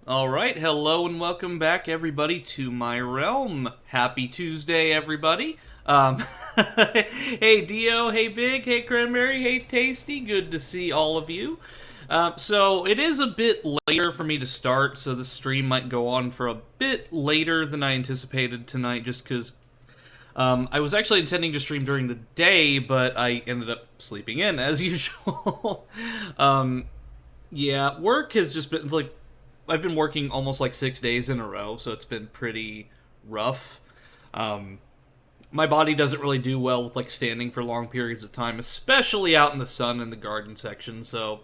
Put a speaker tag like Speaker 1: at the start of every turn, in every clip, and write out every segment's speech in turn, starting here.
Speaker 1: Alright, hello and welcome back everybody to my realm. Happy Tuesday, everybody. Hey Dio, hey Big, hey Cranberry, hey Tasty, good to see all of you. So it is a bit later for me to start, so the stream might go on for a bit later than I anticipated tonight, just because I was actually intending to stream during the day, but I ended up sleeping in, as usual. Yeah, work has just been, like, I've been working almost like 6 days in a row, so it's been pretty rough. My body doesn't really do well with like standing for long periods of time, especially out in the sun in the garden section. So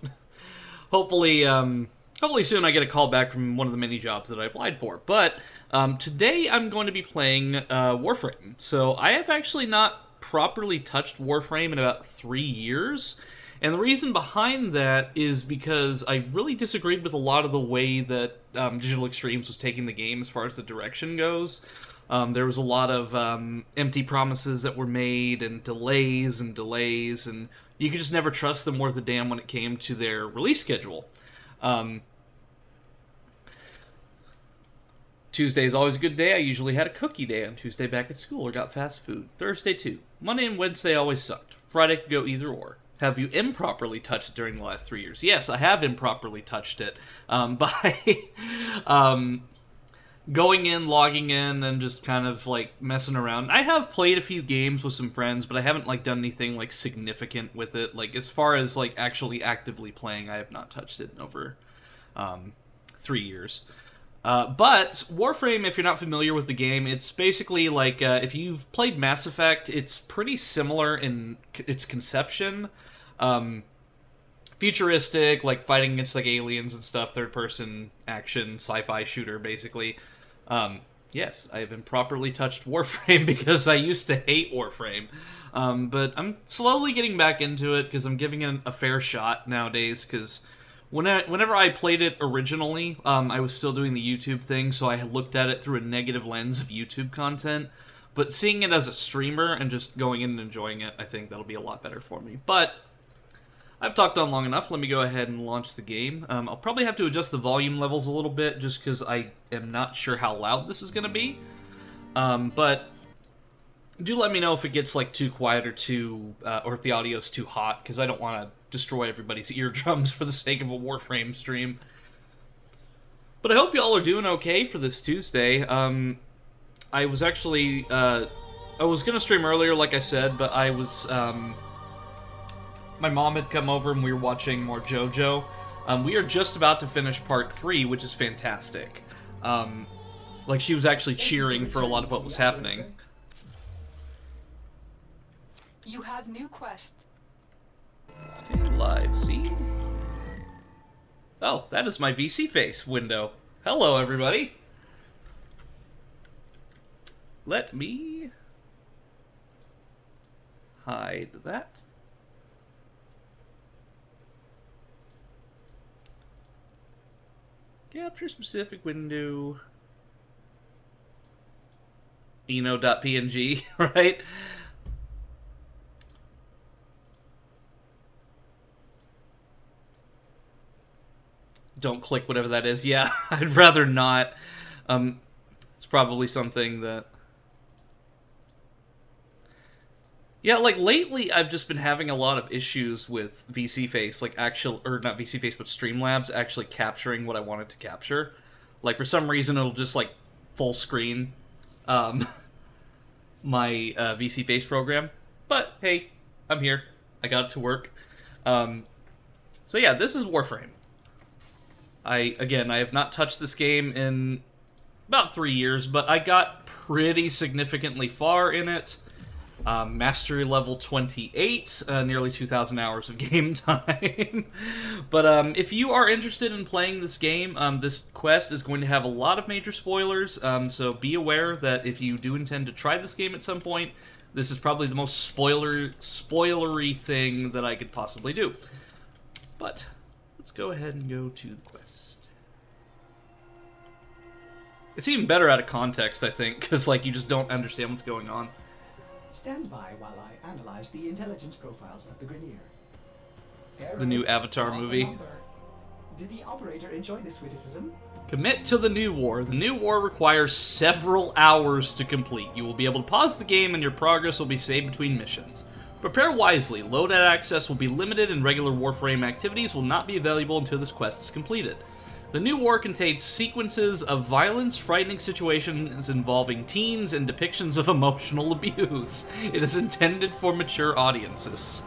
Speaker 1: hopefully, hopefully soon I get a call back from one of the many jobs that I applied for. But today I'm going to be playing Warframe. So I have actually not properly touched Warframe in about 3 years. And the reason behind that is because I really disagreed with a lot of the way that Digital Extremes was taking the game as far as the direction goes. There was a lot of empty promises that were made and delays, and you could just never trust them worth a damn when it came to their release schedule. Tuesday is always a good day. I usually had a cookie day on Tuesday back at school or got fast food. Thursday too. Monday and Wednesday always sucked. Friday could go either or. Have you improperly touched during the last 3 years? Yes, I have improperly touched it by going in, logging in, and just kind of like messing around. I have played a few games with some friends, but I haven't like done anything like significant with it. Like as far as like actually actively playing, I have not touched it in over 3 years. But Warframe, if you're not familiar with the game, it's basically like if you've played Mass Effect, it's pretty similar in its conception. Futuristic, like fighting against like aliens and stuff, third-person action, sci-fi shooter, basically. Yes, I have improperly touched Warframe because I used to hate Warframe. But I'm slowly getting back into it because I'm giving it a fair shot nowadays, because whenever I played it originally, I was still doing the YouTube thing, so I looked at it through a negative lens of YouTube content. But seeing it as a streamer and just going in and enjoying it, I think that'll be a lot better for me. But I've talked on long enough. Let me go ahead and launch the game. I'll probably have to adjust the volume levels a little bit just because I am not sure how loud this is going to be. But do let me know if it gets like too quiet or or if the audio's too hot, because I don't want to destroy everybody's eardrums for the sake of a Warframe stream. But I hope y'all are doing okay for this Tuesday. I was actually, I was going to stream earlier, like I said, but I was, my mom had come over and we were watching more JoJo. We are just about to finish part 3, which is fantastic. Like, she was actually cheering for a lot of what was happening.
Speaker 2: You have new quests.
Speaker 1: Okay, live scene. Oh, that is my VC face window. Hello, everybody. Let me hide that. Capture specific window. Eno.png, right? Don't click whatever that is. Yeah, I'd rather not. It's probably something that... Yeah, like, lately I've just been having a lot of issues with VCFace, like, or not VCFace, but Streamlabs actually capturing what I wanted to capture. Like, for some reason, it'll just, like, full screen, my, VCFace program. But, hey, I'm here. I got it to work. So yeah, this is Warframe. I have not touched this game in about 3 years, but I got pretty significantly far in it. Mastery level 28, nearly 2,000 hours of game time. But if you are interested in playing this game, this quest is going to have a lot of major spoilers, so be aware that if you do intend to try this game at some point, this is probably the most spoilery thing that I could possibly do. But let's go ahead and go to the quest. It's even better out of context, I think, because like you just don't understand what's going on.
Speaker 3: Stand by while I analyze the intelligence profiles of the Grenier.
Speaker 1: The new Avatar movie.
Speaker 3: Did the operator enjoy this witticism?
Speaker 1: Commit to the new war. The new war requires several hours to complete. You will be able to pause the game and your progress will be saved between missions. Prepare wisely. Loadout access will be limited and regular Warframe activities will not be available until this quest is completed. The new war contains sequences of violence, frightening situations involving teens, and depictions of emotional abuse. It is intended for mature audiences.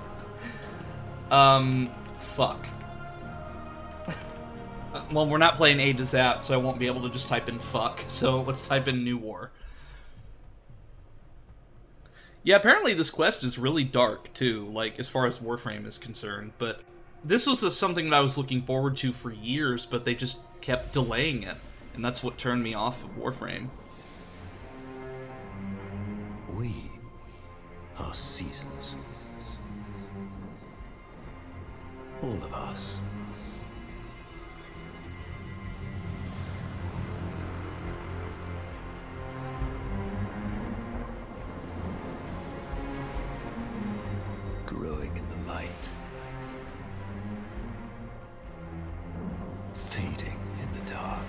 Speaker 1: Fuck. Well, we're not playing A to Zap, so I won't be able to just type in fuck, so let's type in new war. Yeah, apparently this quest is really dark, too, like, as far as Warframe is concerned, but this was something that I was looking forward to for years, but they just kept delaying it, and that's what turned me off of Warframe.
Speaker 4: We are seasons. All of us. Growing in the light. Fading in the dark.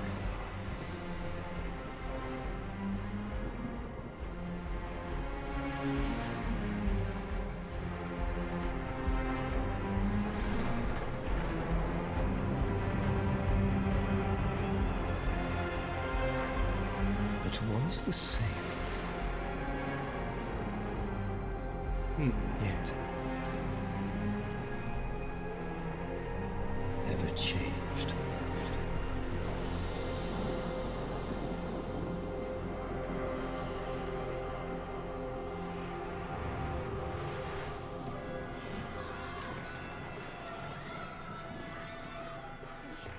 Speaker 4: But once the same. Yet ever changed.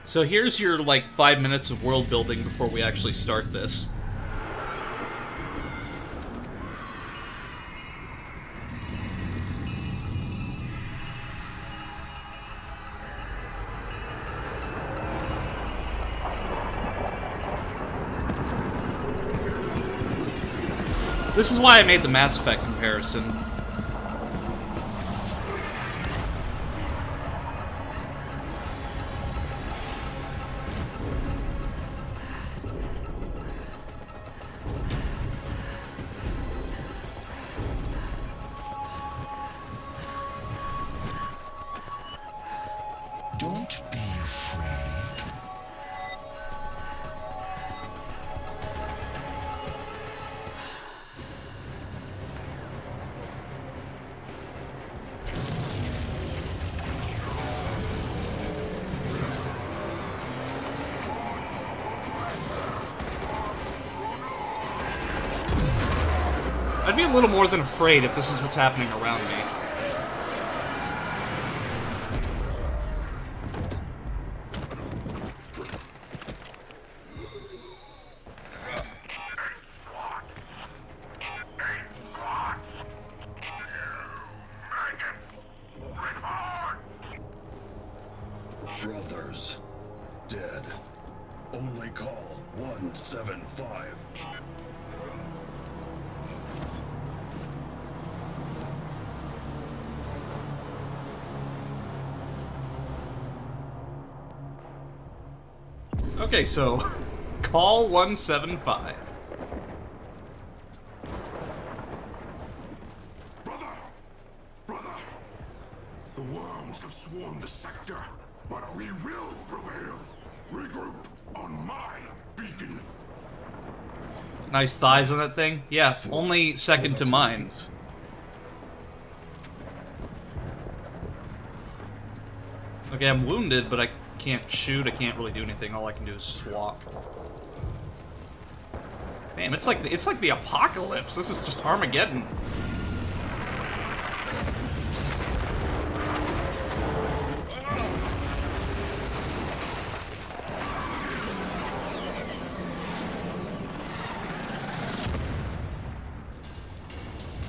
Speaker 1: So here's your, like, 5 minutes of world building before we actually start this. This is why I made the Mass Effect comparison. be a little more than afraid if this is what's happening around me.
Speaker 5: Brothers, dead. Only call 175.
Speaker 1: Okay, so call 175.
Speaker 5: Brother, the worms have swarmed the sector, but we will prevail. Regroup on my beacon.
Speaker 1: Nice thighs on that thing. Yeah, only second to mine. Okay, I'm wounded, but I can't shoot. I can't really do anything. All I can do is just walk. Damn, it's like the apocalypse. This is just Armageddon.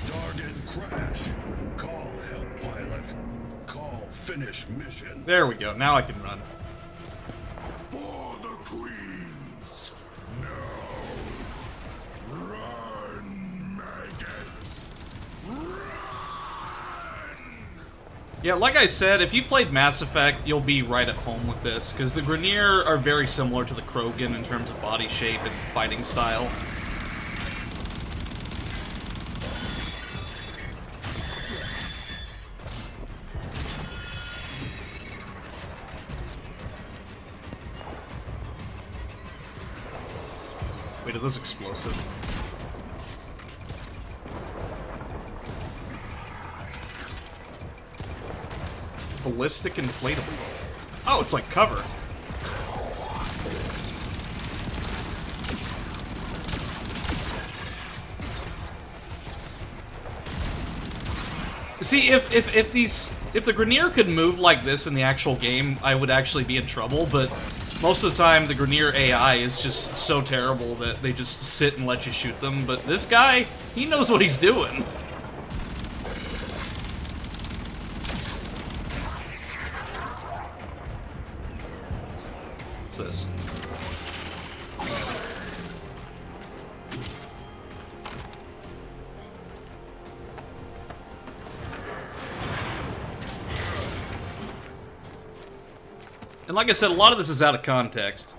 Speaker 5: Target crash. Call help pilot. Call finish mission.
Speaker 1: There we go. Now I can run.
Speaker 5: For the queens. No. Run, maggots. Run!
Speaker 1: Yeah, like I said, if you played Mass Effect, you'll be right at home with this, because the Grineer are very similar to the Krogan in terms of body shape and fighting style. Wait, are those explosive? Ballistic inflatable. Oh, it's like cover. See, if the Grineer could move like this in the actual game, I would actually be in trouble, but most of the time the Grineer AI is just so terrible that they just sit and let you shoot them, but this guy, he knows what he's doing. What's this? And like I said, a lot of this is out of context.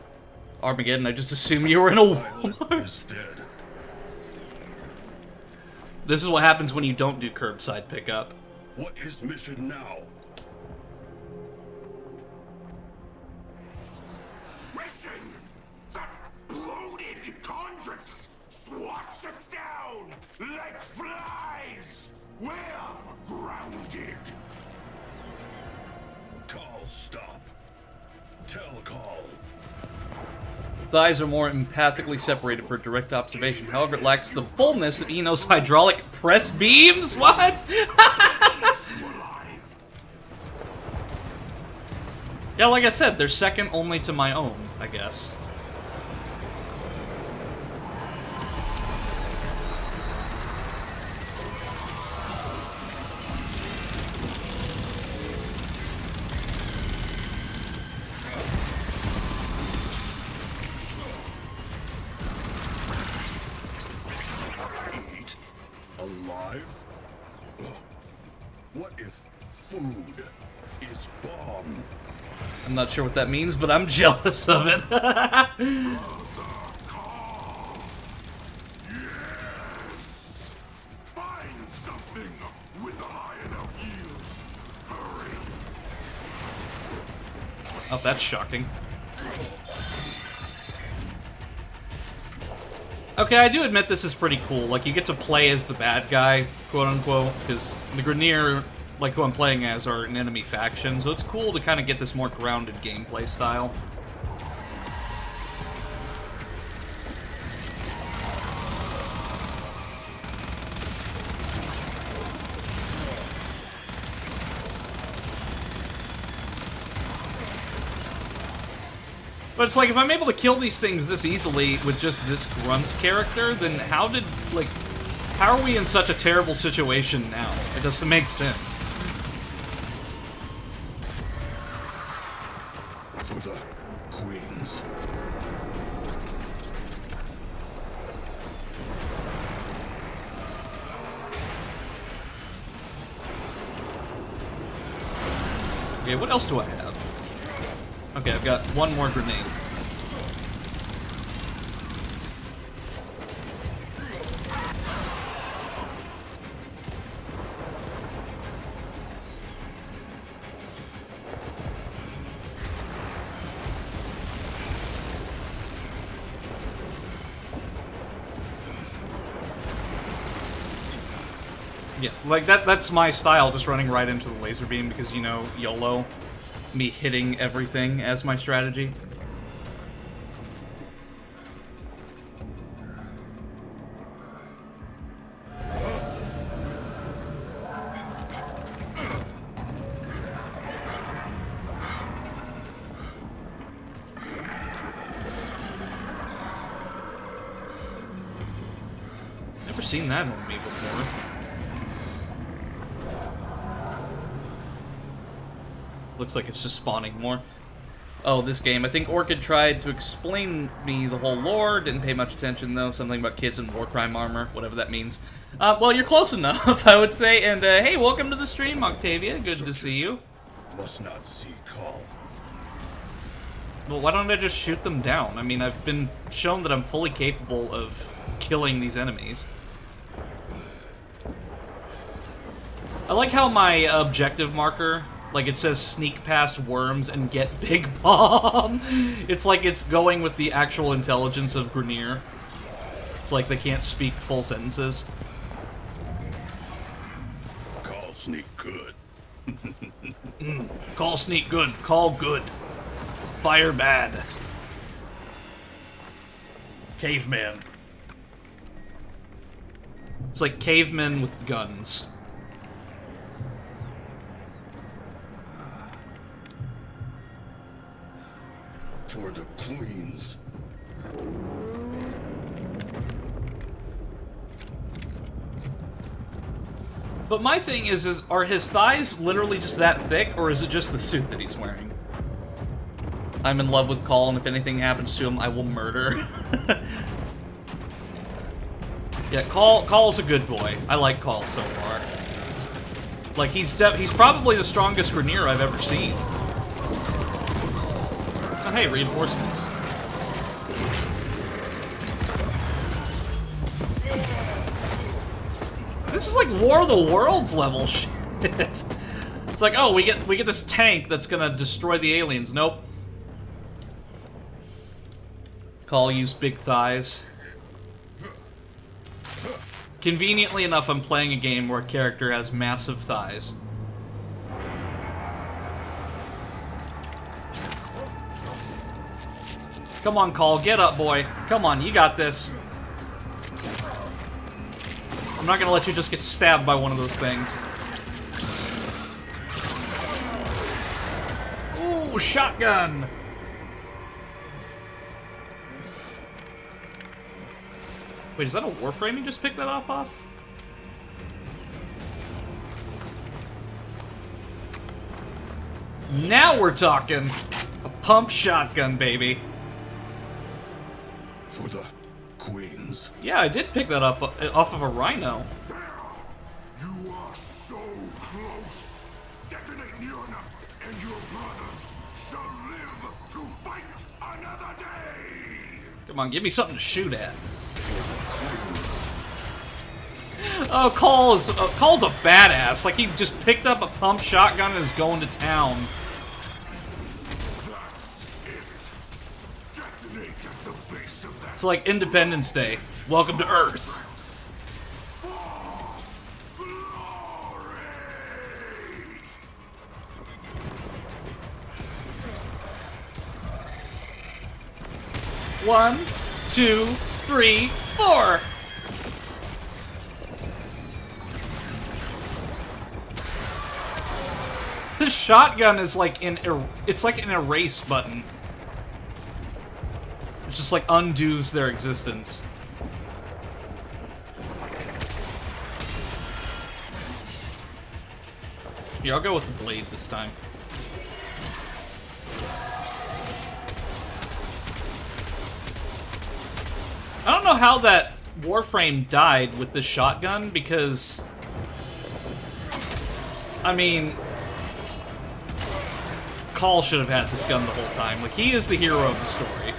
Speaker 1: Armageddon, I just assumed you were in a Walmart.
Speaker 5: Is dead.
Speaker 1: This is what happens when you don't do curbside pickup.
Speaker 5: What is mission now? Mission! That bloated conjurix swats us down like flies! We're grounded! Call stop. Tell call.
Speaker 1: Thighs are more empathically separated for direct observation. However, it lacks the fullness of Eno's hydraulic press beams? What? Yeah, like I said, they're second only to my own, I guess.
Speaker 5: Eat? Alive? Ugh. What if food is bomb?
Speaker 1: I'm not sure what that means, but I'm jealous of it.
Speaker 5: Yes! Find something with a high enough yield. Hurry!
Speaker 1: Oh, that's shocking. Okay, I do admit this is pretty cool. Like, you get to play as the bad guy, quote-unquote, because the Grineer, like who I'm playing as, are an enemy faction, so it's cool to kind of get this more grounded gameplay style. But it's like, if I'm able to kill these things this easily with just this grunt character, then how are we in such a terrible situation now? It doesn't make sense.
Speaker 5: For the queens.
Speaker 1: Okay, what else do I have? Okay, I've got one more grenade. Yeah, like that's my style, just running right into the laser beam because, you know, YOLO. Me hitting everything as my strategy. Never seen that on me before. Looks like it's just spawning more. Oh, this game. I think Orchid tried to explain me the whole lore. Didn't pay much attention, though. Something about kids in war crime armor, whatever that means. Well, you're close enough, I would say. And, hey, welcome to the stream, Octavia. Good to see you.
Speaker 5: Must not see call.
Speaker 1: Well, why don't I just shoot them down? I mean, I've been shown that I'm fully capable of killing these enemies. I like how my objective marker... Like, it says sneak past worms and get big bomb. It's like it's going with the actual intelligence of Grenier. It's like they can't speak full sentences.
Speaker 5: Call sneak good.
Speaker 1: Call sneak good. Call good. Fire bad. Caveman. It's like cavemen with guns.
Speaker 5: For the queens.
Speaker 1: But my thing is are his thighs literally just that thick, or is it just the suit that he's wearing? I'm in love with Call, and if anything happens to him, I will murder. Yeah, Call's a good boy. I like Call so far. Like, he's probably the strongest Grenier I've ever seen. Oh, hey, reinforcements. This is like War of the Worlds level shit. It's like, oh, we get this tank that's gonna destroy the aliens. Nope. Call used big thighs. Conveniently enough, I'm playing a game where a character has massive thighs. Come on, Call, get up, boy. Come on, you got this. I'm not gonna let you just get stabbed by one of those things. Ooh, shotgun! Wait, is that a Warframe you just picked that up off? Now we're talking! A pump shotgun, baby.
Speaker 5: For the queens.
Speaker 1: Yeah, I did pick that up off of a rhino.
Speaker 5: There! You are so close! Detonate Yuna, and your brothers shall live to fight another day!
Speaker 1: Come on, give me something to shoot at. Oh, Call's a badass. Like, he just picked up a pump shotgun and is going to town.
Speaker 5: That's it! Detonate at the base of that.
Speaker 1: It's like Independence Day. Welcome to Earth. One, two, three, four. This shotgun is like it's like an erase button. It just like undoes their existence. Here, I'll go with the blade this time. I don't know how that Warframe died with the shotgun, because... I mean... Call should have had this gun the whole time. Like, he is the hero of the story.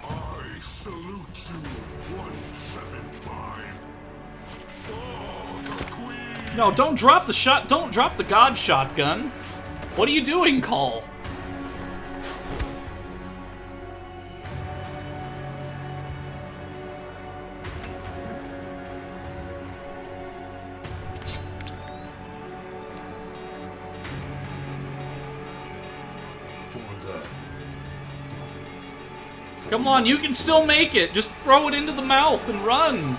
Speaker 5: I salute you, 175. Oh, the Queen!
Speaker 1: No, don't drop the shot. Don't drop the god shotgun. What are you doing, Call?
Speaker 5: For the...
Speaker 1: Come on, you can still make it. Just throw it into the mouth and run.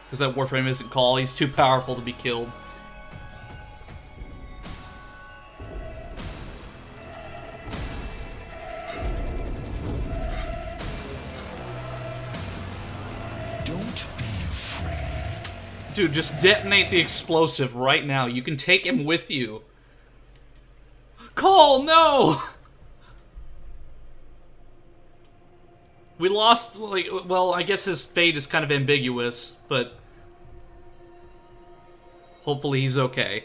Speaker 1: Because that Warframe isn't Call. He's too powerful to be killed.
Speaker 4: Don't be afraid.
Speaker 1: Dude, just detonate the explosive right now. You can take him with you. Call, no! We lost, like, well, I guess his fate is kind of ambiguous, but... hopefully he's okay.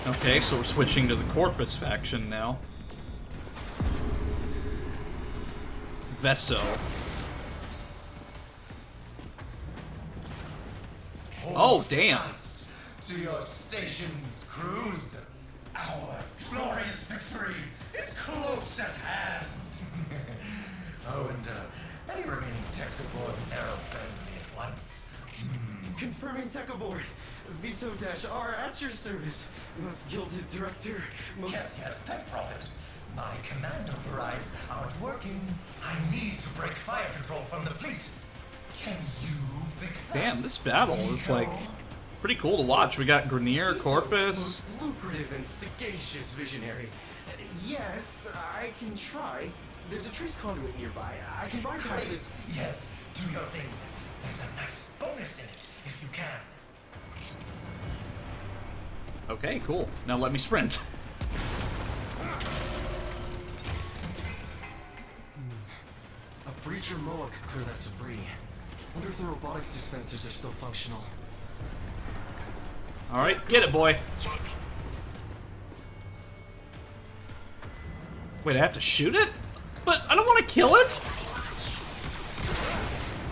Speaker 1: Okay, so we're switching to the Corpus faction now. Veso. Oh, damn.
Speaker 6: To your stations, crews. Our glorious victory is close at hand. Oh, and any remaining techs aboard narrow bend me at once.
Speaker 7: Confirming tech aboard. Viso-R at your service. Most gilded director.
Speaker 6: Yes, tech prophet. My command overrides aren't working. I need to break fire control from the fleet. Can you fix that?
Speaker 1: Damn, this battle is, like, pretty cool to watch. We got Grenier, Corpus.
Speaker 7: Most lucrative and sagacious visionary. Yes, I can try. There's a trace conduit nearby. I can bypass it.
Speaker 6: Yes, do your thing. There's a nice bonus in it, if you can.
Speaker 1: Okay, cool. Now let me sprint.
Speaker 7: A breacher mower could clear that debris. Wonder if the robotics dispensers are still functional.
Speaker 1: Alright, get it, boy. Wait, I have to shoot it? But I don't want to kill it!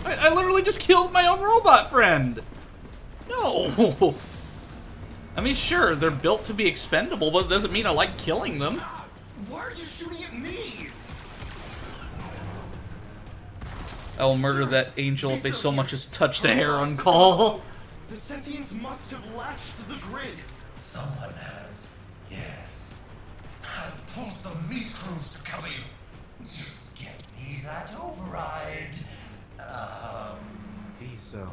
Speaker 1: I literally just killed my own robot friend! No! I mean, sure, they're built to be expendable, but it doesn't mean I like killing them.
Speaker 7: Why are you shooting at me?
Speaker 1: I will murder that angel if they so much as touch the hair on Call.
Speaker 7: The sentients must have latched to the grid.
Speaker 6: Someone has. Yes. I'll pull some meat crews to cover you. Just get me that override.
Speaker 7: Viso.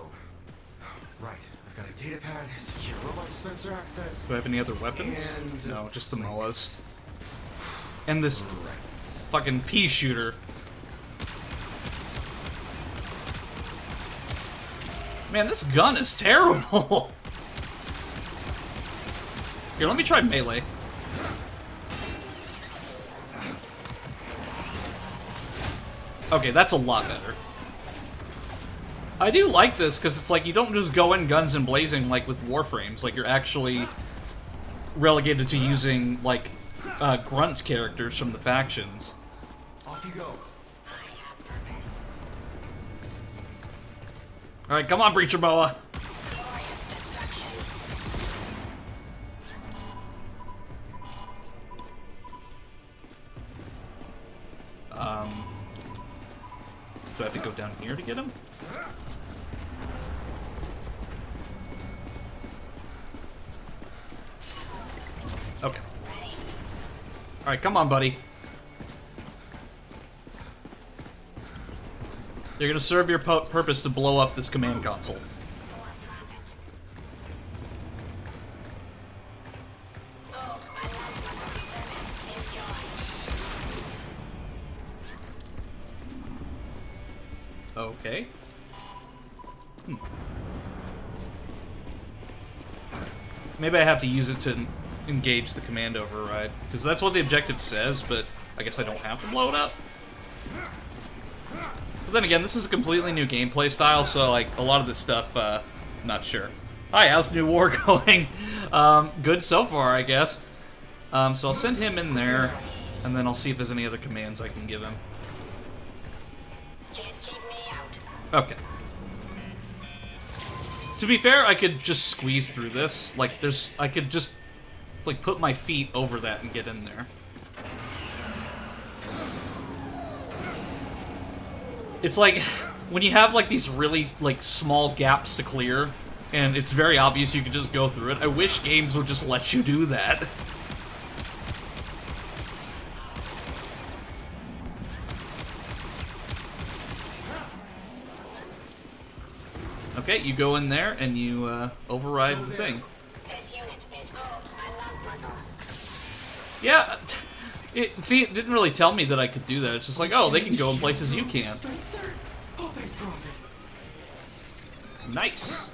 Speaker 7: Right, I've got a data pad, secure robot dispenser access.
Speaker 1: Do I have any other weapons?
Speaker 7: And
Speaker 1: No, just the MOAs. And this fucking pea shooter. Man, this gun is terrible. Here, let me try melee. Okay, that's a lot better. I do like this, because it's like, you don't just go in guns and blazing like with Warframes. Like, you're actually relegated to using, like, grunt characters from the factions.
Speaker 7: Off you go.
Speaker 1: Alright, come on, Breacher Boa. Do I have to go down here to get him? Okay. Alright, come on, buddy. You're gonna serve your purpose to blow up this command console. Okay. Maybe I have to use it to engage the command override, because that's what the objective says, but I guess I don't have to blow it up. But then again, this is a completely new gameplay style, so like a lot of this stuff, not sure. Hi, how's New War going? Good so far, I guess. So I'll send him in there, and then I'll see if there's any other commands I can give him. Okay. To be fair, I could just squeeze through this. Like, I could just, like, put my feet over that and get in there. It's like, when you have, like, these really, like, small gaps to clear, and it's very obvious you can just go through it, I wish games would just let you do that. Okay, you go in there and you override the thing.
Speaker 8: This unit is full. I love puzzles.
Speaker 1: Yeah, see, it didn't really tell me that I could do that. It's just like, oh, they can go in places you can't.
Speaker 7: Oh, thank prophet.
Speaker 1: Nice.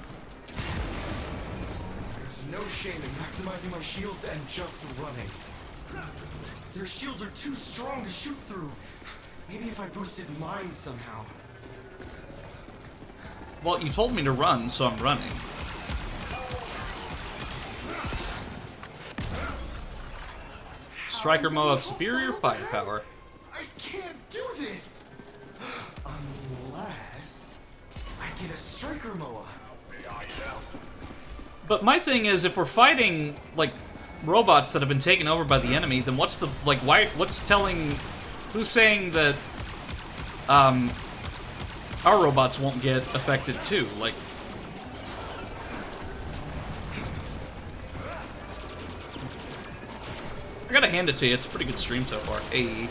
Speaker 7: There's no shame in maximizing my shields and just running. Their shields are too strong to shoot through. Maybe if I boosted mine somehow.
Speaker 1: Well, you told me to run, so I'm running. Striker Mo of superior firepower.
Speaker 7: I can't do this! Unless I get a Striker Moa.
Speaker 1: But my thing is, if we're fighting, like, robots that have been taken over by the enemy, then what's the, like, why, what's telling, who's saying that, our robots won't get affected too? Like, I gotta hand it to you, it's a pretty good stream so far. Hey.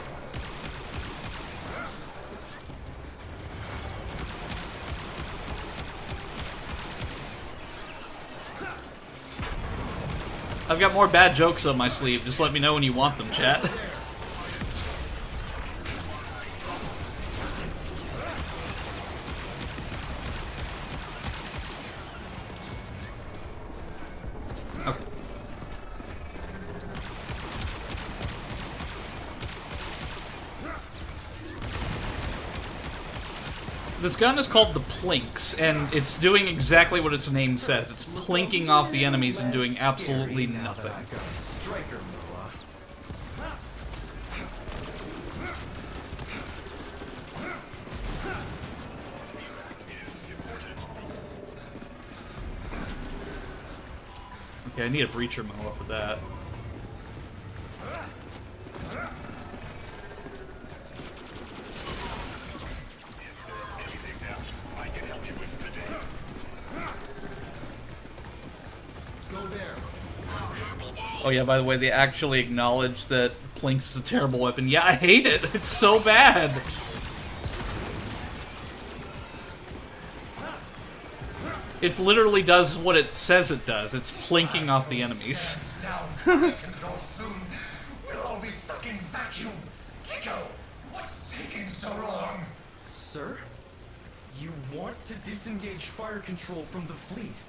Speaker 1: I've got more bad jokes on my sleeve, just let me know when you want them, chat. This gun is called the Plinks, and it's doing exactly what its name says. It's plinking off the enemies and doing absolutely nothing.
Speaker 7: I got a Striker Moa.
Speaker 1: Okay, I need a Breacher Moa for that. Oh yeah, by the way, they actually acknowledge that Plinks is a terrible weapon. Yeah, I hate it. It's so bad. It literally does what it says it does. It's plinking off the enemies.
Speaker 6: Down, control soon. We'll all be sucking vacuum. Tico, what's taking so long?
Speaker 7: Sir? You want to disengage fire control from the fleet?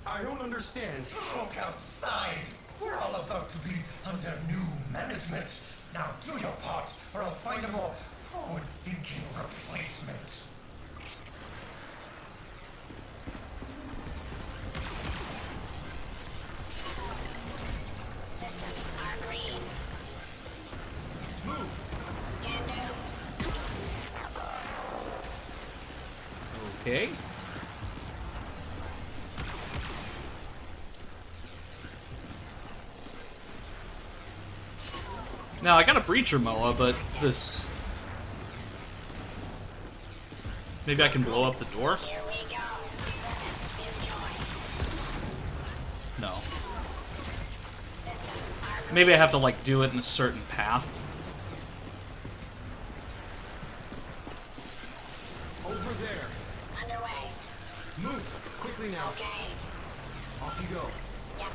Speaker 7: I don't understand.
Speaker 6: Look outside. We're all about to be under new management. Now do your part, or I'll find a more forward-thinking replacement.
Speaker 8: Systems are green.
Speaker 7: Move!
Speaker 1: Okay. Now, I got a Breacher Moa, but this... Maybe I can blow up the door?
Speaker 8: Here we go. Service is joy.
Speaker 1: No.
Speaker 8: Systems are
Speaker 1: Maybe I have to, like, do it in a certain path.
Speaker 7: Over there.
Speaker 8: underway.
Speaker 7: Move quickly now.
Speaker 8: Okay.
Speaker 7: Off you go.
Speaker 8: Yep.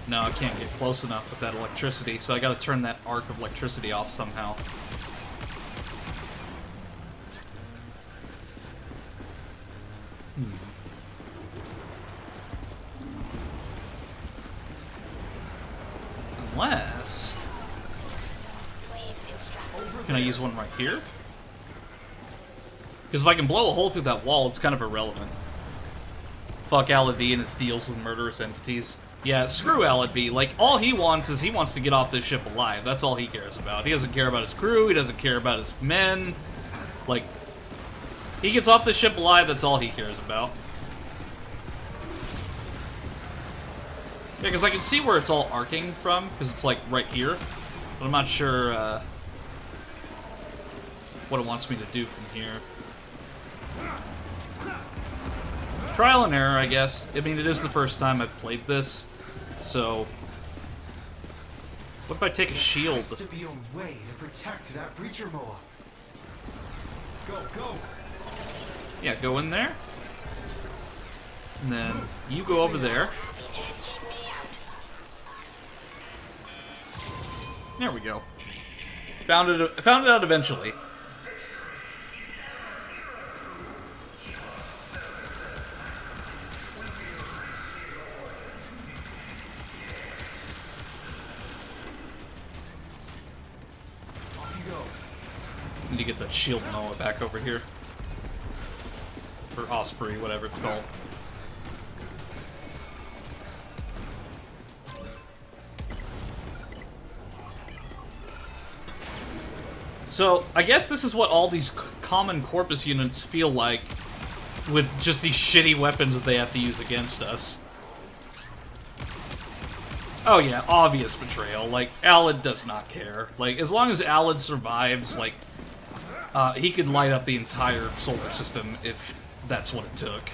Speaker 1: No, I can't get close enough with that electricity, so I gotta turn that arc of electricity off somehow. Unless...
Speaker 8: Please instruct.
Speaker 1: Can I use one right here? Because if I can blow a hole through that wall, it's kind of irrelevant. Fuck Alad V and his deals with murderous entities. Yeah, screw Alad V. Like, all he wants is he wants to get off this ship alive. That's all he cares about. He doesn't care about his crew. He doesn't care about his men. Like, he gets off the ship alive, that's all he cares about. Yeah, because I can see where it's all arcing from, because it's, like, right here. But I'm not sure, what it wants me to do from here. Trial and error, I guess. I mean, it is the first time I've played this, so... What if I take a shield?
Speaker 7: There has to be a way to protect that breacher Moa. Go.
Speaker 1: Yeah, go in there. And then you go over there.
Speaker 8: Keep me out.
Speaker 1: There we go. Found it out eventually.
Speaker 7: Off you go.
Speaker 1: Need to get that shield Moa back over here. Or Osprey, whatever it's called. So, I guess this is what all these common Corpus units feel like with just these shitty weapons that they have to use against us. Oh yeah, obvious betrayal. Like, Alad does not care. Like, as long as Alad survives, like, he could light up the entire solar system if that's what it took.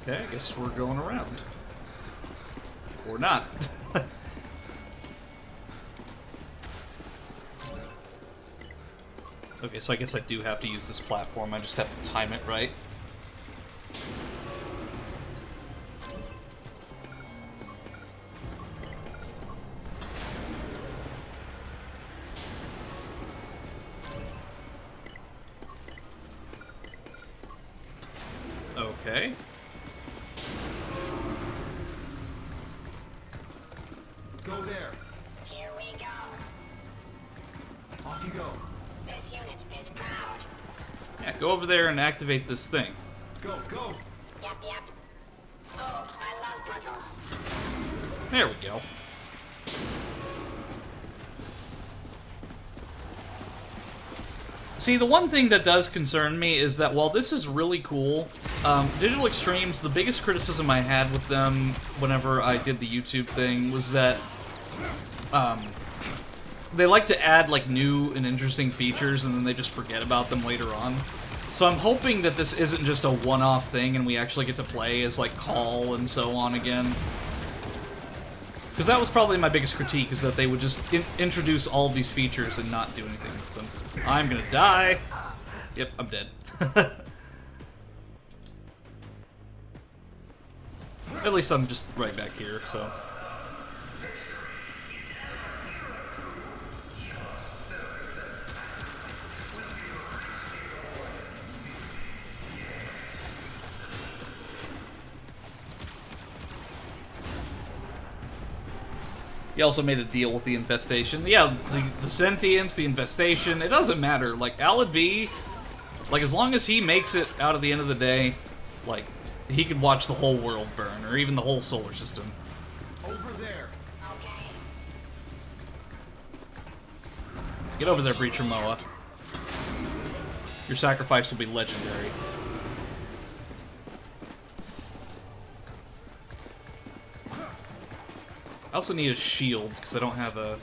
Speaker 1: Okay, I guess we're going around. Or not. Okay, so I guess I do have to use this platform, I just have to time it right. Okay.
Speaker 7: Go there.
Speaker 8: Here we go.
Speaker 7: Off you go.
Speaker 8: This unit is proud.
Speaker 1: Yeah, go over there and activate this thing.
Speaker 7: Go.
Speaker 8: Yep. Oh, I love puzzles.
Speaker 1: There we go. See, the one thing that does concern me is that while this is really cool, Digital Extremes, the biggest criticism I had with them whenever I did the YouTube thing was that they like to add like new and interesting features and then they just forget about them later on. So I'm hoping that this isn't just a one-off thing and we actually get to play as like Call and so on again. Because that was probably my biggest critique, is that they would just introduce all of these features and not do anything with them. I'm gonna die. Yep, I'm dead. At least I'm just right back here, so... He also made a deal with the infestation. Yeah, the sentience, the infestation, it doesn't matter. Like, Alad V, like, as long as he makes it out at the end of the day, like, he could watch the whole world burn, or even the whole solar system.
Speaker 7: Over there.
Speaker 8: Okay.
Speaker 1: Get over there, Breacher Moa. Your sacrifice will be legendary. I also need a shield, because I don't have a...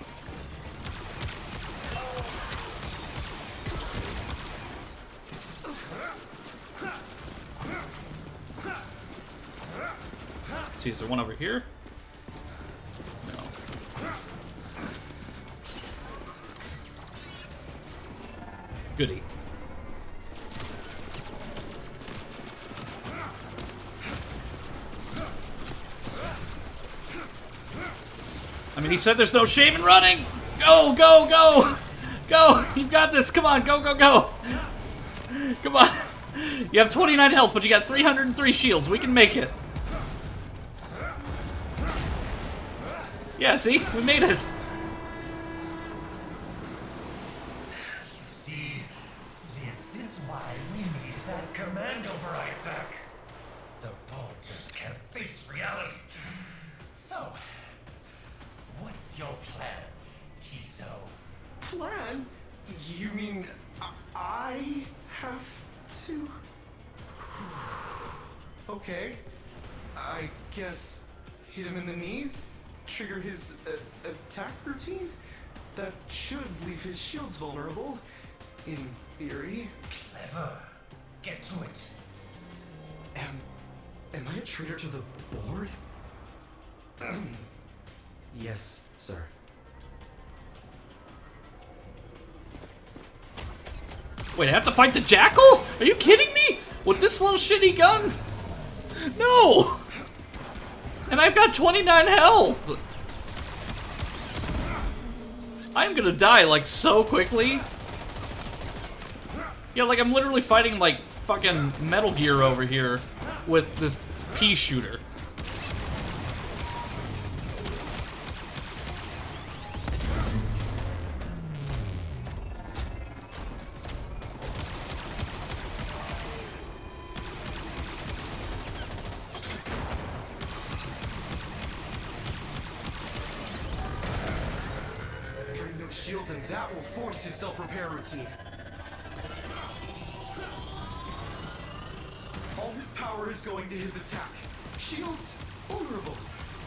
Speaker 1: Let's see, is there one over here? No. Goody. I mean, he said there's no shame in running! Go, go, go! Go! You've got this! Come on, go, go, go! Come on! You have 29 health, but you got 303 shields. We can make it. Yeah, see? We made it!
Speaker 6: You see, this is why we need that command override back. The bolt just can't face reality. So, what's your plan, Tiso?
Speaker 7: Plan? You mean I have to? Okay. I guess hit him in the knees? Trigger his attack routine? That should leave his shields vulnerable. In theory.
Speaker 6: Clever. Get to it.
Speaker 7: Am I a traitor to the board? Yes, sir.
Speaker 1: Wait, I have to fight the Jackal? Are you kidding me? With this little shitty gun? No! And I've got 29 health! I'm gonna die, like, so quickly. Yeah, like, I'm literally fighting, like, fucking Metal Gear over here with this pea shooter.
Speaker 7: Drain those shields and that will force his self-repair routine. All his power is going to his attack. Shields, vulnerable.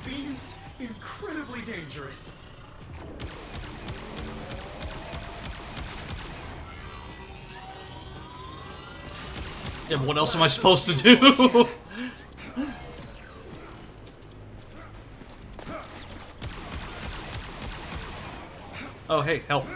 Speaker 7: Beams, incredibly dangerous.
Speaker 1: Yeah, but what else am I supposed to do? Oh, hey, help.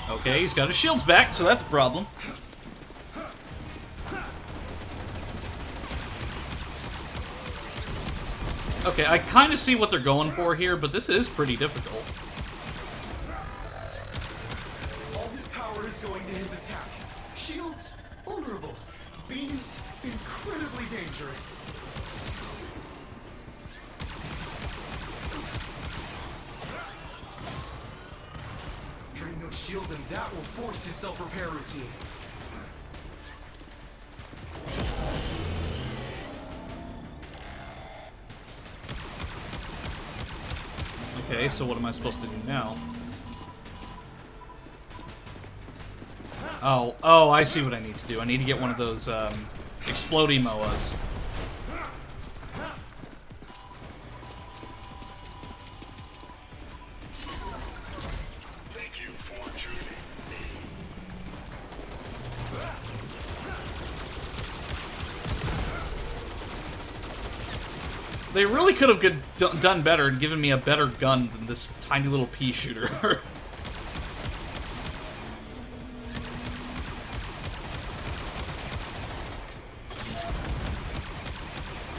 Speaker 1: Okay, he's got his shields back, so that's a problem. Okay, I kind of see what they're going for here, but this is pretty difficult.
Speaker 7: All his power is going to his attack. Shields, vulnerable. Beams, incredibly dangerous. Drain those shields and that will force his self-repair routine.
Speaker 1: Okay, so what am I supposed to do now? Oh, I see what I need to do. I need to get one of those, explodey moas.
Speaker 5: Thank you for choosing me.
Speaker 1: They really could have done better and given me a better gun than this tiny little pea shooter.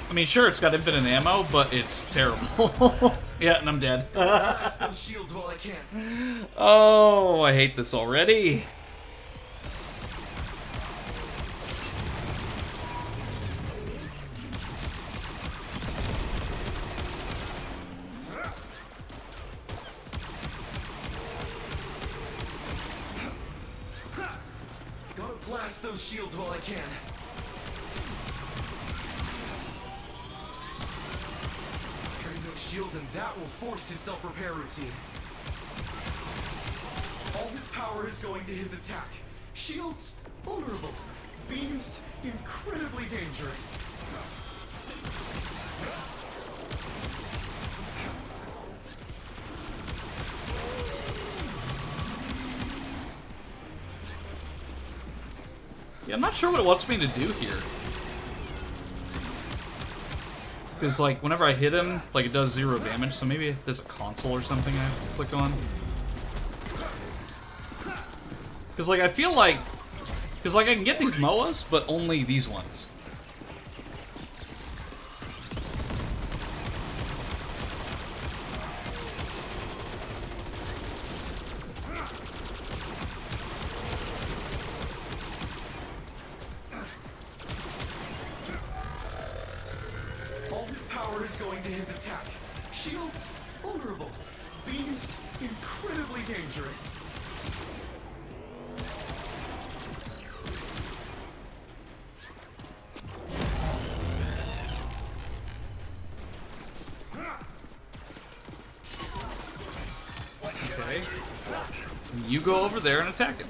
Speaker 1: I mean, sure, it's got infinite ammo, but it's terrible. Yeah, and I'm dead.
Speaker 7: Blast those shields while I can.
Speaker 1: Oh, I hate this already.
Speaker 7: Gotta blast those shields while I can. Drain those shields and that will force his self-repair routine. All his power is going to his attack. Shields, vulnerable. Beams, incredibly dangerous.
Speaker 1: Yeah, I'm not sure what it wants me to do here. Because, like, whenever I hit him, like, it does 0 damage, so maybe there's a console or something I have to click on. Because, like, I feel like... Because, like, I can get these MOAs, but only these ones.
Speaker 7: All his power is going to his attack. Shields, vulnerable. Beams, incredibly dangerous.
Speaker 1: Okay. You go over there and attack him.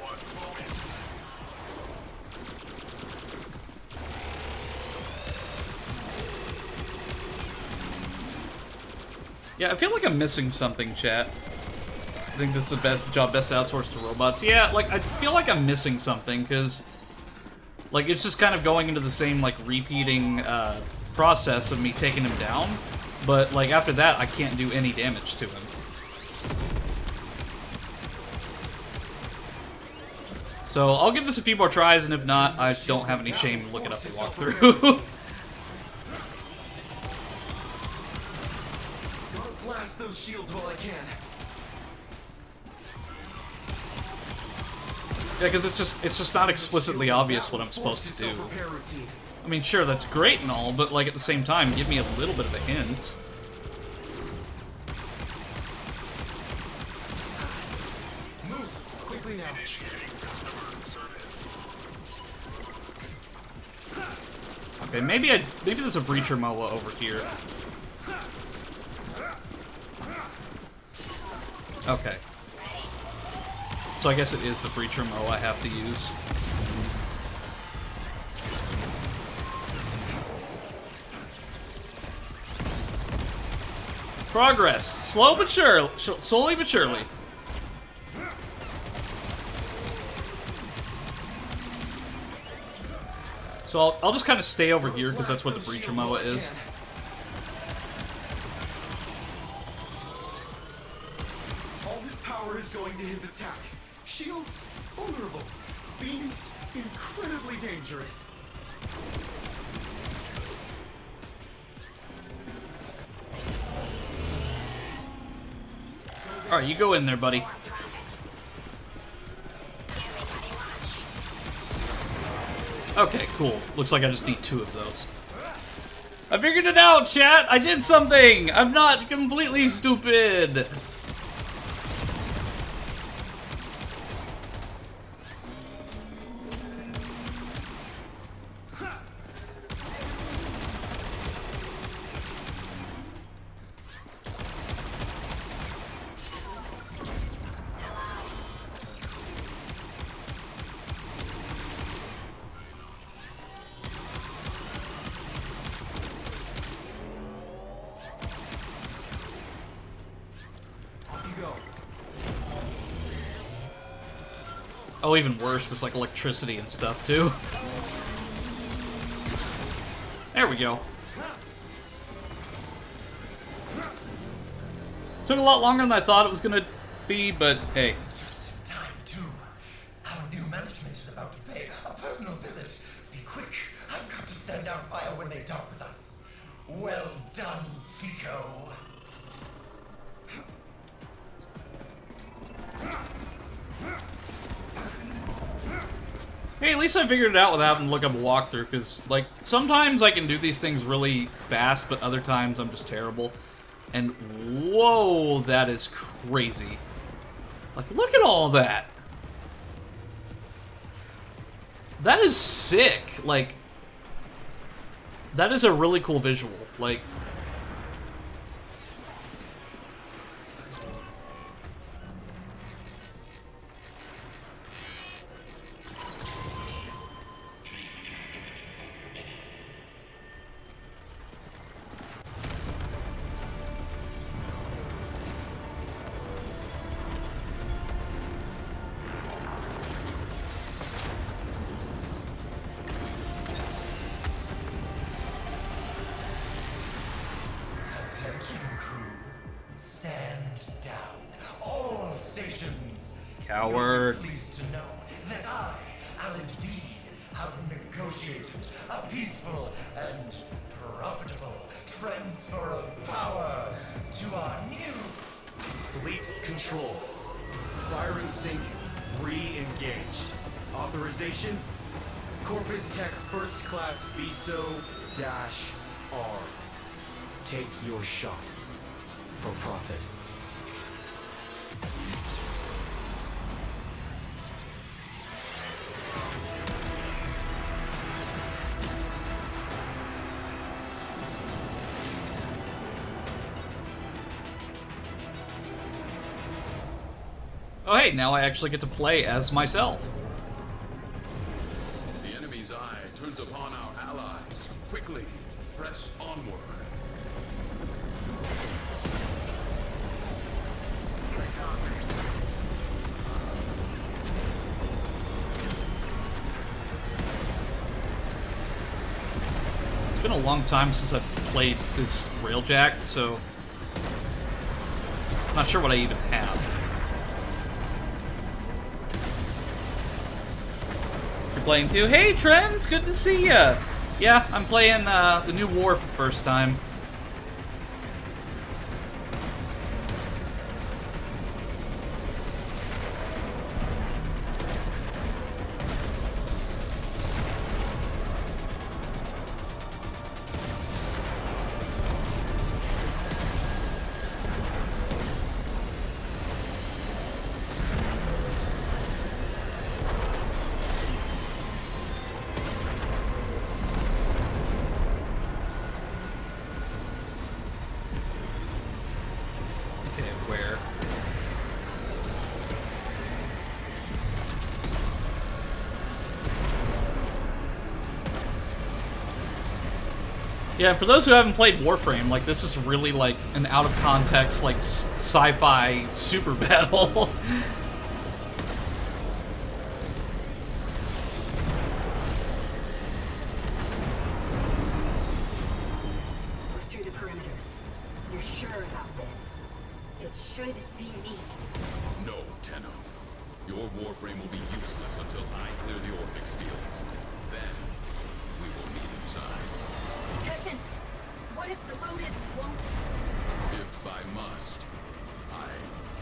Speaker 1: Yeah, I feel like I'm missing something, chat. I think this is the best outsourced to robots. Yeah, like, I feel like I'm missing something, because, like, it's just kind of going into the same, like, repeating, process of me taking him down, but, like, after that, I can't do any damage to him. So, I'll give this a few more tries, and if not, I don't have any shame to look it up and walk through.
Speaker 7: Blast those shields while I can.
Speaker 1: Yeah, because it's just not explicitly obvious what I'm supposed to do. I mean, sure, that's great and all, but, like, at the same time, give me a little bit of a hint.
Speaker 7: Move quickly now.
Speaker 1: Okay, maybe there's a breacher MOA over here. Okay. So I guess it is the breacher MOA I have to use. Progress. Slow but sure. Slowly but surely. So I'll just kind of stay over here because that's where the breacher MOA is.
Speaker 7: All his power is going to his attack. Shields, vulnerable. Beams, incredibly dangerous.
Speaker 1: Alright, you go in there, buddy. Okay, cool. Looks like I just need 2 of those. I figured it out, chat! I did something! I'm not completely stupid! Oh, even worse, there's like electricity and stuff, too. There we go. Took a lot longer than I thought it was gonna be, but hey.
Speaker 6: Just in time, too. Our new management is about to pay a personal visit. Be quick. I've got to stand down fire when they dock with us. Well done, Fico.
Speaker 1: Hey, at least I figured it out without having to look up a walkthrough, because, like, sometimes I can do these things really fast, but other times I'm just terrible. And, whoa, that is crazy. Like, look at all that! That is sick. Like, that is a really cool visual. Like,
Speaker 6: Attention, crew. Stand down. All stations.
Speaker 1: coward.
Speaker 6: You'll be pleased to know that I, Alan V, have negotiated a peaceful and profitable transfer of power to our new
Speaker 9: Fleet control. Firing sync re-engaged. Authorization? Corpus Tech First Class VSO-R. Take your shot. For profit.
Speaker 1: Oh hey, now I actually get to play as myself.
Speaker 5: The enemy's eye turns upon our allies. Quickly, press onward.
Speaker 1: It's been a long time since I've played this Railjack, so I'm not sure what I even have. You're playing too? Hey Trends, good to see ya! Yeah, I'm playing the new War for the first time. Okay, where? Yeah, for those who haven't played Warframe, like, this is really, like, an out-of-context, like, sci-fi super battle.
Speaker 10: We're through the perimeter. You're sure about this? It should be me.
Speaker 5: No, Tenno. Your Warframe will be useless until I clear the Orphix fields. Then, we will meet inside.
Speaker 10: Teshin, what if the Lotus won't?
Speaker 5: If I must, I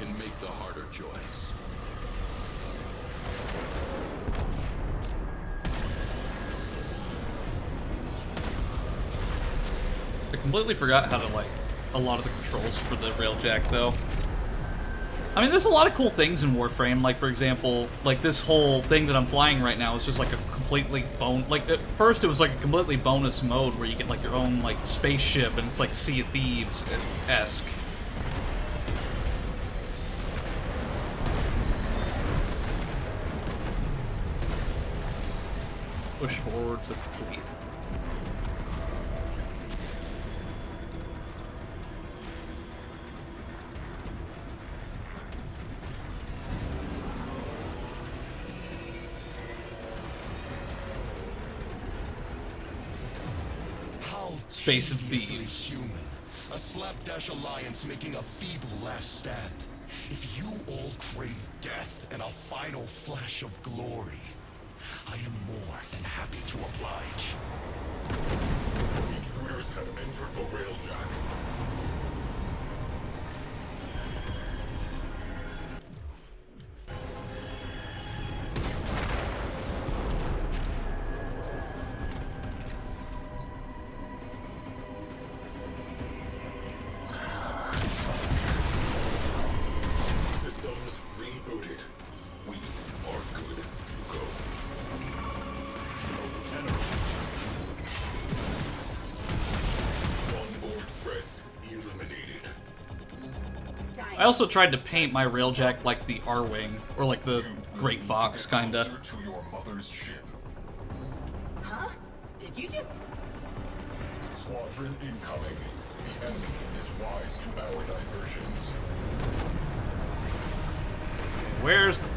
Speaker 5: can make the harder choice.
Speaker 1: I completely forgot how to, like, a lot of the controls for the Railjack, though. I mean, there's a lot of cool things in Warframe, like, for example, like, this whole thing that I'm flying right now is just, like, a completely like, at first it was, like, a completely bonus mode where you get, like, your own, like, spaceship, and it's, like, Sea of Thieves-esque. Push forward to the fleet.
Speaker 4: How
Speaker 1: Space of
Speaker 4: tediously
Speaker 1: Thieves.
Speaker 4: Human. A slapdash alliance making a feeble last stand. If you all crave death and a final flash of glory, I am more than happy to oblige.
Speaker 5: Intruders have entered the Railjack. Systems rebooted. We are good to go.
Speaker 1: I also tried to paint my railjack like the R-Wing, or like the Great Fox, kinda.
Speaker 5: To your mother's ship.
Speaker 10: Huh? Did you just...
Speaker 5: Squadron incoming. The enemy is wise to our diversions.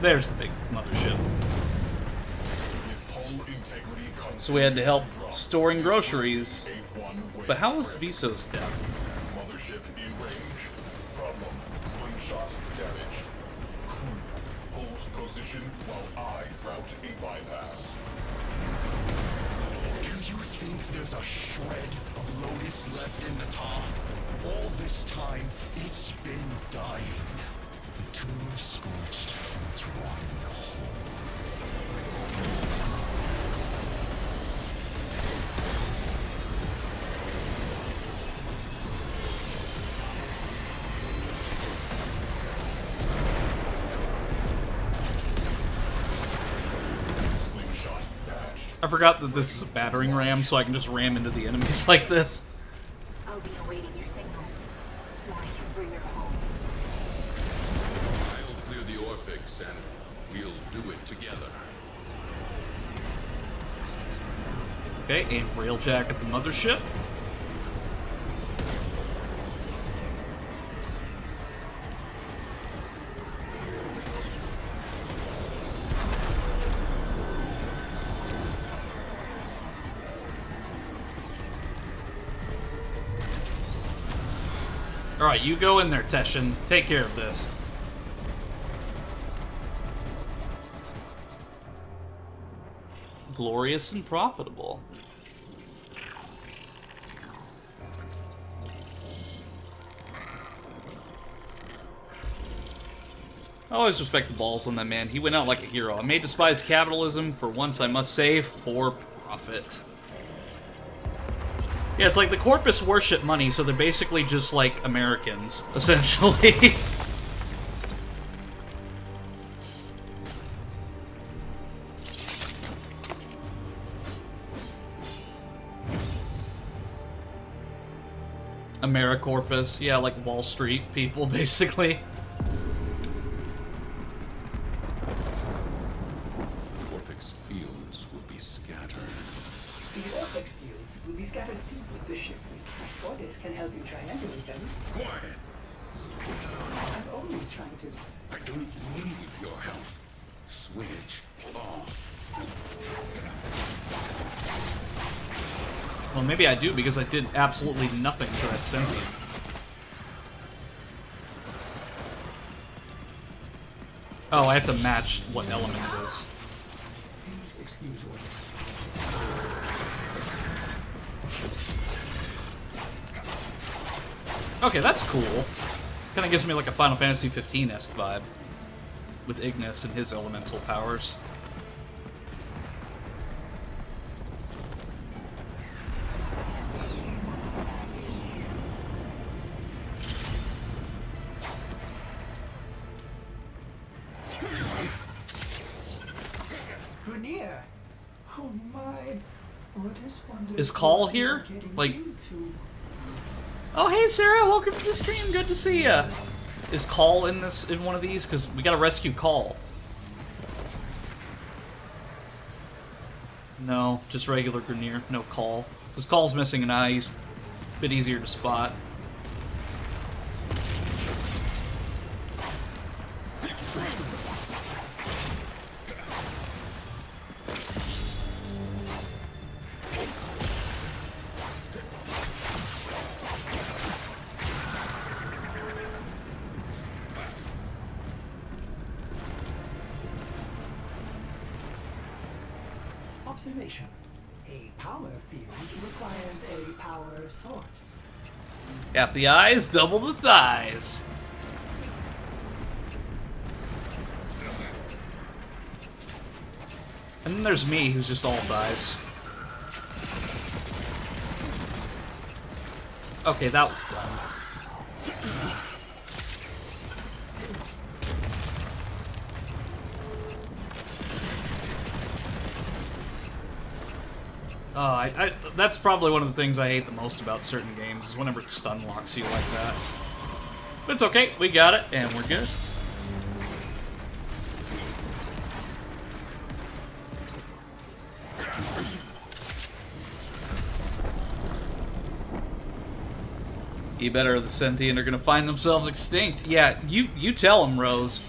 Speaker 1: There's the big mothership.
Speaker 5: If hull integrity comes
Speaker 1: So we had to help
Speaker 5: drop,
Speaker 1: storing groceries.
Speaker 5: A1-way
Speaker 1: But how was
Speaker 5: trip.
Speaker 1: Viso's death?
Speaker 5: Mothership in range. Problem. Slingshot damaged. Crew. Hold position while I route a bypass.
Speaker 4: Do you think there's a shred of Lotus left in the tar? All this time, it's been dying. The tomb of scorched fruits rotting whole.
Speaker 5: Slingshot patched.
Speaker 1: I forgot that this is a battering ram, so I can just ram into the enemies like this.
Speaker 10: I'll be awaiting your signal, so I can bring her home.
Speaker 5: I'll clear the Orphix and we'll do it together.
Speaker 1: Okay, aim railjack at the mothership. Alright, you go in there, Teshin. Take care of this. Glorious and profitable. I always respect the balls on that man. He went out like a hero. I may despise capitalism, for once I must save for profit. Yeah, it's like the Corpus worship money, so they're basically just like Americans, essentially. AmeriCorpus, yeah, like Wall Street people, basically.
Speaker 5: Orphix fields will be scattered.
Speaker 3: The Orphix fields will be scattered deep with the ship. Orders can help you triangulate them.
Speaker 5: Quiet!
Speaker 3: I'm only trying to...
Speaker 5: I don't need your help. Switch off.
Speaker 1: Well, maybe I do, because I did absolutely nothing to that sentient. Oh, I have to match what element it is.
Speaker 3: Please excuse orders.
Speaker 1: Okay, that's cool. Kind of gives me like a Final Fantasy 15-esque vibe. With Ignis and his elemental powers.
Speaker 3: Grenier! Oh my... Orders wonder
Speaker 1: Is Call
Speaker 3: what
Speaker 1: here?
Speaker 3: you're getting
Speaker 1: Like...
Speaker 3: into.
Speaker 1: Oh, hey Sarah, welcome to the stream. Good to see ya. Is Call in one of these? Because we gotta rescue Call. No, just regular Grenier, no Call. Because Call's missing an eye, he's a bit easier to spot.
Speaker 3: Observation. A power field requires a power source.
Speaker 1: Half the eyes, double the thighs. And then there's me, who's just all thighs. Okay, that was dumb. That's probably one of the things I hate the most about certain games, is whenever it stun locks you like that. It's okay, we got it, and we're good. You better, the sentient are gonna find themselves extinct. Yeah, you tell them, Rose.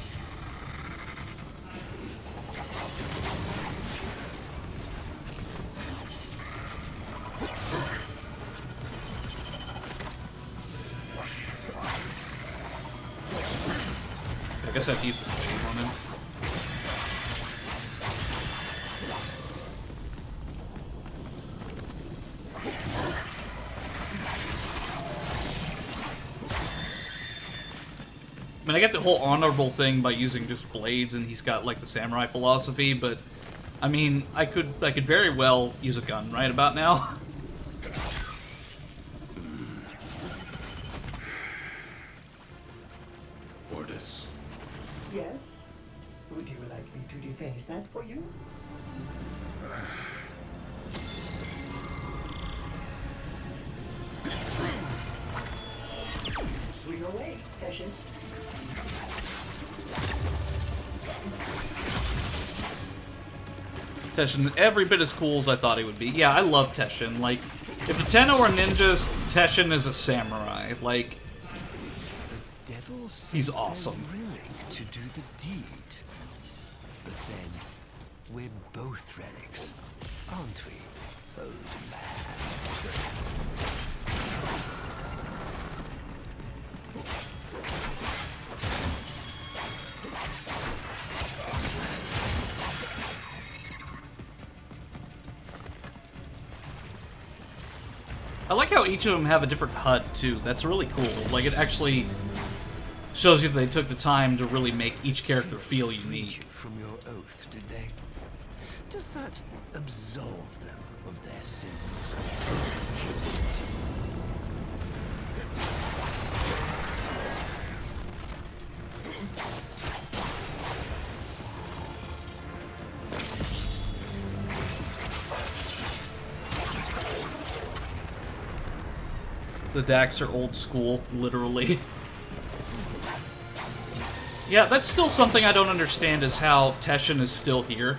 Speaker 1: I guess I've used the wave on him. I mean, I get the whole honorable thing by using just blades, and he's got like the samurai philosophy, but I mean, I could very well use a gun right about now.
Speaker 5: Ordis.
Speaker 3: Yes? Would you like me to deface that for you? Swing away, Teshin.
Speaker 1: Teshin, every bit as cool as I thought he would be. Yeah, I love Teshin. Like, if a Tenno were ninjas, Teshin is a samurai. Like,
Speaker 11: The devil
Speaker 1: he's
Speaker 11: says
Speaker 1: awesome.
Speaker 11: they're willing to do the deed. But then, we're both relics, aren't we, old man?
Speaker 1: I like how each of them have a different HUD, too. That's really cool. Like, it actually shows you that they took the time to really make each character feel unique.
Speaker 11: From your oath, did they? Does that absolve them of their sins?
Speaker 1: The Dax are old school, literally. Yeah, that's still something I don't understand, is how Teshin is still here.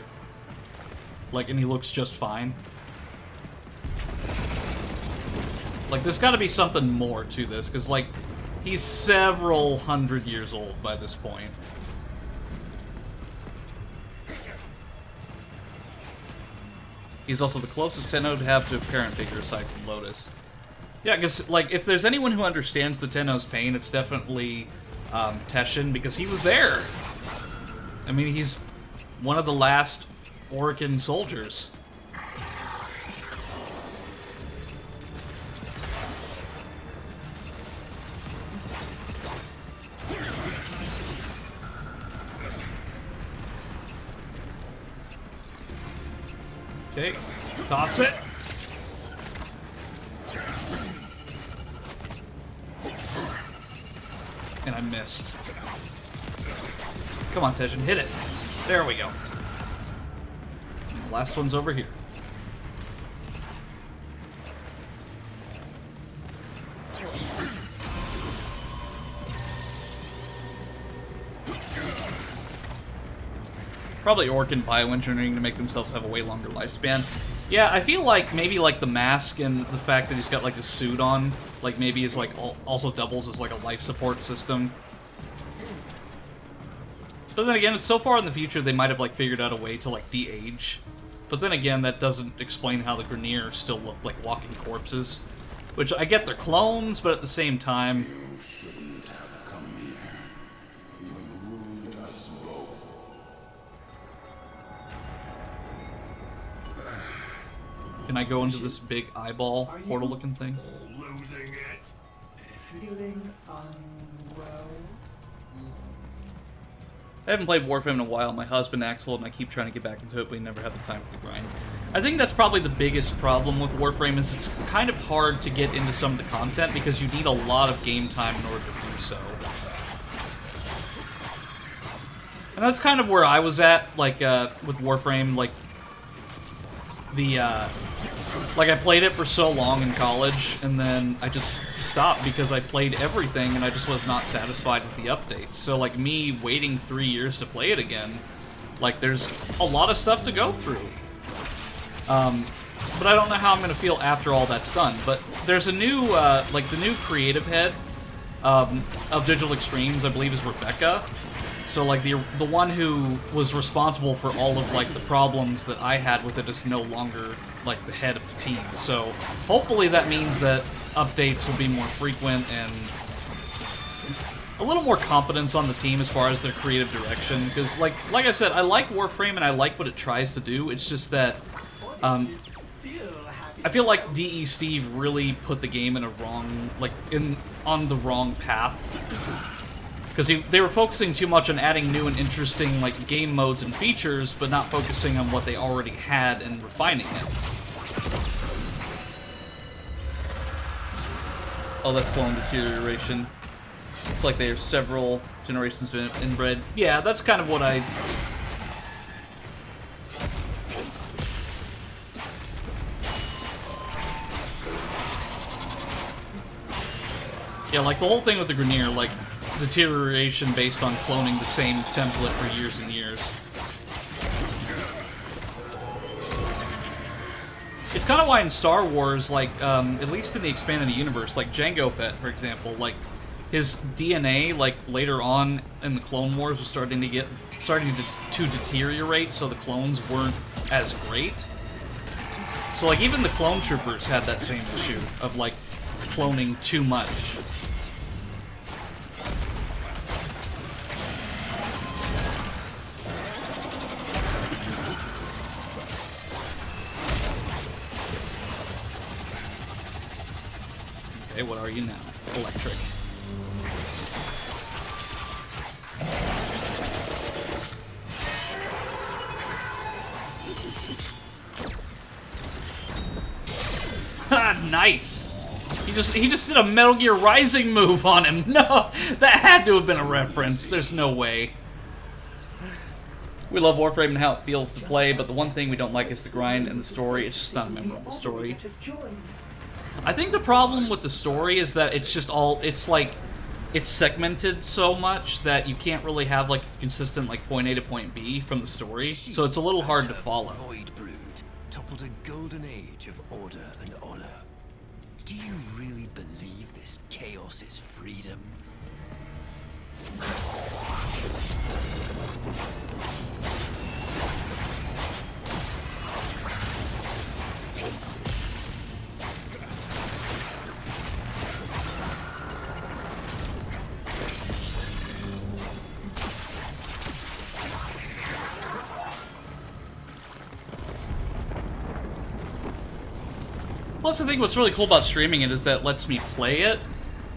Speaker 1: Like, and he looks just fine. Like, there's gotta be something more to this, because, like, he's several hundred years old by this point. He's also the closest Tenno to have to a parent figure aside from Lotus. Yeah, because, like, if there's anyone who understands the Tenno's pain, it's definitely Teshin, because he was there. I mean, he's one of the last Orican soldiers. Okay, toss it. And I missed. Come on, Teshin, hit it. There we go. The last one's over here. Probably Orc and bioengineering to make themselves have a way longer lifespan. Yeah, I feel like maybe like the mask and the fact that he's got like a suit on, like maybe is like also doubles as like a life support system. But then again, so far in the future they might have like figured out a way to like de-age. But then again, that doesn't explain how the Grineer still look like walking corpses. Which I get they're clones, but at the same time,
Speaker 5: You shouldn't have come here. You have ruined us both.
Speaker 1: can I go into this big eyeball portal looking thing?
Speaker 5: Losing it.
Speaker 3: Feeling unwell?
Speaker 1: I haven't played Warframe in a while. My husband, Axel, and I keep trying to get back into it, but we never have the time for the grind. I think that's probably the biggest problem with Warframe, is it's kind of hard to get into some of the content because you need a lot of game time in order to do so. And that's kind of where I was at, like, with Warframe. Like, the like I played it for so long in college, and then I just stopped because I played everything and I just was not satisfied with the updates. So like me waiting 3 years to play it again, like there's a lot of stuff to go through. But I don't know how I'm gonna feel after all that's done. But there's a new like the new creative head of Digital Extremes, I believe, is Rebecca. So like the one who was responsible for all of like the problems that I had with it is no longer like the head of the team. So hopefully that means that updates will be more frequent and a little more competence on the team as far as their creative direction. Because like I said, I like Warframe and I like what it tries to do. It's just that I feel like DE Steve really put the game in a wrong, like on the wrong path. Because they were focusing too much on adding new and interesting like game modes and features, but not focusing on what they already had and refining it. Oh, that's clone deterioration. It's like there's several generations of inbred. Yeah, that's kind of what I... Yeah, like the whole thing with the Grenier, like, deterioration based on cloning the same template for years and years. It's kind of why in Star Wars, like, at least in the expanded universe, like Jango Fett, for example, like, his DNA, like, later on in the Clone Wars was starting to deteriorate, so the clones weren't as great. So, like, even the clone troopers had that same issue of, like, cloning too much. Okay, what are you now? Electric. Ha, nice! He just did a Metal Gear Rising move on him. No, that had to have been a reference. There's no way. We love Warframe and how it feels to play, but the one thing we don't like is the grind and the story. It's just not a memorable story. I think the problem with the story is that it's just all, it's like, it's segmented so much that you can't really have like a consistent like point A to point B from the story, so it's a little hard to follow.
Speaker 11: Void brood toppled a golden age of order and honor. Do you really believe this chaos is freedom?
Speaker 1: Plus, I think what's really cool about streaming it is that it lets me play it,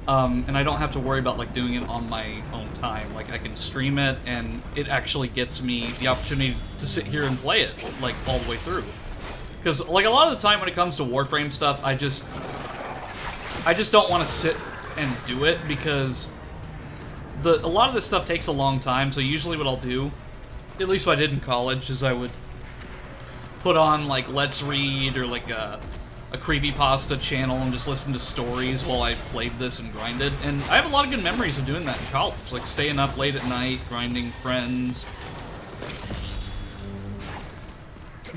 Speaker 1: and I don't have to worry about like doing it on my own time. Like I can stream it, and it actually gets me the opportunity to sit here and play it like all the way through. Because like a lot of the time when it comes to Warframe stuff, I just don't want to sit and do it because a lot of this stuff takes a long time. So usually what I'll do, at least what I did in college, is I would put on like Let's Read or like a creepypasta channel and just listen to stories while I played this and grinded. And I have a lot of good memories of doing that in college, like staying up late at night, grinding friends.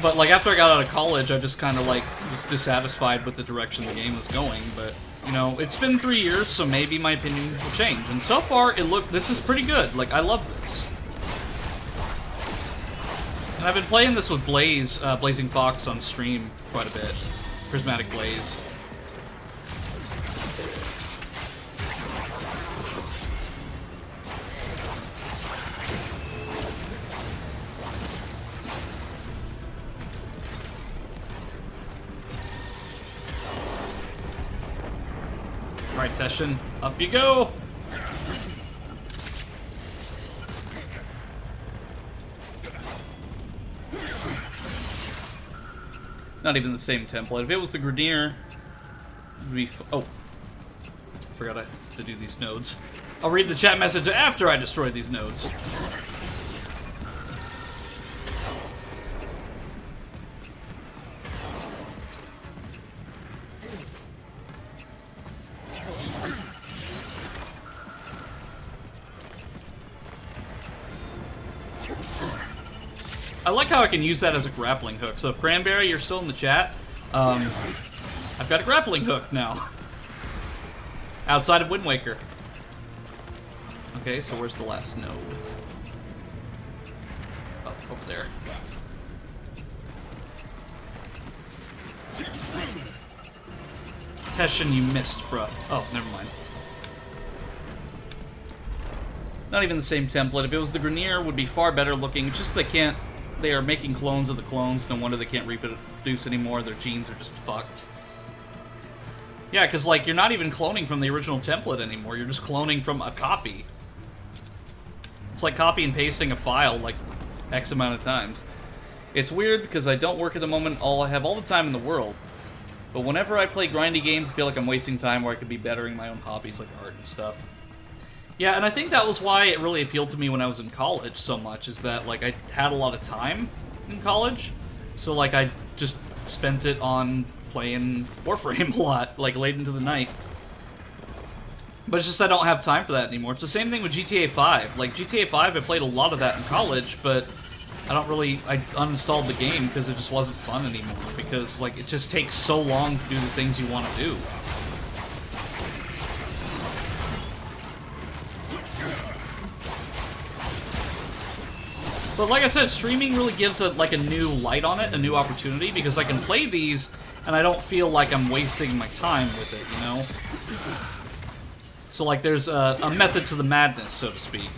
Speaker 1: But like after I got out of college, I just kind of like was dissatisfied with the direction the game was going. But you know, it's been 3 years, so maybe my opinion will change. And so far, this is pretty good. Like I love this. And I've been playing this with Blaze, Blazing Fox on stream quite a bit. Prismatic Blaze. Alright, Teshin, up you go! Not even the same template. If it was the Grenier, it would be... Oh. Forgot I have to do these nodes. I'll read the chat message after I destroy these nodes. I like how I can use that as a grappling hook. So if Cranberry, you're still in the chat, I've got a grappling hook now. Outside of Wind Waker. Okay, so where's the last node? Oh, over there. Teshin, you missed, bruh. Oh, never mind. Not even the same template. If it was the Grenier, it would be far better looking. It's just they can't... They are making clones of the clones. No wonder they can't reproduce anymore. Their genes are just fucked. Yeah, because, like, you're not even cloning from the original template anymore. You're just cloning from a copy. It's like copy and pasting a file, like, X amount of times. It's weird because I don't work at the moment. I have all the time in the world. But whenever I play grindy games, I feel like I'm wasting time where I could be bettering my own hobbies, like art and stuff. Yeah, and I think that was why it really appealed to me when I was in college so much, is that, like, I had a lot of time in college. So, like, I just spent it on playing Warframe a lot, like, late into the night. But it's just I don't have time for that anymore. It's the same thing with GTA 5. Like, GTA 5, I played a lot of that in college, but I uninstalled the game because it just wasn't fun anymore. Because, like, it just takes so long to do the things you want to do. But like I said, streaming really gives a new light on it, a new opportunity, because I can play these and I don't feel like I'm wasting my time with it, you know? So, like, there's a method to the madness, so to speak.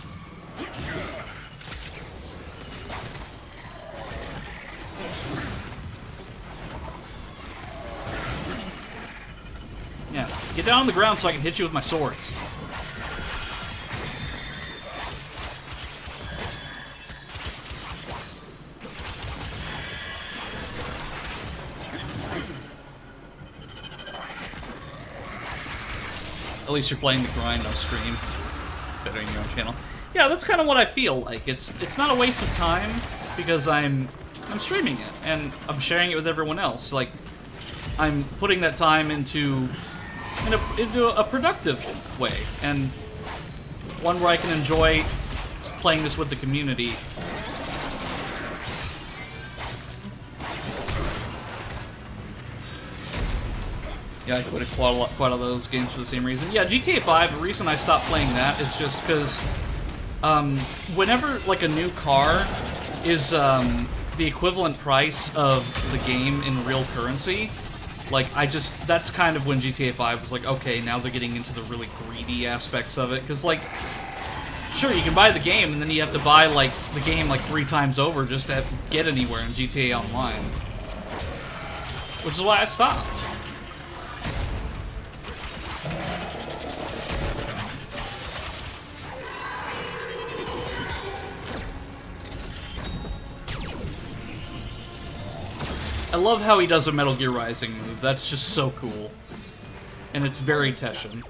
Speaker 1: Yeah, get down on the ground so I can hit you with my swords. At least you're playing the grind on stream, bettering your own channel. Yeah, that's kind of what I feel like. It's not a waste of time because I'm streaming it and I'm sharing it with everyone else. Like, I'm putting that time into a productive way, and one where I can enjoy playing this with the community. Yeah, I quit quite a lot of those games for the same reason. Yeah, GTA 5, the reason I stopped playing that is just because whenever, like, a new car is the equivalent price of the game in real currency, like, that's kind of when GTA 5 was like, okay, now they're getting into the really greedy aspects of it, because, like, sure, you can buy the game, and then you have to buy, like, the game, like, 3 times over just to get anywhere in GTA Online. Which is why I stopped. I love how he does a Metal Gear Rising move. That's just so cool. And it's very Teshin.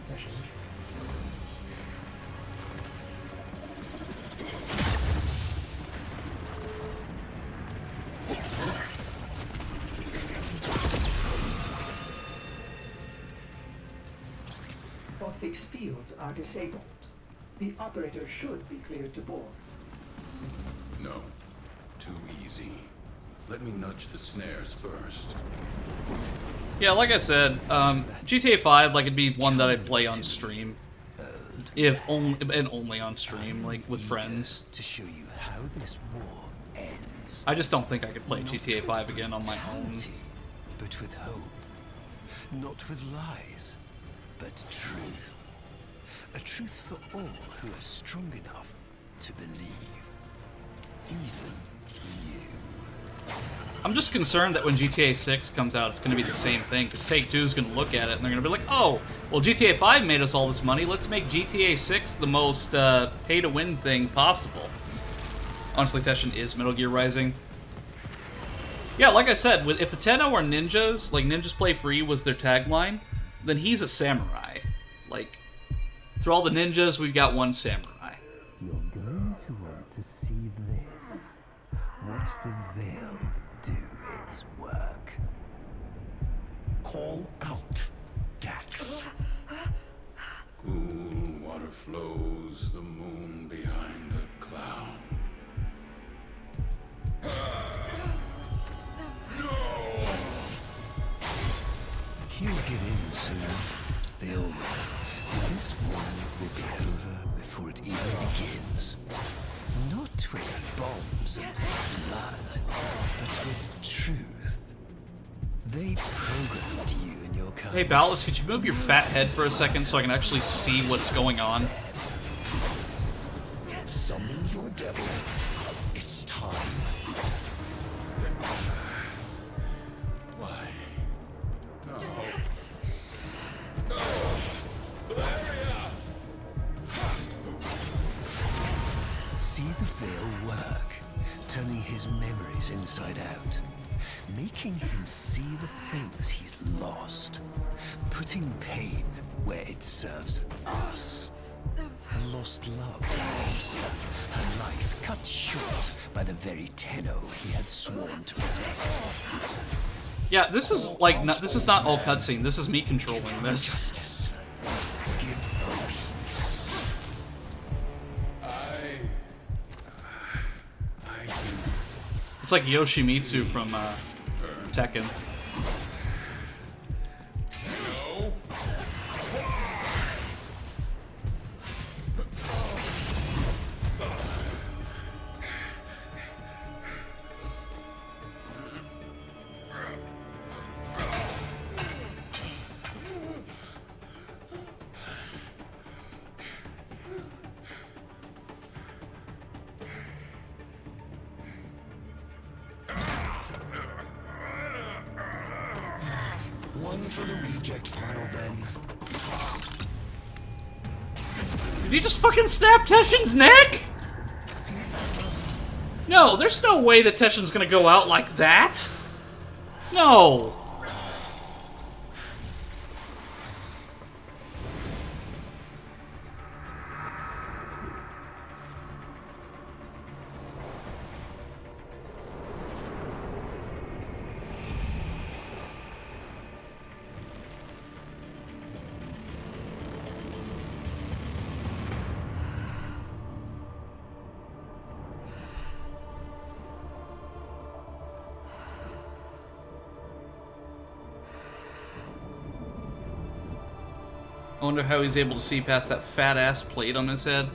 Speaker 3: All fixed fields are disabled. The operator should be cleared to board.
Speaker 5: No. Too easy. Let me nudge the snares first.
Speaker 1: Yeah, like I said, GTA 5, like, it'd be one that I'd play on stream. Only on stream, like, with friends.
Speaker 11: To show you how this war ends.
Speaker 1: I just don't think I could play GTA 5 again on my own.
Speaker 11: But with hope. Not with lies, but truth. A truth for all who are strong enough to believe. Even you.
Speaker 1: I'm just concerned that when GTA 6 comes out, it's going to be the same thing, because Take-Two's going to look at it, and they're going to be like, oh, well, GTA 5 made us all this money, let's make GTA 6 the most pay-to-win thing possible. Honestly, Teshin is Metal Gear Rising. Yeah, like I said, if the Tenno are ninjas, like, ninjas play free was their tagline, then he's a samurai. Like, through all the ninjas, we've got one samurai.
Speaker 11: You're going to want to see this. Watch the veil do its work.
Speaker 4: Call out, Dax.
Speaker 5: Cool water flows, the moon behind a cloud.
Speaker 11: give in soon. They all will. This war will be over before it even begins. Not with bombs and blood, but with truth. They programmed you and your kind.
Speaker 1: Hey, Ballas, could you move your fat head for a second so I can actually see what's going on?
Speaker 4: Summon your devil. It's time.
Speaker 5: Why?
Speaker 11: See the veil work, turning his memories inside out, making him see the things he's lost, putting pain where it serves us. A lost love, perhaps. Her life cut short by the very Tenno he had sworn to protect.
Speaker 1: Yeah, this is like this is not all cutscene. This is me controlling this.
Speaker 4: Justice. Give her peace.
Speaker 1: It's like Yoshimitsu from Tekken.
Speaker 4: One for the reject pile, then.
Speaker 1: Did he just fucking snap Teshin's neck? No, there's no way that Teshin's gonna go out like that. No. I wonder how he's able to see past that fat-ass plate on his head.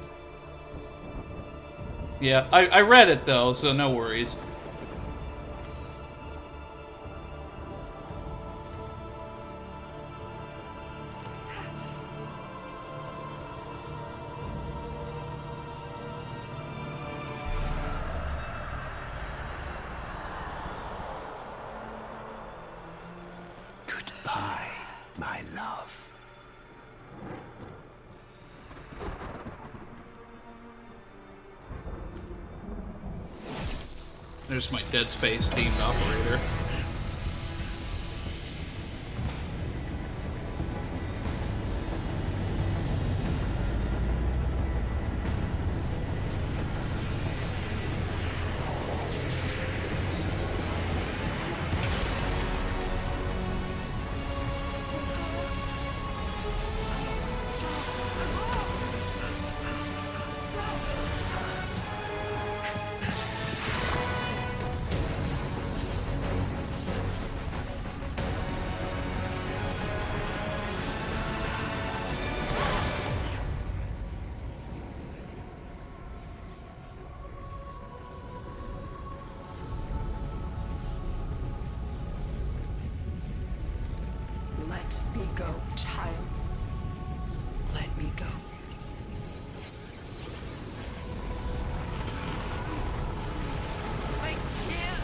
Speaker 1: Yeah, I read it, though, so no worries.
Speaker 11: Goodbye, my love.
Speaker 1: There's my Dead Space themed operator.
Speaker 2: Let me go, child. Let me go. I can't.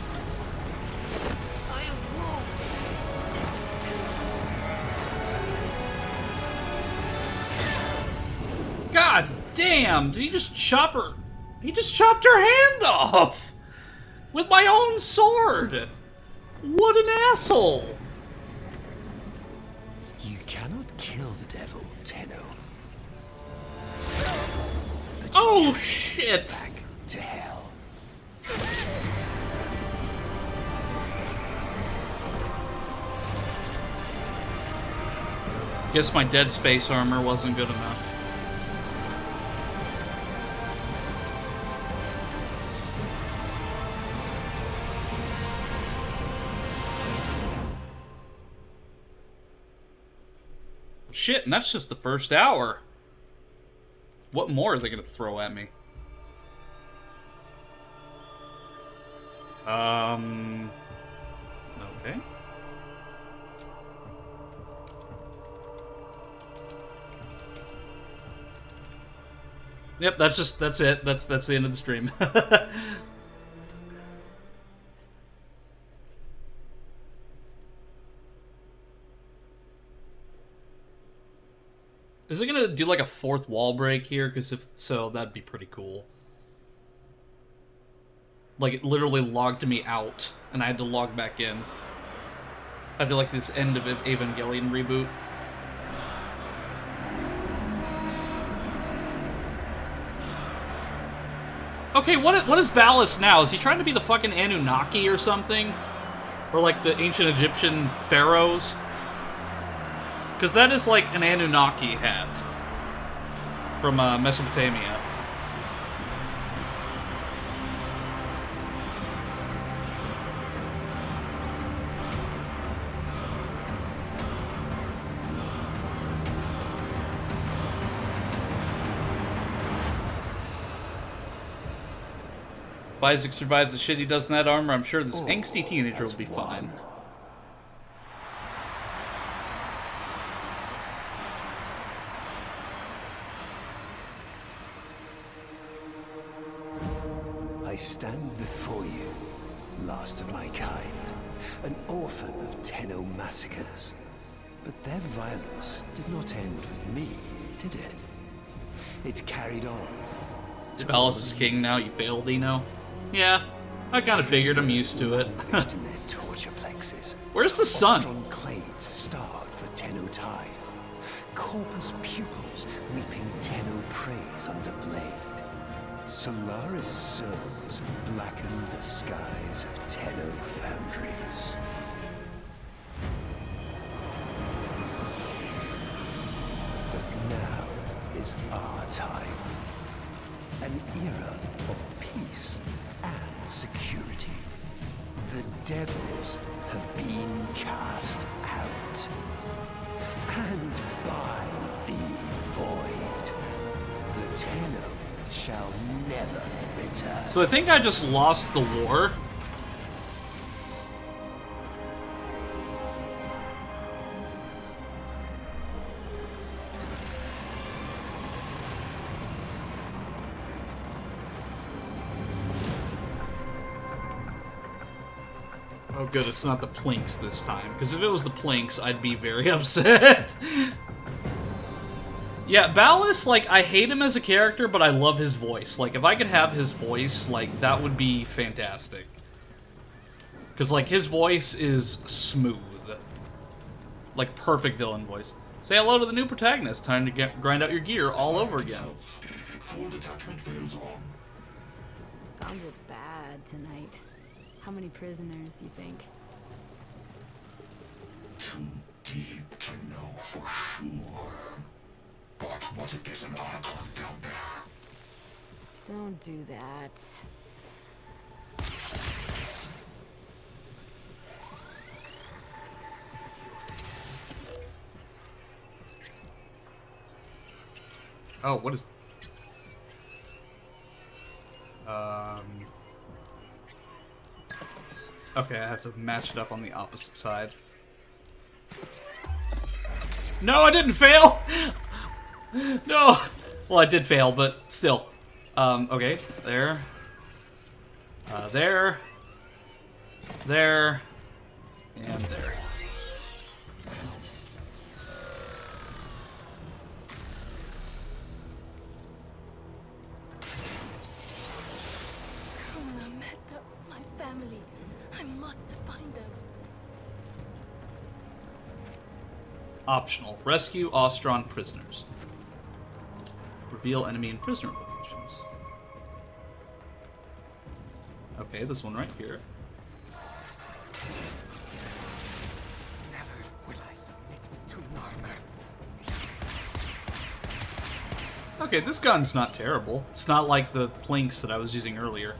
Speaker 2: I won't.
Speaker 1: God damn! Did he just chop her? He just chopped her hand off! With my own sword! What an asshole!
Speaker 11: You cannot kill the devil, Tenno. But you
Speaker 1: Oh
Speaker 11: can
Speaker 1: shit!
Speaker 11: back to hell.
Speaker 1: Guess my Dead Space armor wasn't good enough. Shit, and that's just the first hour. What more are they gonna throw at me? Okay. Yep, that's it. That's the end of the stream. Is it gonna do like a fourth wall break here? Because if so, that'd be pretty cool. Like, it literally logged me out, and I had to log back in. I feel like this end of Evangelion reboot. Okay, what is Ballast now? Is he trying to be the fucking Anunnaki or something? Or like the ancient Egyptian pharaohs? Because that is like an Anunnaki hat from Mesopotamia. If Isaac survives the shit he does in that armor, I'm sure this angsty teenager will be fine.
Speaker 11: I stand before you, last of my kind, an orphan of Tenno massacres. But their violence did not end with me, did it? It carried on.
Speaker 1: Ballast is king now, you failed, Eno? Yeah, I kind of figured. I'm used to it.
Speaker 11: In their torture plexus.
Speaker 1: Where's the sun?
Speaker 11: Strong clades starved for Tenno tithe. Corpus pupils weeping Tenno praise under blade. Solaris souls blacken the skies of Tenno foundries. But now is our time. An era of peace and security. The devils have been cast out. And by the void, the Tenno shall never return.
Speaker 1: So I think I just lost the war. Oh good, it's not the Plinks this time. Because if it was the Plinks, I'd be very upset. Yeah, Ballast, like, I hate him as a character, but I love his voice. Like, if I could have his voice, like, that would be fantastic. Because, like, his voice is smooth. Like, perfect villain voice. Say hello to the new protagonist. Time to grind out your gear all over again.
Speaker 5: Full detachment fails on.
Speaker 10: Bombs are bad tonight. How many prisoners, you think?
Speaker 5: Too deep to know for sure. But what if there's an Archon down there?
Speaker 10: Don't do that.
Speaker 1: Oh, what is... Okay, I have to match it up on the opposite side. No, I didn't fail! No! Well, I did fail, but still. Okay, there. There. There. And there.
Speaker 12: My family. I must find them.
Speaker 1: Optional. Rescue Ostron prisoners. Reveal enemy and prisoner locations. Okay, this one right here.
Speaker 6: Never will I submit to Narmer.
Speaker 1: Okay, this gun's not terrible. It's not like the Plinks that I was using earlier.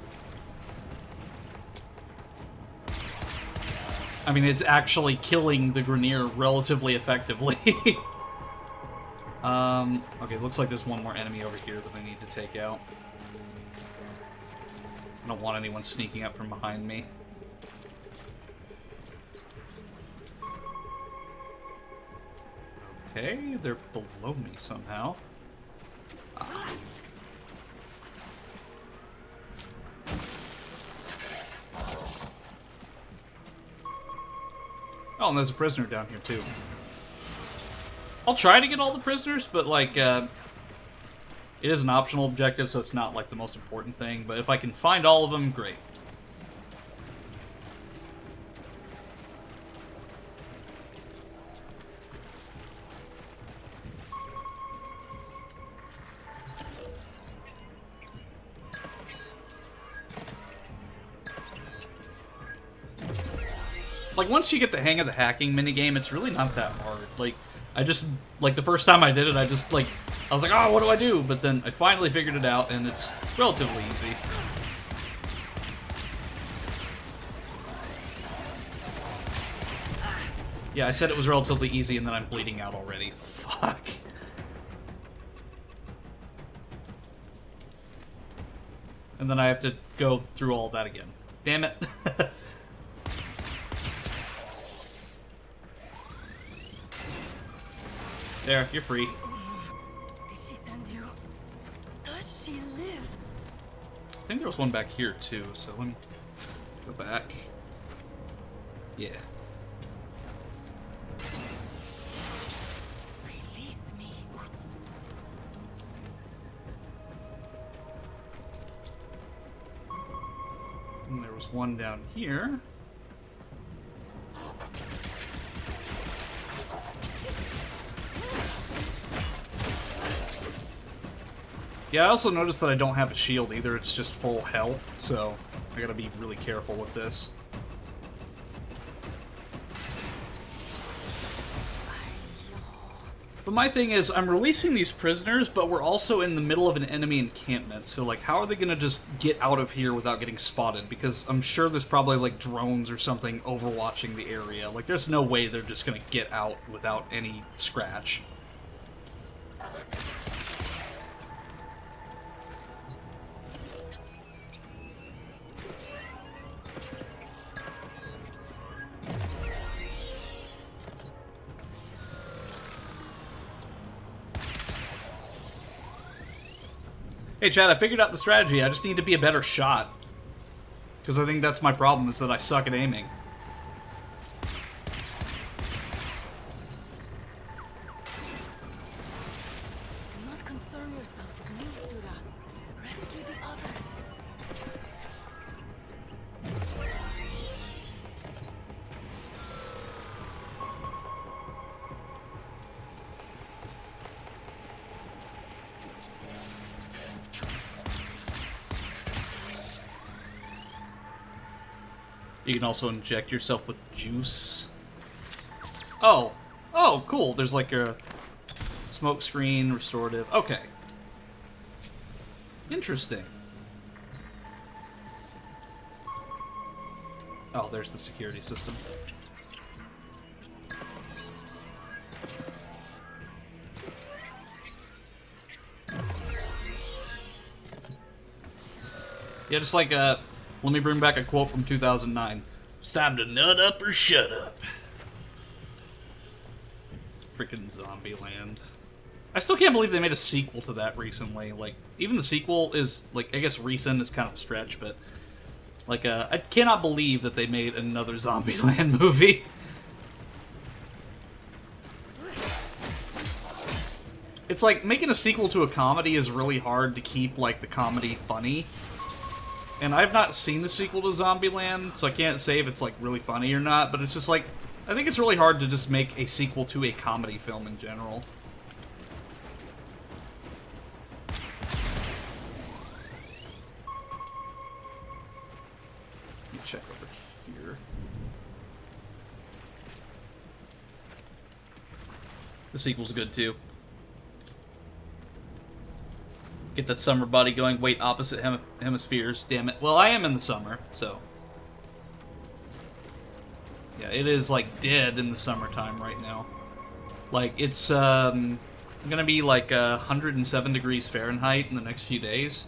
Speaker 1: I mean, it's actually killing the Grineer relatively effectively. Okay, looks like there's one more enemy over here that I need to take out. I don't want anyone sneaking up from behind me. Okay, they're below me somehow. Ah. Oh, and there's a prisoner down here, too. I'll try to get all the prisoners, but, like, it is an optional objective, so it's not, like, the most important thing. But if I can find all of them, great. Like, once you get the hang of the hacking minigame, it's really not that hard. Like, I just, like, the first time I did it, I just, like, I was like, oh, what do I do? But then I finally figured it out, and it's relatively easy. Yeah, I said it was relatively easy, and then I'm bleeding out already. Fuck. And then I have to go through all that again. Damn it. There, you're free.
Speaker 12: Did she send you? Does she live?
Speaker 1: I think there was one back here too, so let me go back. Yeah.
Speaker 12: Release me, Uts.
Speaker 1: And there was one down here. Yeah, I also noticed that I don't have a shield either, it's just full health, so I gotta be really careful with this. But my thing is, I'm releasing these prisoners, but we're also in the middle of an enemy encampment, so, like, how are they gonna just get out of here without getting spotted? Because I'm sure there's probably, like, drones or something overwatching the area. Like, there's no way they're just gonna get out without any scratch. Hey Chad, I figured out the strategy. I just need to be a better shot. Because I think that's my problem, is that I suck at aiming.
Speaker 12: Do not concern yourself with me, Sura. Rescue the others.
Speaker 1: You can also inject yourself with juice. Oh. Oh, cool. There's like a smoke screen, restorative. Okay. Interesting. Oh, there's the security system. Yeah, just like, let me bring back a quote from 2009. It's time to nut up or shut up. Freaking Zombieland. I still can't believe they made a sequel to that recently. Like, even the sequel is, like, I guess recent is kind of a stretch, but, like, I cannot believe that they made another Zombieland movie. It's like, making a sequel to a comedy is really hard to keep, like, the comedy funny. And I've not seen the sequel to Zombieland, so I can't say if it's, like, really funny or not, but it's just, like, I think it's really hard to just make a sequel to a comedy film in general. Let me check over here. The sequel's good, too. Get that summer body going. Wait, opposite hemispheres. Damn it. Well, I am in the summer, so. Yeah, it is, like, dead in the summertime right now. Like, it's, I'm gonna be like 107 degrees Fahrenheit in the next few days.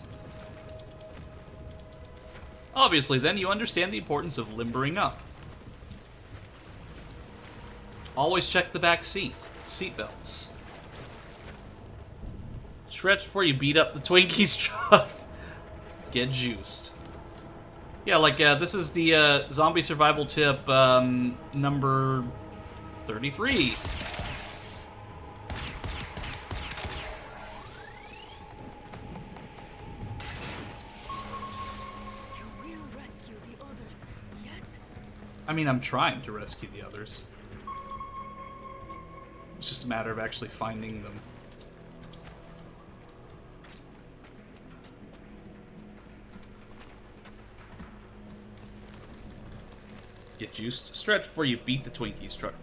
Speaker 1: Obviously, then you understand the importance of limbering up. Always check the back seat. Seatbelts. Stretch before you beat up the Twinkies truck. Get juiced. Yeah, like, this is the zombie survival tip number 33. I mean, I'm trying to rescue the others. It's just a matter of actually finding them. Get juiced. Stretch before you beat the Twinkies truck.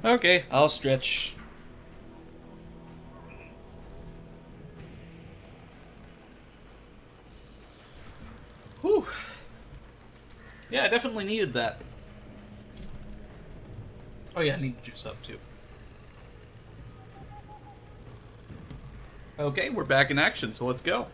Speaker 1: Okay, I'll stretch. Whew. Yeah, I definitely needed that. Oh yeah, I need to juice up too. Okay, we're back in action, so let's go.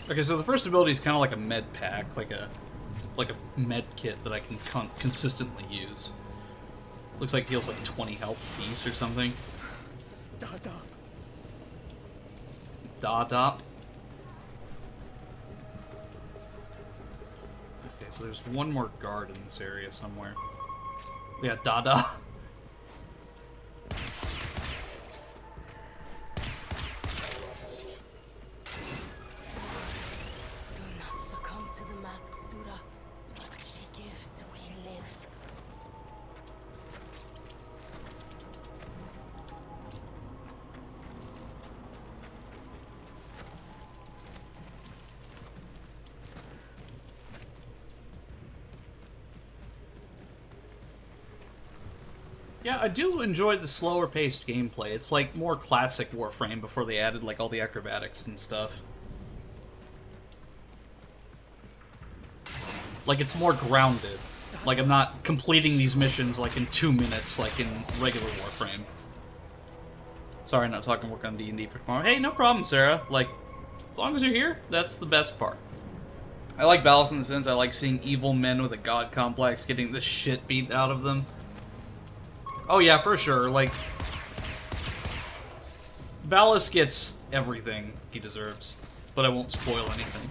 Speaker 1: Okay, so the first ability is kind of like a med pack, like a med kit that I can consistently use. Looks like it heals like 20 health apiece or something. Da-da. Okay, so there's one more guard in this area somewhere. Yeah, da-da. Yeah, I do enjoy the slower paced gameplay. It's like more classic Warframe before they added like all the acrobatics and stuff. Like it's more grounded. Like I'm not completing these missions like in 2 minutes like in regular Warframe. Sorry, I'm not talking work on D&D for tomorrow. Hey, no problem, Sarah. Like, as long as you're here, that's the best part. I like Ballas in the sense I like seeing evil men with a god complex getting the shit beat out of them. Oh yeah, for sure, like... Ballas gets everything he deserves, but I won't spoil anything.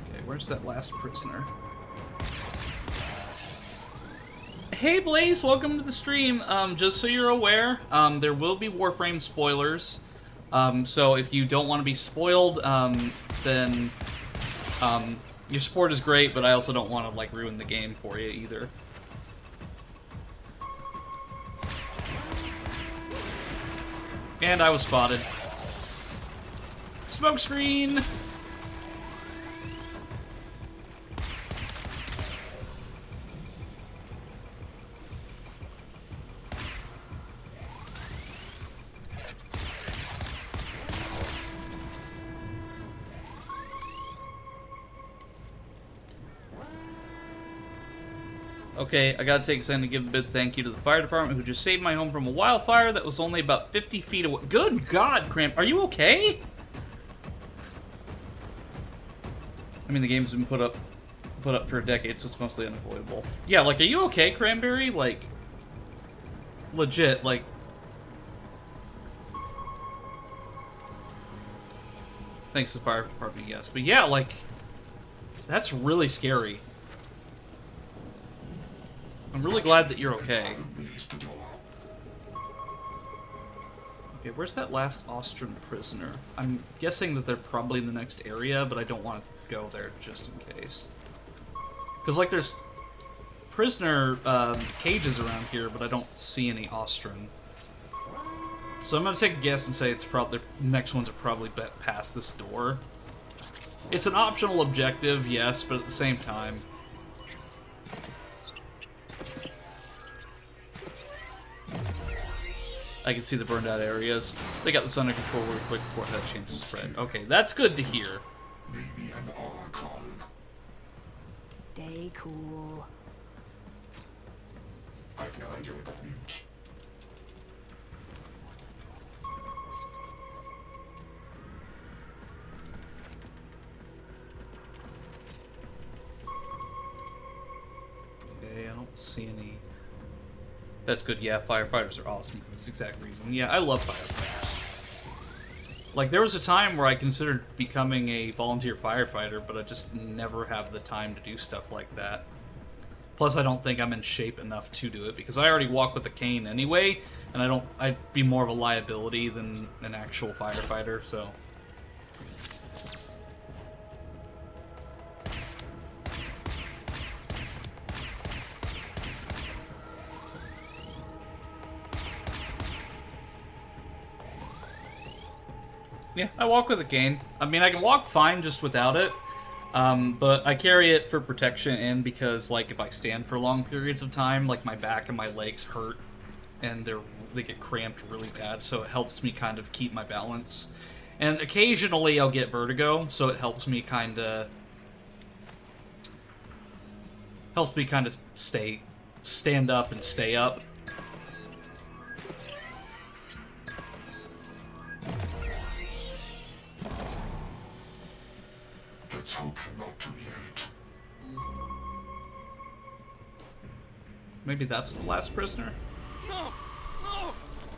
Speaker 1: Okay, where's that last prisoner? Hey Blaze, welcome to the stream. Just so you're aware, there will be Warframe spoilers. So if you don't want to be spoiled, then your support is great, but I also don't want to like ruin the game for you either. And I was spotted. Smoke screen. Okay, I gotta take a second to give a big thank you to the fire department who just saved my home from a wildfire that was only about 50 feet away. Good God, Cramp, are you okay? I mean, the game's been put up for a decade, so it's mostly unavoidable. Yeah, like, are you okay, Cranberry? Like, legit, like... Thanks to the fire department, yes. But yeah, like, that's really scary. I'm really glad that you're okay. Okay, where's that last Austrian prisoner? I'm guessing that they're probably in the next area, but I don't want to go there just in case. Because, like, there's prisoner cages around here, but I don't see any Austrian. So I'm going to take a guess and say it's probably the next ones are probably past this door. It's an optional objective, yes, but at the same time... I can see the burned out areas. They got this under control really quick before it had a chance to spread. Okay, that's good to hear.
Speaker 5: Maybe an Archon.
Speaker 12: Stay cool.
Speaker 5: I've no idea what that means.
Speaker 1: Okay, I don't see any... That's good, yeah, firefighters are awesome for this exact reason. Yeah, I love firefighters. Like, there was a time where I considered becoming a volunteer firefighter, but I just never have the time to do stuff like that. Plus, I don't think I'm in shape enough to do it, because I already walk with a cane anyway, and I'd be more of a liability than an actual firefighter, so... Yeah, I walk with a cane. I mean, I can walk fine just without it, but I carry it for protection and because, like, if I stand for long periods of time, like, my back and my legs hurt, and they get cramped really bad, so it helps me kind of keep my balance. And occasionally I'll get vertigo, so it helps me kind of... stand up and stay up.
Speaker 5: Let's hope you're not too late.
Speaker 1: Maybe that's the last prisoner?
Speaker 6: No! No!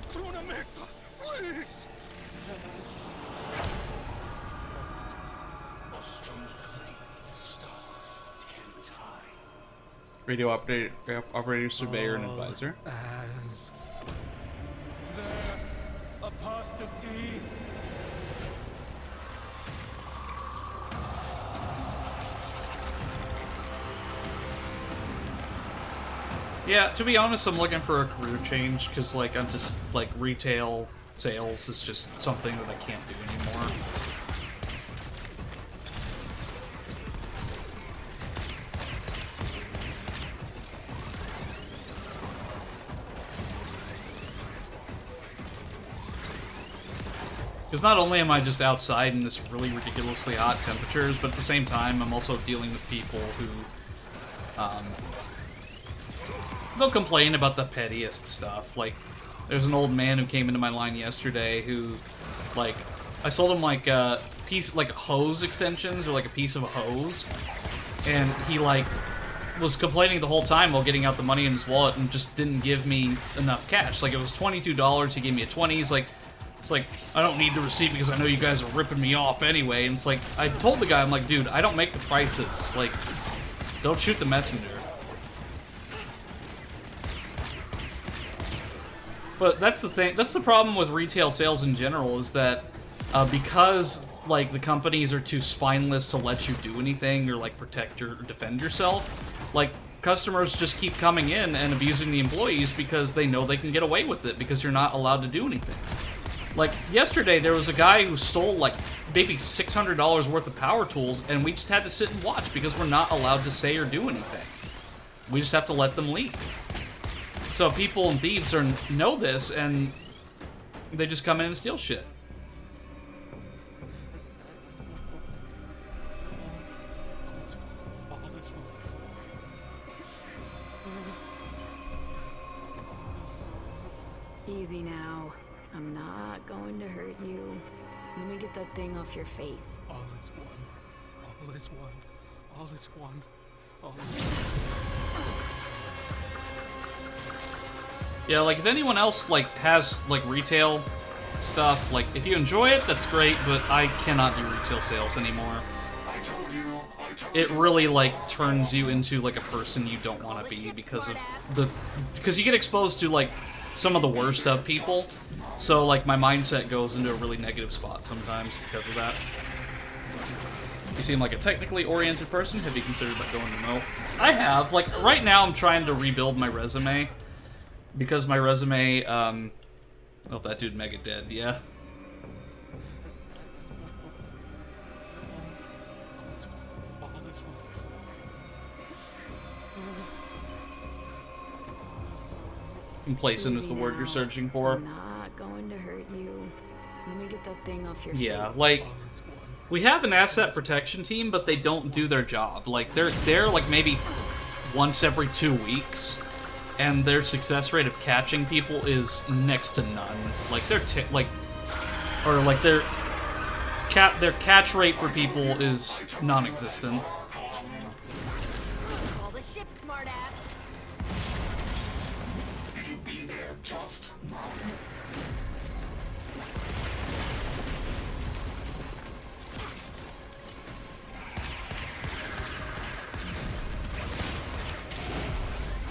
Speaker 6: Krunamekta, please!
Speaker 1: Radio operator, surveyor, and advisor.
Speaker 6: As their apostasy.
Speaker 1: Yeah, to be honest, I'm looking for a career change, because, like, I'm just, like, retail sales is just something that I can't do anymore. Because not only am I just outside in this really ridiculously hot temperatures, but at the same time, I'm also dealing with people who, they'll complain about the pettiest stuff. Like, there's an old man who came into my line yesterday who, like, I sold him, like, a piece, like, hose extensions, or, like, a piece of a hose, and he, like, was complaining the whole time while getting out the money in his wallet and just didn't give me enough cash. Like, it was $22, he gave me a 20, he's like, it's like, I don't need the receipt because I know you guys are ripping me off anyway, and it's like, I told the guy, I'm like, dude, I don't make the prices, like, don't shoot the messenger. But that's the thing, that's the problem with retail sales in general, is that because, like, the companies are too spineless to let you do anything or, like, protect or defend yourself, like, customers just keep coming in and abusing the employees because they know they can get away with it because you're not allowed to do anything. Like, yesterday there was a guy who stole, like, maybe $600 worth of power tools, and we just had to sit and watch because we're not allowed to say or do anything. We just have to let them leave. So people and thieves know this, and they just come in and steal shit.
Speaker 12: Easy now. I'm not going to hurt you. Let me get that thing off your face.
Speaker 6: All is one. All is one. All is one. All is one.
Speaker 1: Yeah, like, if anyone else, like, has, like, retail stuff, like, if you enjoy it, that's great, but I cannot do retail sales anymore. It really, like, turns you into, like, a person you don't want to be because of because you get exposed to, like, some of the worst of people, So, like, my mindset goes into a really negative spot sometimes because of that. You seem like a technically oriented person. Have you considered about going remote? I have. Like, right now I'm trying to rebuild my resume. Because my resume, oh, that dude mega dead, yeah. Complacent is the word you're searching for.
Speaker 12: I'm not going to hurt you. Let me get that thing off your
Speaker 1: Yeah,
Speaker 12: face.
Speaker 1: like, we have an asset protection team, but they don't do their job. Like, they're there like maybe once every 2 weeks, and their success rate of catching people is next to none. Like, their catch rate for people is non-existent.
Speaker 10: Call the ship, smartass.
Speaker 5: Be there just now.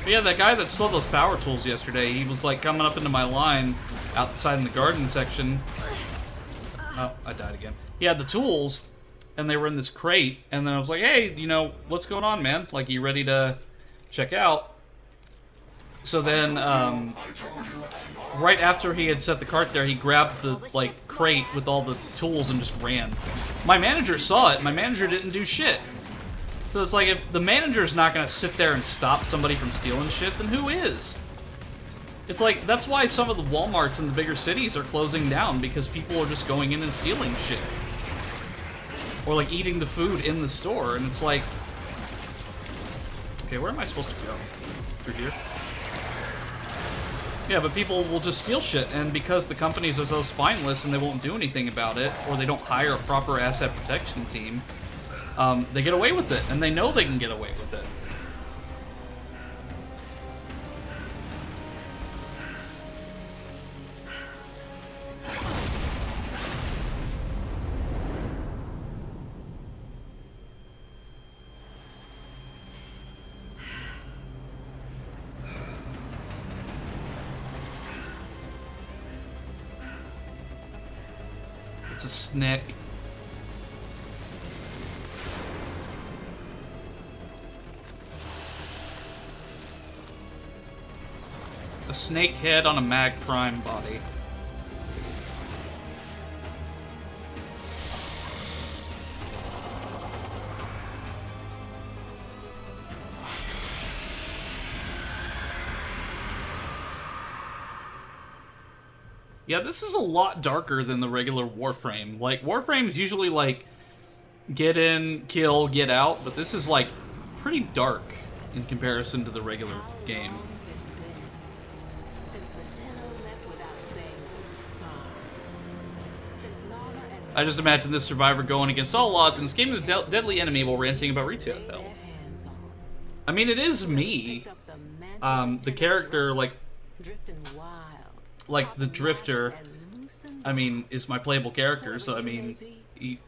Speaker 1: But yeah, that guy that stole those power tools yesterday, he was like coming up into my line outside in the garden section. Oh, I died again. He had the tools, and they were in this crate, and then I was like, hey, you know, what's going on, man? Like, you ready to check out? So then, right after he had set the cart there, he grabbed the, like, crate with all the tools and just ran. My manager saw it. My manager didn't do shit. So it's like, if the manager's not gonna sit there and stop somebody from stealing shit, then who is? It's like, that's why some of the Walmarts in the bigger cities are closing down, because people are just going in and stealing shit. Or, like, eating the food in the store, and it's like... Okay, where am I supposed to go? Through here? Yeah, but people will just steal shit, and because the companies are so spineless and they won't do anything about it, or they don't hire a proper asset protection team, they get away with it, and they know they can get away with it. It's a snake. A snake head on a mag prime body. Yeah, this is a lot darker than the regular Warframe. Like, Warframe's usually like, get in, kill, get out, but this is like, pretty dark in comparison to the regular game. I just imagine this survivor going against all odds and escaping the deadly enemy while ranting about retail hell. I mean, it is me. The character, like the Drifter, I mean, is my playable character, so I mean,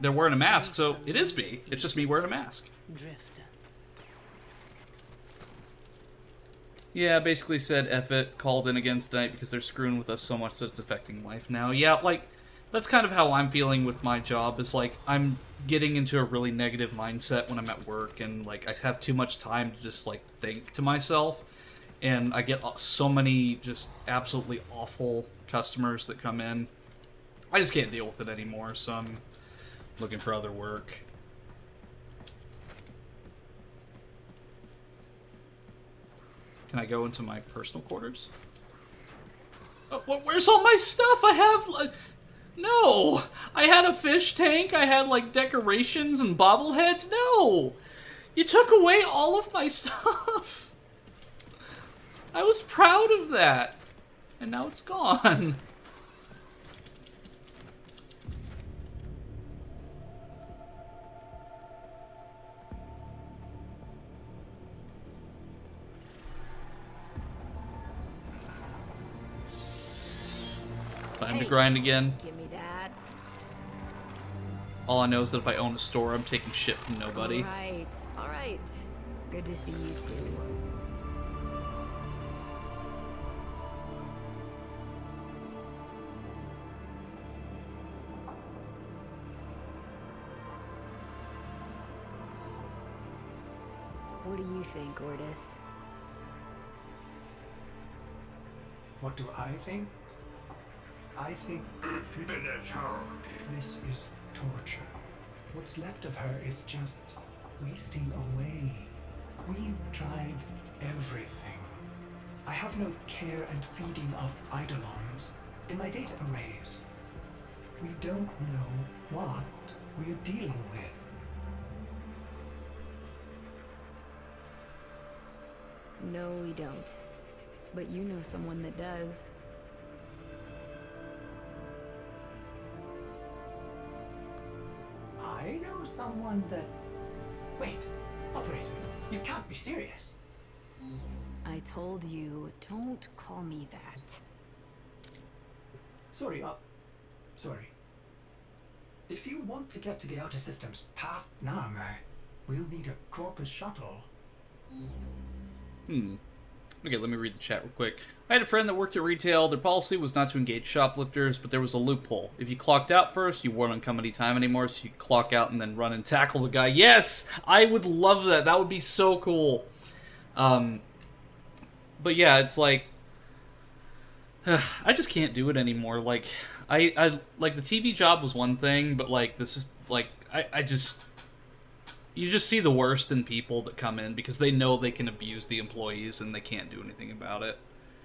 Speaker 1: they're wearing a mask, so it is me. It's just me wearing a mask. Yeah, basically said F it, called in again tonight because they're screwing with us so much that it's affecting life now. Yeah, like, that's kind of how I'm feeling with my job, is like, I'm getting into a really negative mindset when I'm at work, and like, I have too much time to just like, think to myself. And I get so many just absolutely awful customers that come in. I just can't deal with it anymore, so I'm looking for other work. Can I go into my personal quarters? Oh, where's all my stuff? I have... no! I had a fish tank, I had like decorations and bobbleheads. No! You took away all of my stuff! I was proud of that, and now it's gone. Time to grind again.
Speaker 12: Give me that.
Speaker 1: All I know is that if I own a store, I'm taking shit from nobody.
Speaker 12: All right. Good to see you too. What do you think, Ordis?
Speaker 3: What do I think? I think
Speaker 5: Finish her.
Speaker 3: this is torture. What's left of her is just wasting away. We've tried everything. I have no care and feeding of eidolons in my data arrays. We don't know what we're dealing with.
Speaker 12: No, we don't. But you know someone that does.
Speaker 3: I know someone that... Wait, operator, you can't be serious.
Speaker 12: I told you, don't call me that.
Speaker 3: Sorry. If you want to get to the outer systems past Narmer, we'll need a Corpus shuttle.
Speaker 1: Okay, let me read the chat real quick. I had a friend that worked at retail. Their policy was not to engage shoplifters, but there was a loophole. If you clocked out first, you weren't on company time anymore, so you could clock out and then run and tackle the guy. Yes! I would love that. That would be so cool. But yeah, it's like... I just can't do it anymore. Like, I like, the TV job was one thing, but, like, this is, like, I just... You just see the worst in people that come in because they know they can abuse the employees and they can't do anything about it.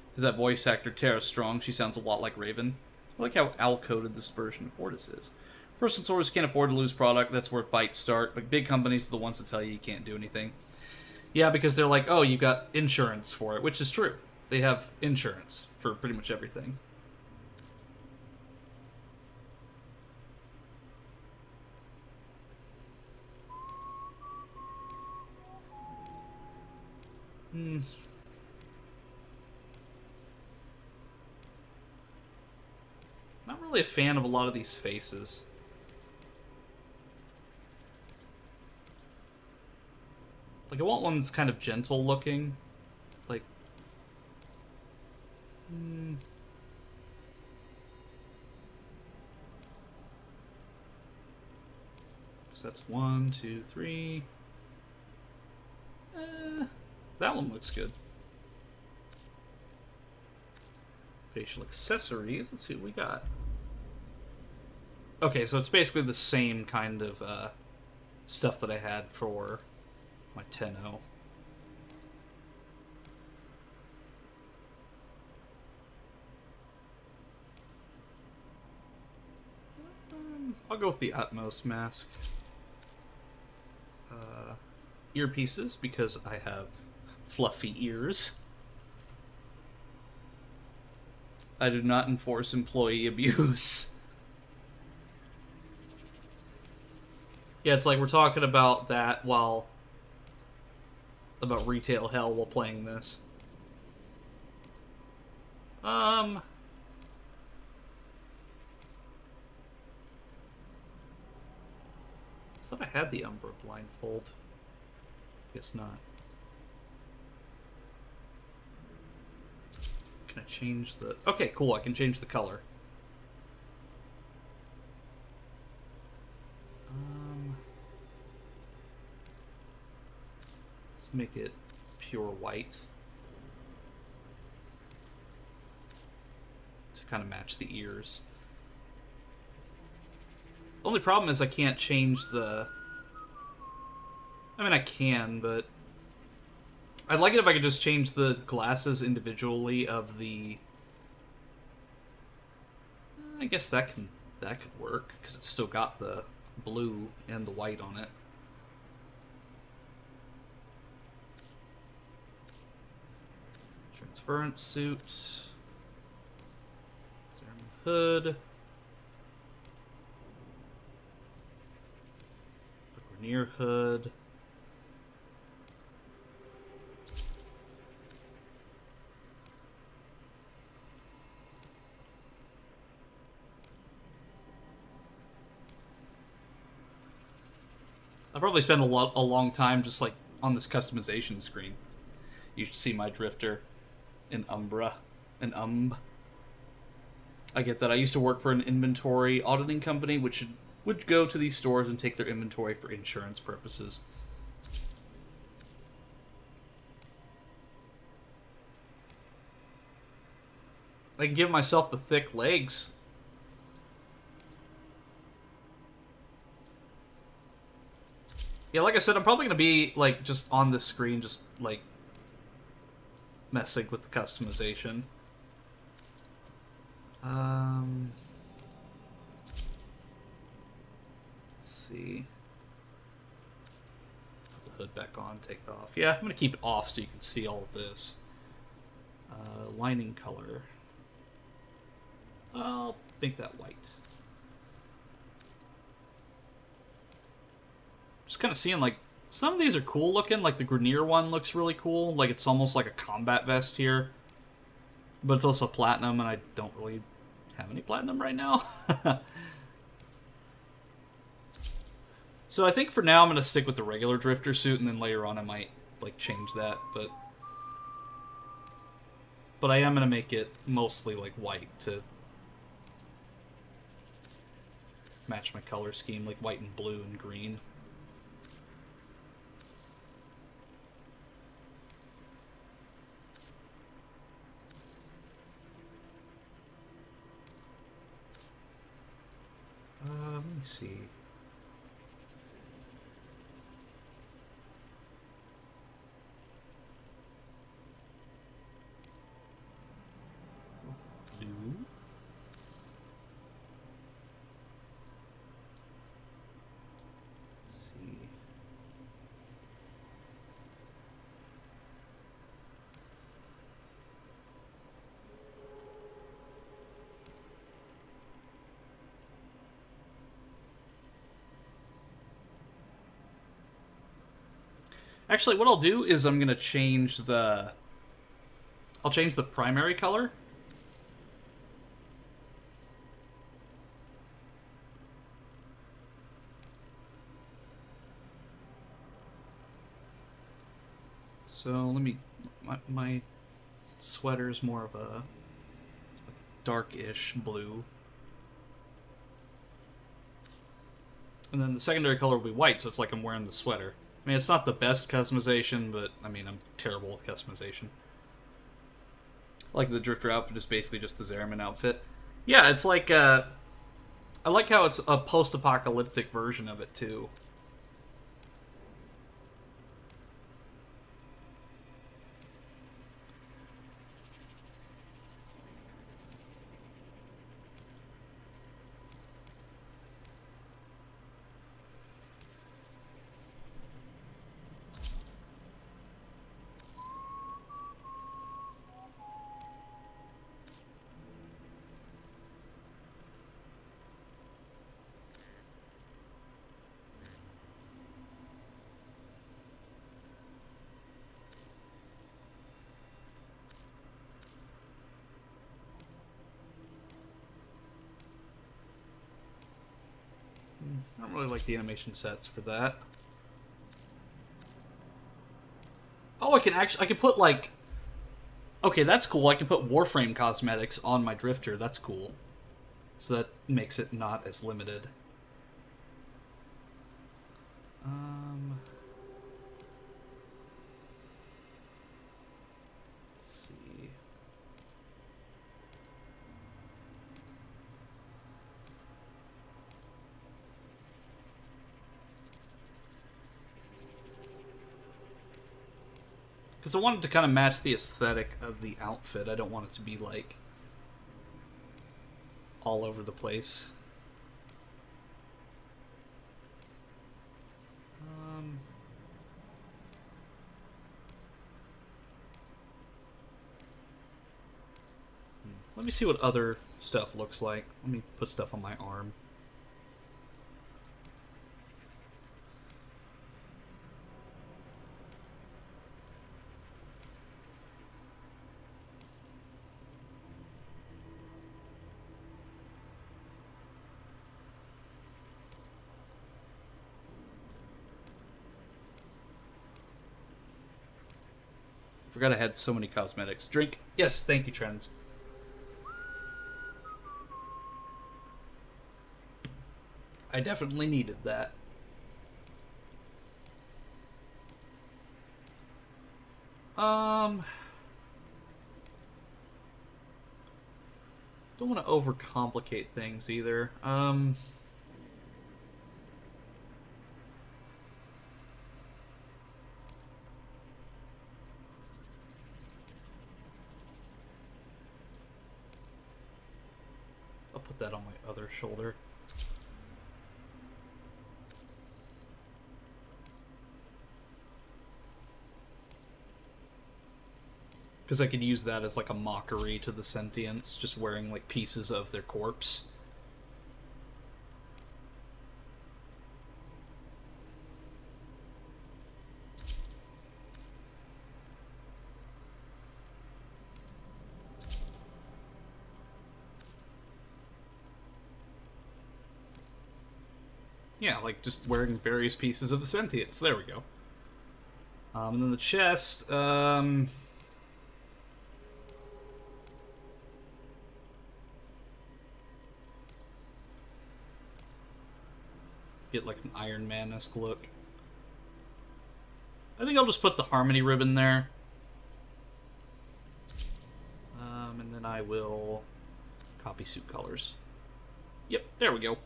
Speaker 1: Because that voice actor, Tara Strong, she sounds a lot like Raven. I like how owl-coded this version of Ordis is. Personal stores can't afford to lose product, that's where fights start, but big companies are the ones that tell you can't do anything. Yeah, because they're like, oh, you got insurance for it, which is true. They have insurance for pretty much everything. Not really a fan of a lot of these faces. Like, I want one that's kind of gentle looking. Like... So that's 1, 2, 3... that one looks good. Facial accessories. Let's see what we got. Okay, so it's basically the same kind of stuff that I had for my 10.0. I'll go with the Utmost mask. Earpieces, because I have fluffy ears. I do not enforce employee abuse. Yeah, it's like we're talking about that while... about retail hell while playing this. I thought I had the Umbra blindfold. Guess not. Can I change the... Okay, cool, I can change the color. Let's make it pure white. To kind of match the ears. The only problem is I can't change the... I mean, I can, but... I'd like it if I could just change the glasses individually of the... I guess that could work, because it's still got the blue and the white on it. Transference suit. Serum hood. Grenier hood. I'll probably spend a long time just like on this customization screen. You should see my drifter in Umbra. I get that. I used to work for an inventory auditing company, which would go to these stores and take their inventory for insurance purposes. I can give myself the thick legs. Yeah, like I said, I'm probably going to be, like, just on the screen, just, like, messing with the customization. Let's see. Put the hood back on, take it off. Yeah, I'm going to keep it off so you can see all of this. Lining color. I'll make that white. Just kind of seeing, like, some of these are cool looking. Like, the Grenier one looks really cool. Like, it's almost like a combat vest here. But it's also platinum, and I don't really have any platinum right now. So I think for now I'm going to stick with the regular Drifter suit, and then later on I might, like, change that. But I am going to make it mostly, like, white to match my color scheme, like white and blue and green. Let me see. Blue. Let's see. Actually, what I'll do is I'm gonna change the... I'll change the primary color. So let me... My sweater's more of a dark-ish blue. And then the secondary color will be white, so it's like I'm wearing the sweater. I mean, it's not the best customization, but, I mean, I'm terrible with customization. Like, the Drifter outfit is basically just the Zariman outfit. Yeah, it's like, I like how it's a post-apocalyptic version of it, too. I don't really like the animation sets for that. Oh, I can put, like... Okay, that's cool. I can put Warframe cosmetics on my Drifter. That's cool. So that makes it not as limited. Let's see. Because I wanted to kind of match the aesthetic of the outfit. I don't want it to be, like, all over the place. Let me see what other stuff looks like. Let me put stuff on my arm. Forgot I had so many cosmetics. Drink. Yes, thank you, Trends. I definitely needed that. Don't want to overcomplicate things either. I'll put that on my other shoulder. Because I could use that as like a mockery to the sentients, just wearing like pieces of their corpse. Yeah, like just wearing various pieces of the sentients. There we go. And then the chest, get like an Iron Man-esque look. I think I'll just put the Harmony ribbon there. And then I will copy suit colors. Yep, there we go.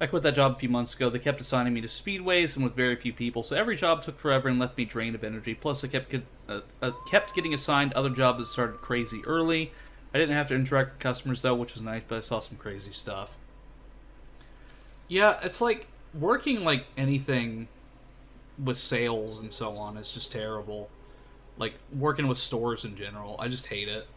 Speaker 1: I quit that job a few months ago. They kept assigning me to speedways and with very few people, so every job took forever and left me drained of energy. Plus, I kept getting assigned other jobs that started crazy early. I didn't have to interact with customers, though, which was nice, but I saw some crazy stuff. Yeah, it's like working like anything with sales and so on is just terrible. Like, working with stores in general, I just hate it.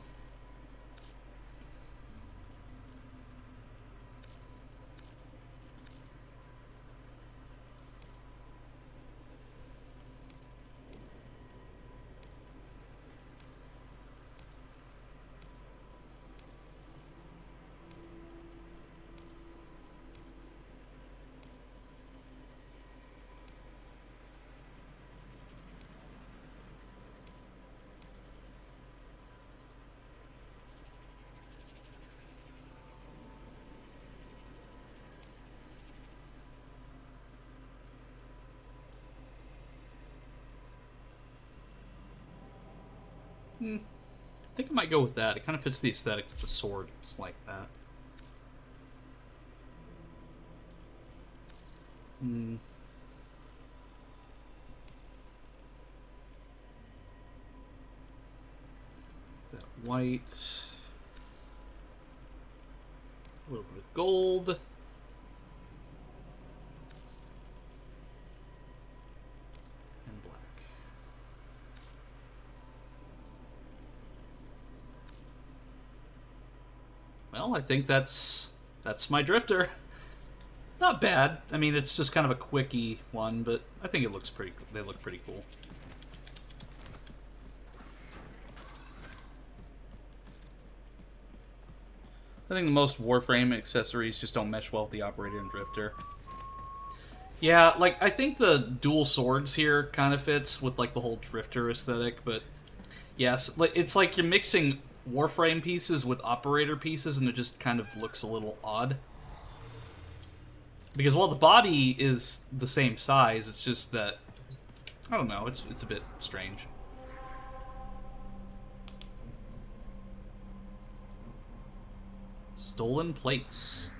Speaker 1: I think I might go with that. It kind of fits the aesthetic of the sword. It's like that. That white. A little bit of gold. And black. Well, I think that's my drifter. Not bad. I mean, it's just kind of a quickie one, but I think it looks pretty. They look pretty cool. I think the most Warframe accessories just don't mesh well with the operator and drifter. Yeah, like I think the dual swords here kind of fits with like the whole drifter aesthetic, but yes, like it's like you're mixing Warframe pieces with operator pieces, and it just kind of looks a little odd. Because while the body is the same size, it's just that I don't know. It's a bit strange. Stolen plates.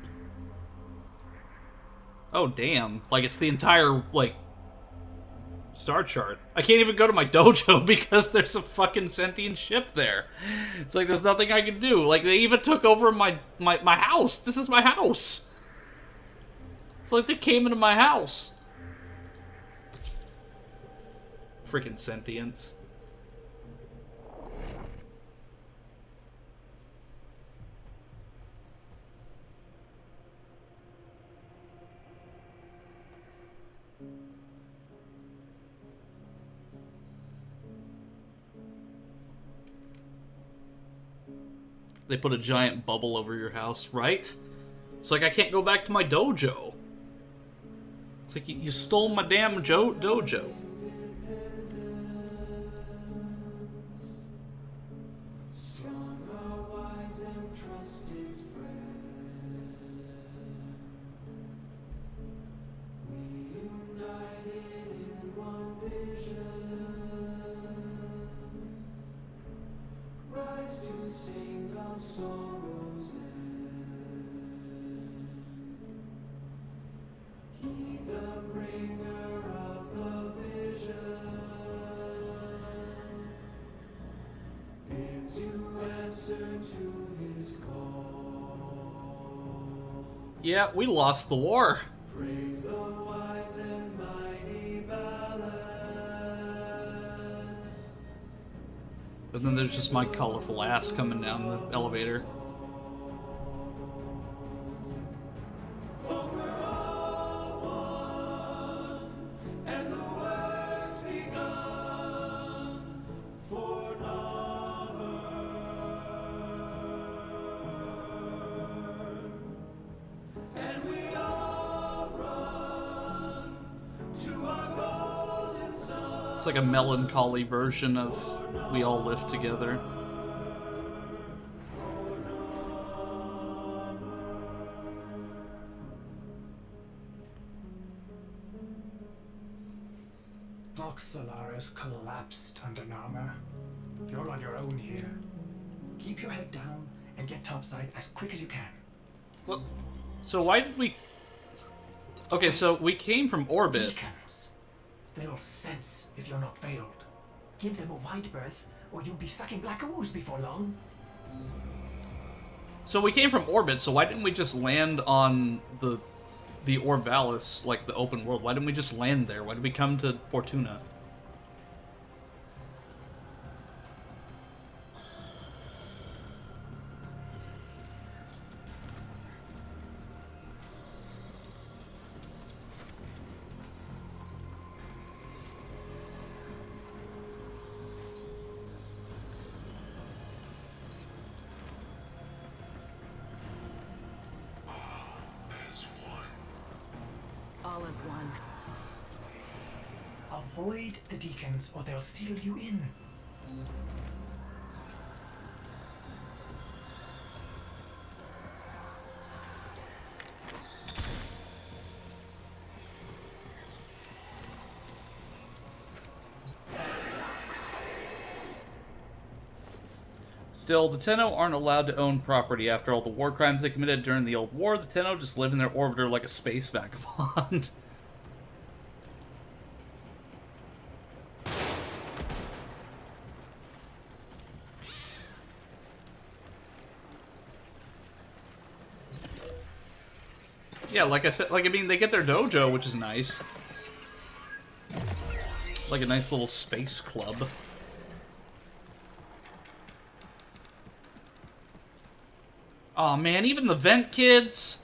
Speaker 1: Oh damn! Like it's the entire like star chart. I can't even go to my dojo because there's a fucking sentient ship there. It's like there's nothing I can do. Like they even took over my house. This is my house. It's like they came into my house. Freaking sentients. They put a giant bubble over your house, right? It's like I can't go back to my dojo. It's like you stole my damn dojo. Yeah, we lost the war. But then there's just my colorful ass coming down the elevator. It's like a melancholy version of We All Live Together.
Speaker 3: Vox Solaris collapsed under Narmer. You're on your own here. Keep your head down and get topside as quick as you can.
Speaker 1: Well, so why did we... Okay, so we came from orbit.
Speaker 3: Deacons. They'll sense if you're not failed. Give them a wide berth, or you'll be sucking black ooze before long.
Speaker 1: So we came from orbit, so why didn't we just land on the Orvalis, like the open world? Why didn't we just land there? Why did we come to Fortuna?
Speaker 12: All as one.
Speaker 3: Avoid the deacons, or they'll seal you in.
Speaker 1: Still, the Tenno aren't allowed to own property after all the war crimes they committed during the old war. The Tenno just live in their orbiter like a space vagabond. Yeah, like I said, I mean, they get their dojo, which is nice. Like a nice little space club. Aw, man, even the vent kids.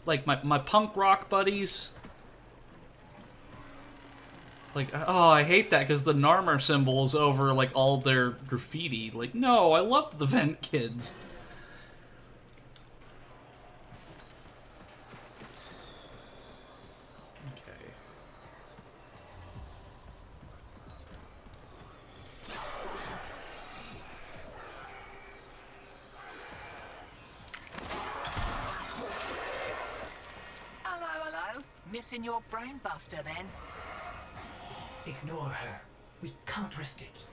Speaker 1: Like, my punk rock buddies. Like, oh, I hate that, because the Narmer symbol is over, like, all their graffiti. Like, no, I loved the vent kids.
Speaker 13: Missing your brain buster, then?
Speaker 3: Ignore her. We can't risk it.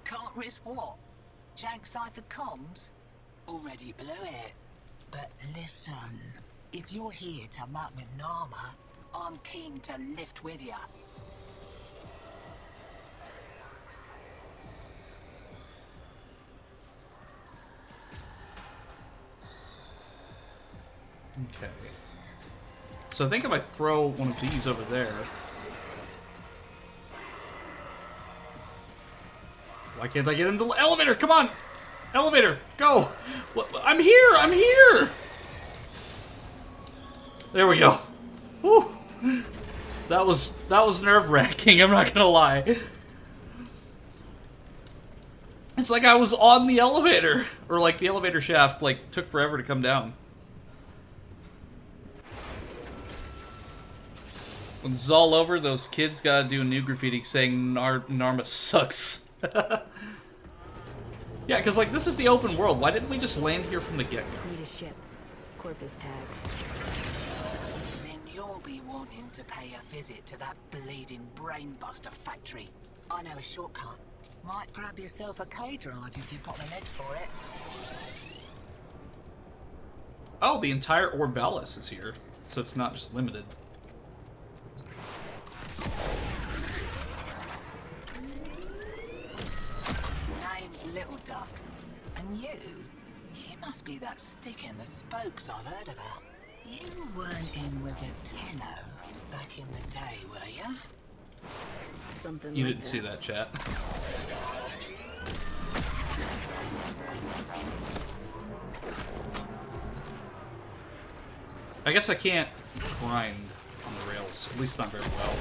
Speaker 13: Can't risk what? Jag Cypher comms? Already blew it. But listen, if you're here to muck with Nama, I'm keen to lift with ya.
Speaker 1: Okay. So I think if I throw one of these over there... Why can't I get into the elevator? Come on! Elevator, go! I'm here! I'm here! There we go. Whew. That was nerve-wracking, I'm not gonna lie. It's like I was on the elevator. Or like the elevator shaft like took forever to come down. When this is all over, those kids gotta do a new graffiti saying Narma sucks. Yeah, because like this is the open world. Why didn't we just land here from the get-go?
Speaker 12: Need a ship. Corpus tags.
Speaker 13: Then you'll be wanting to pay a visit to that bleeding brainbuster factory. I know a shortcut. Might grab yourself a K-drive if you've got the legs for it.
Speaker 1: Oh, the entire Orbalis is here, so it's not just limited.
Speaker 13: Name's Little Duck. And you must be that stick in the spokes I've heard about. You weren't in with a tenno back in the day, were you?
Speaker 12: Something
Speaker 1: You
Speaker 12: like
Speaker 1: didn't see that, chat. I guess I can't grind on the rails, at least not very well.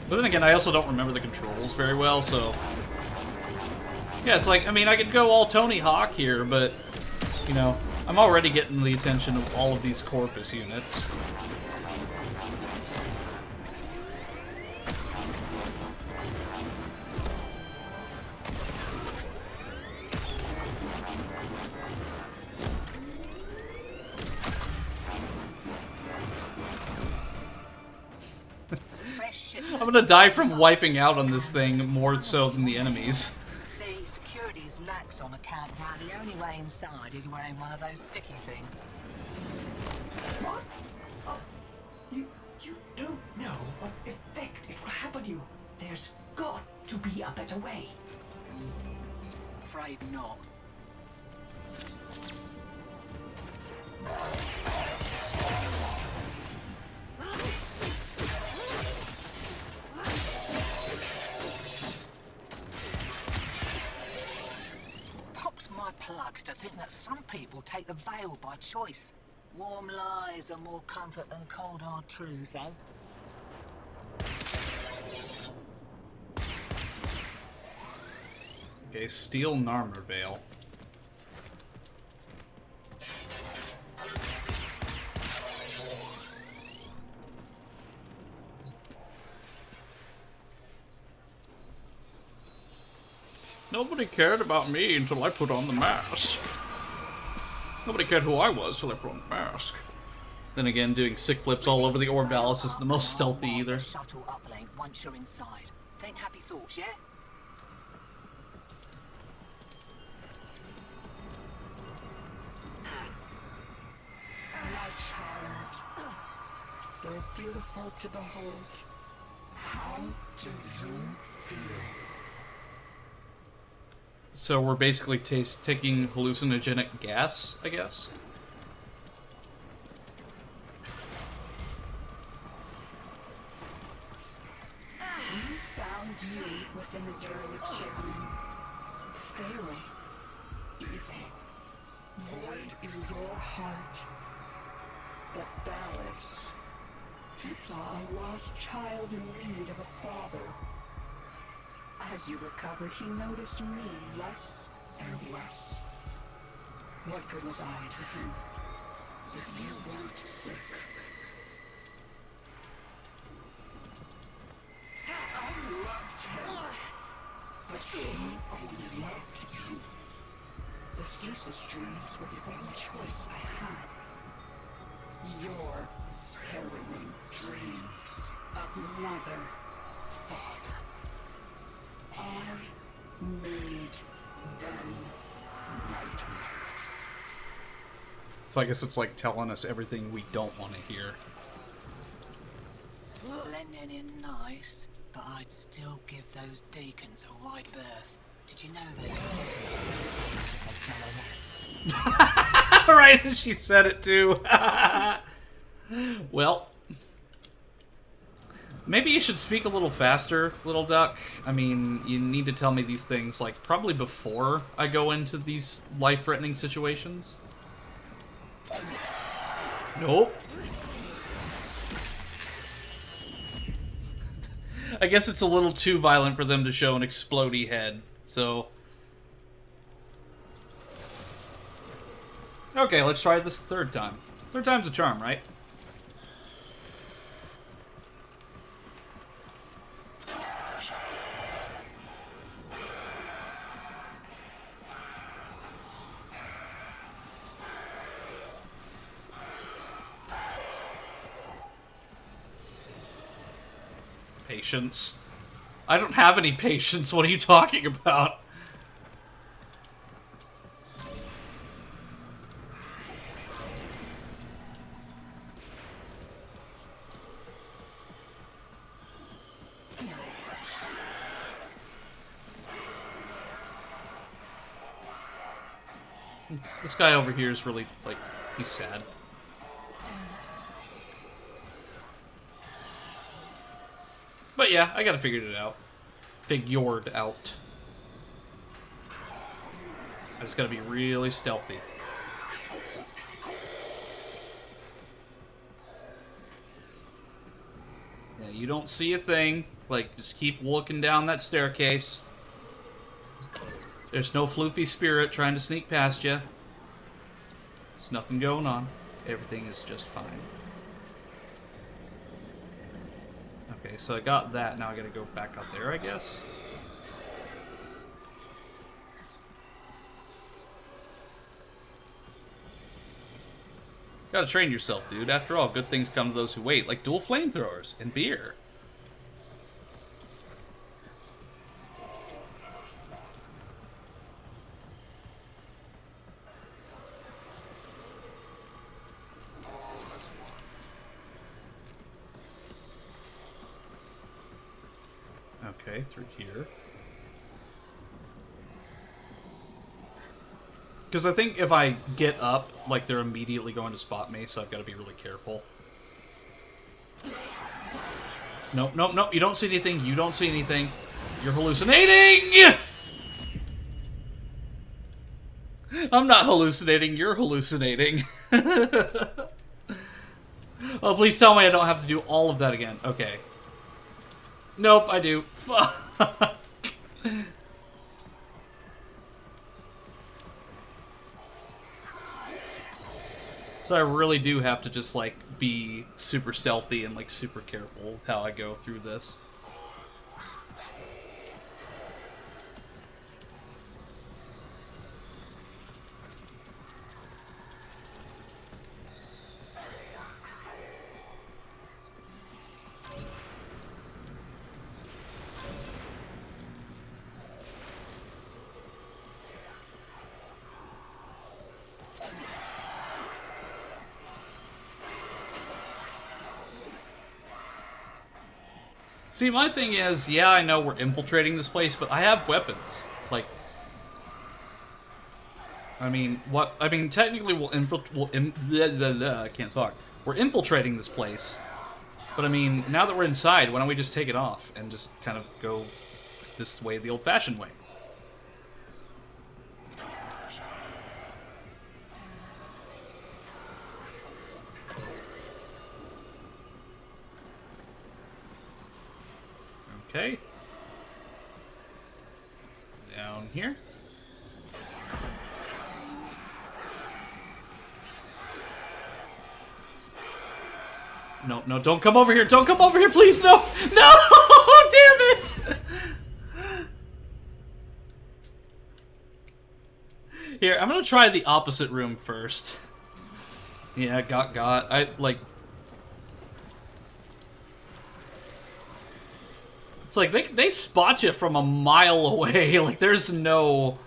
Speaker 1: But then again, I also don't remember the controls very well, so... Yeah, it's like, I mean, I could go all Tony Hawk here, but, you know, I'm already getting the attention of all of these Corpus units. I'm gonna die from wiping out on this thing more so than the enemies.
Speaker 13: See, security is lax on account now. The only way inside is wearing one of those sticky things.
Speaker 3: What? You don't know what effect it will have on you. There's got to be a better way.
Speaker 13: Afraid not. Pops my plugs to think that some people take the veil by choice. Warm lies are more comfort than cold hard truths, eh?
Speaker 1: Okay, Steel Narmer Veil. Nobody cared about me until I put on the mask. Nobody cared who I was till I put on the mask. Then again, doing sick flips all over the Orbalis isn't the most stealthy either.
Speaker 13: Shuttle uplink once you're inside. Think happy thoughts, yeah?
Speaker 5: My child, so beautiful to behold. How do you feel?
Speaker 1: So we're basically taking hallucinogenic gas, I guess?
Speaker 5: We found you within the area chairman. Failing. Evil. Void in your heart. But Dallas, he saw a lost child in need of a father. As you recovered, he noticed me less and less. What good was I to him if you weren't sick? I loved him, but he only loved you. The stasis streams were the only choice I had. Your harrowing dreams of mother, father. I made them nightmares.
Speaker 1: So I guess it's like telling us everything we don't want to hear.
Speaker 13: Blending in nice, but I'd still give those deacons a wide berth. Did you know they
Speaker 1: Right as she said it too. Well, maybe you should speak a little faster, little duck. I mean, you need to tell me these things, like, probably before I go into these life-threatening situations. Nope. I guess it's a little too violent for them to show an explodey head, so... Okay, let's try this third time. Third time's a charm, right? patience. I don't have any patience. What are you talking about? This guy over here is really, like, he's sad. But yeah, I gotta figure it out. Figured out. I just gotta be really stealthy. Yeah, you don't see a thing. Like, just keep looking down that staircase. There's no floofy spirit trying to sneak past you. There's nothing going on. Everything is just fine. Okay, so I got that. Now I gotta go back up there, I guess. Gotta train yourself, dude. After all, good things come to those who wait, like dual flamethrowers and beer. Okay, through here. Because I think if I get up, like, they're immediately going to spot me, so I've got to be really careful. Nope, nope, nope. You don't see anything. You don't see anything. You're hallucinating! I'm not hallucinating. You're hallucinating. Oh, please tell me I don't have to do all of that again. Okay. Nope, I do. Fuck. So I really do have to just, like, be super stealthy and, like, super careful with how I go through this. See, my thing is, yeah, I know we're infiltrating this place, but I have weapons. Like, I mean, what? I mean, technically, I can't talk. We're infiltrating this place, but I mean, now that we're inside, why don't we just take it off and just kind of go this way, the old-fashioned way? Okay. Down here. No, no, don't come over here. Don't come over here, please. No. No! Damn it! Here, I'm gonna try the opposite room first. Yeah, got. I, like... It's like, they spot you from a mile away. Like, there's no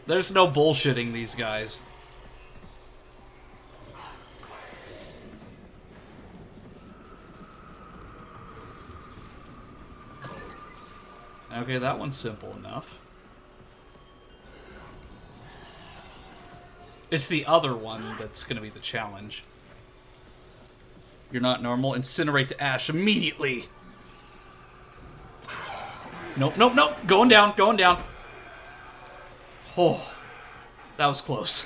Speaker 1: bullshitting these guys. Okay, that one's simple enough. It's the other one that's gonna be the challenge. You're not normal. Incinerate to ash immediately! Nope, nope, nope. Going down, going down. Oh, that was close.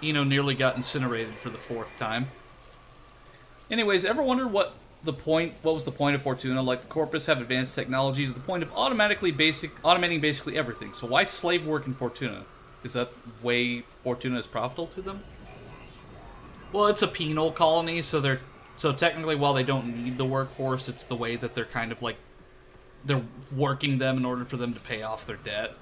Speaker 1: Eno nearly got incinerated for the 4th time. Anyways, ever wondered what was the point of Fortuna? Like, the Corpus have advanced technology to the point of automating basically everything. So why slave work in Fortuna? Is that way Fortuna is profitable to them? Well, it's a penal colony, so technically, while they don't need the workforce, it's the way that they're kind of like, they're working them in order for them to pay off their debt.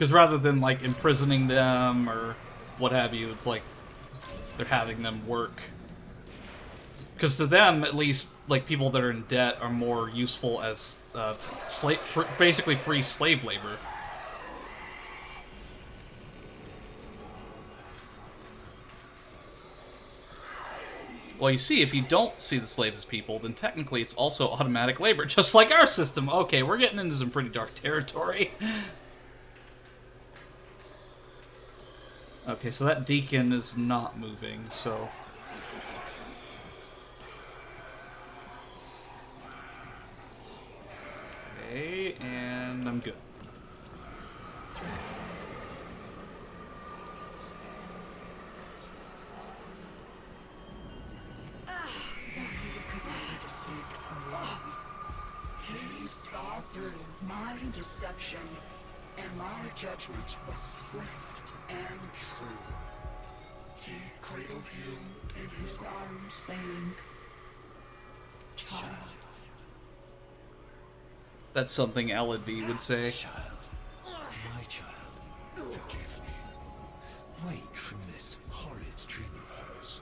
Speaker 1: Because rather than, like, imprisoning them or what have you, it's like they're having them work. Because to them, at least, like, people that are in debt are more useful as basically free slave labor. Well, you see, if you don't see the slaves as people, then technically it's also automatic labor, just like our system. Okay, we're getting into some pretty dark territory. Okay, so that deacon is not moving, so... Okay, and I'm good.
Speaker 5: He saw through my deception, and my judgment was swift and true. He cradled you in his arms, saying, "Child."
Speaker 1: That's something Elodie would say.
Speaker 11: Child, my child, forgive me. Wake from this horrid dream of hers.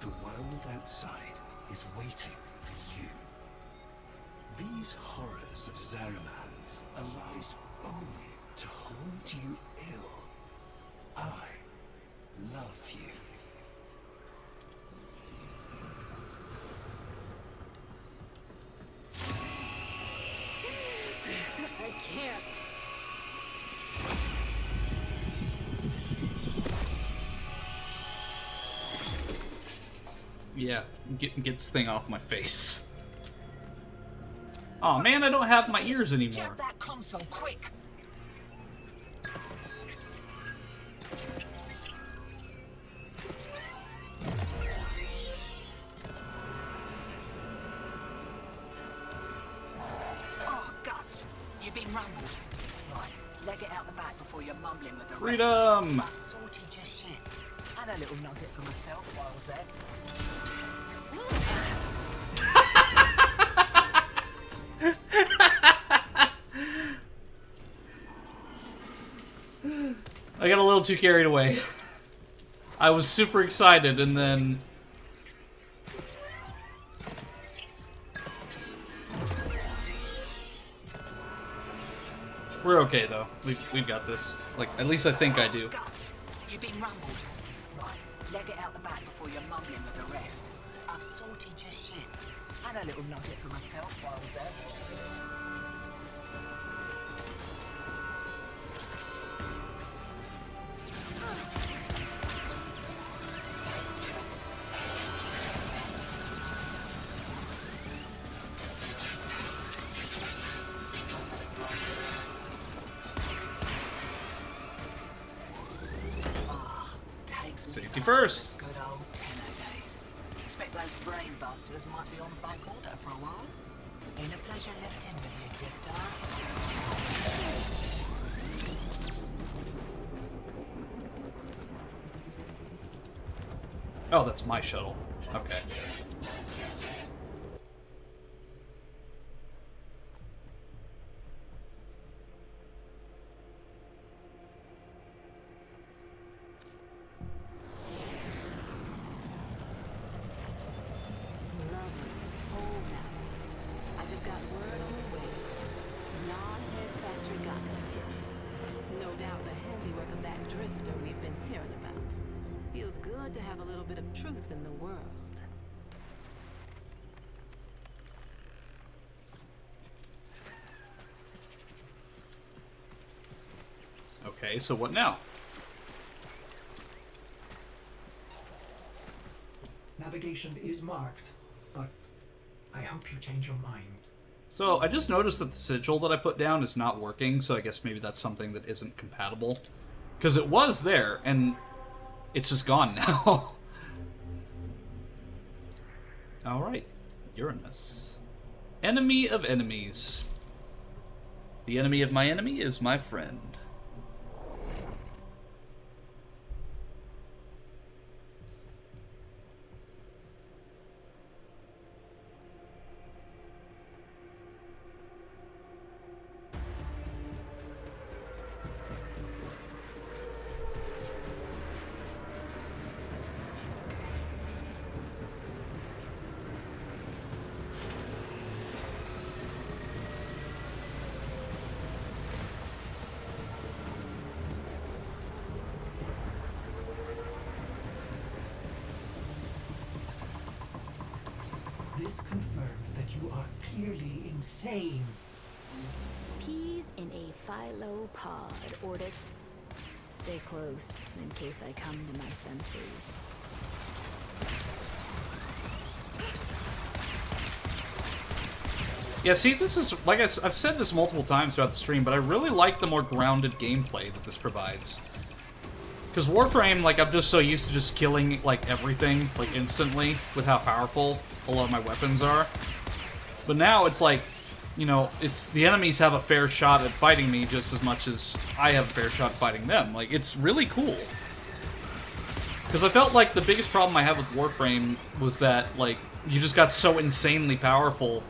Speaker 11: The world outside is waiting for you. These horrors of Zariman arise only to hold you ill. I love you.
Speaker 12: I can't.
Speaker 1: Yeah, get this thing off my face. Oh man, I don't have my ears anymore.
Speaker 13: Jab that console, quick! Oh, guts! You've been rumbled. Right, leg it out the back before you're mumbling with the rest.
Speaker 1: Freedom!
Speaker 13: I've sorted your shit. And a little nugget for myself while I was there.
Speaker 1: I got a little too carried away. I was super excited and then... We're okay though. We've got this. Like, at least I think I do.
Speaker 13: You've been rumbled. Right, leg it out the back before you're mumbling with the rest. I've sorted your shit. And a little nugget for myself while I was there.
Speaker 1: Safety first.
Speaker 13: Good old tenor days. Expect those brain busters might be on back order for a while. Been a pleasure lifting with you, Drifter.
Speaker 1: Oh, that's my shuttle. Okay.
Speaker 12: Lovers, whole nuts. I just got word on the way. Non-head factory got hit. No doubt the handiwork of that drifter we've been hearing about. Feels good to have a little bit of truth in the world.
Speaker 1: Okay, so what now?
Speaker 3: Navigation is marked, but I hope you change your mind.
Speaker 1: So I just noticed that the sigil that I put down is not working, so I guess maybe that's something that isn't compatible. Because it was there, and it's just gone now. Alright, Uranus. Enemy of enemies. The enemy of my enemy is my friend.
Speaker 3: This confirms that you are clearly insane.
Speaker 10: Peas in a phylopod, Ortis. Stay close in case I come to my senses.
Speaker 1: Yeah, see, this is, like I've said this multiple times throughout the stream, but I really like the more grounded gameplay that this provides. Because Warframe, like, I'm just so used to just killing, like, everything, like, instantly, with how powerful a lot of my weapons are. But now it's like, you know, it's the enemies have a fair shot at fighting me just as much as I have a fair shot at fighting them. Like, it's really cool. Because I felt like the biggest problem I had with Warframe was that, like, you just got so insanely powerful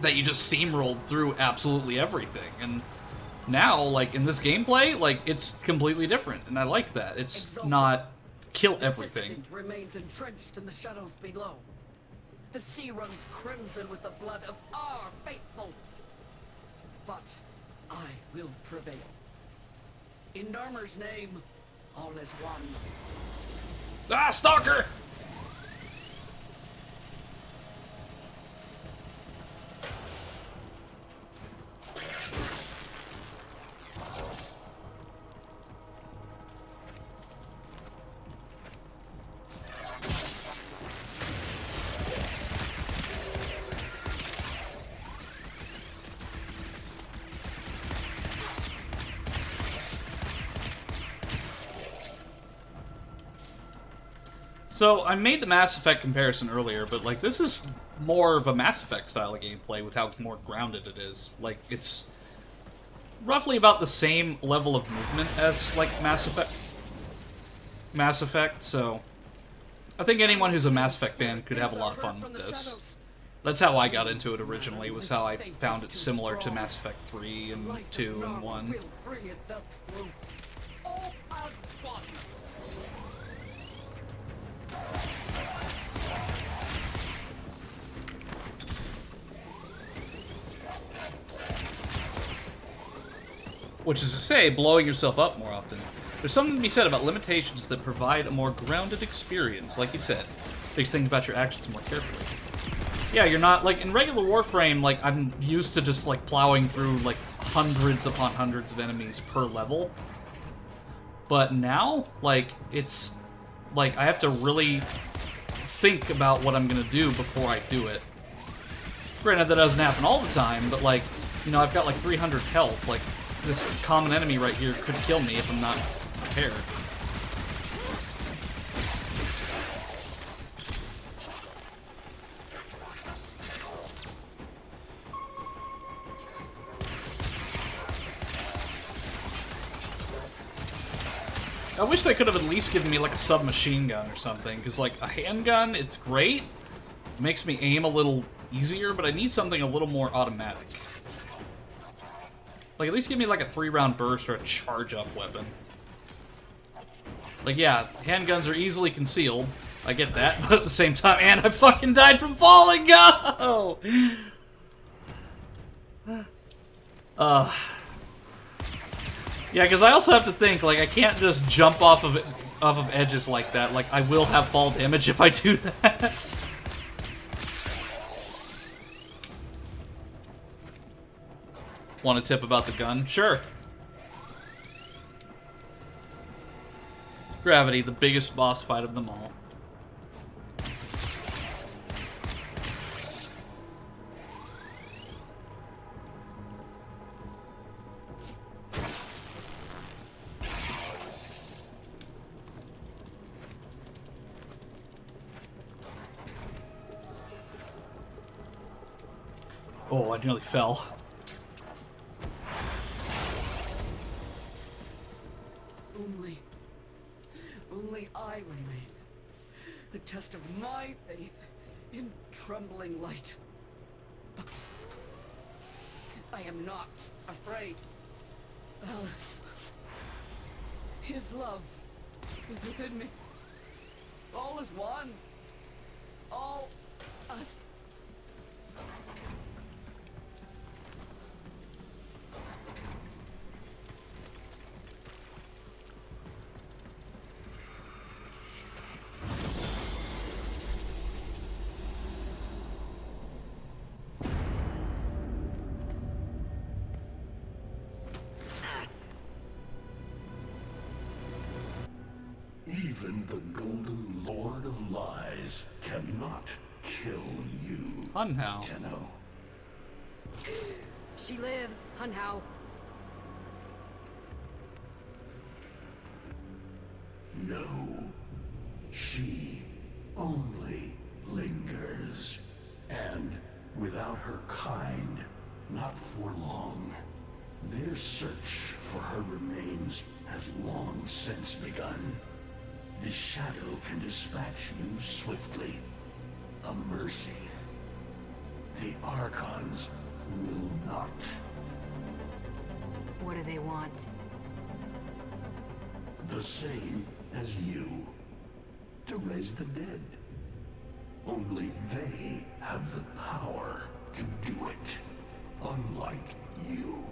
Speaker 1: that you just steamrolled through absolutely everything. And now, like, in this gameplay, like, it's completely different, and I like that. It's not kill everything.
Speaker 14: Remains entrenched in the shadows below. The sea runs crimson with the blood of our faithful. But I will prevail. In Narmer's name, all is one.
Speaker 1: Ah, Stalker! So, I made the Mass Effect comparison earlier, but, like, this is more of a Mass Effect style of gameplay with how more grounded it is. Like, it's roughly about the same level of movement as, like, Mass Effect, so I think anyone who's a Mass Effect fan could have a lot of fun with this. That's how I got into it originally, was how I found it similar to Mass Effect 3 and 2 and 1. Which is to say, blowing yourself up more often. There's something to be said about limitations that provide a more grounded experience, like you said. Makes think about your actions more carefully. Yeah, you're not, like, in regular Warframe, like, I'm used to just, like, plowing through, like, hundreds upon hundreds of enemies per level. But now, like, it's, like, I have to really think about what I'm gonna do before I do it. Granted, that doesn't happen all the time, but, like, you know, I've got, like, 300 health, like, this common enemy right here could kill me if I'm not prepared. I wish they could have at least given me like a submachine gun or something, because like a handgun, it's great. It makes me aim a little easier, but I need something a little more automatic. Like, at least give me, like, a 3-round burst or a charge-up weapon. Like, yeah, handguns are easily concealed. I get that, but at the same time, and I fucking died from falling! Go! Yeah, because I also have to think, like, I can't just jump off of edges like that. Like, I will have fall damage if I do that. Want a tip about the gun? Sure. Gravity, the biggest boss fight of them all. Oh, I nearly fell.
Speaker 14: Only I remain. The test of my faith in trembling light. But I am not afraid. His love is within me. All is one. All us.
Speaker 4: Even the Golden Lord of Lies cannot kill you,
Speaker 1: Hunhow.
Speaker 4: Tenno.
Speaker 15: She lives, Hunhow.
Speaker 4: No, she only lingers, and without her kind, not for long. Their search for her remains has long since begun. The shadow can dispatch you swiftly. A mercy. The Archons will not.
Speaker 15: What do they want?
Speaker 4: The same as you. To raise the dead. Only they have the power to do it. Unlike you.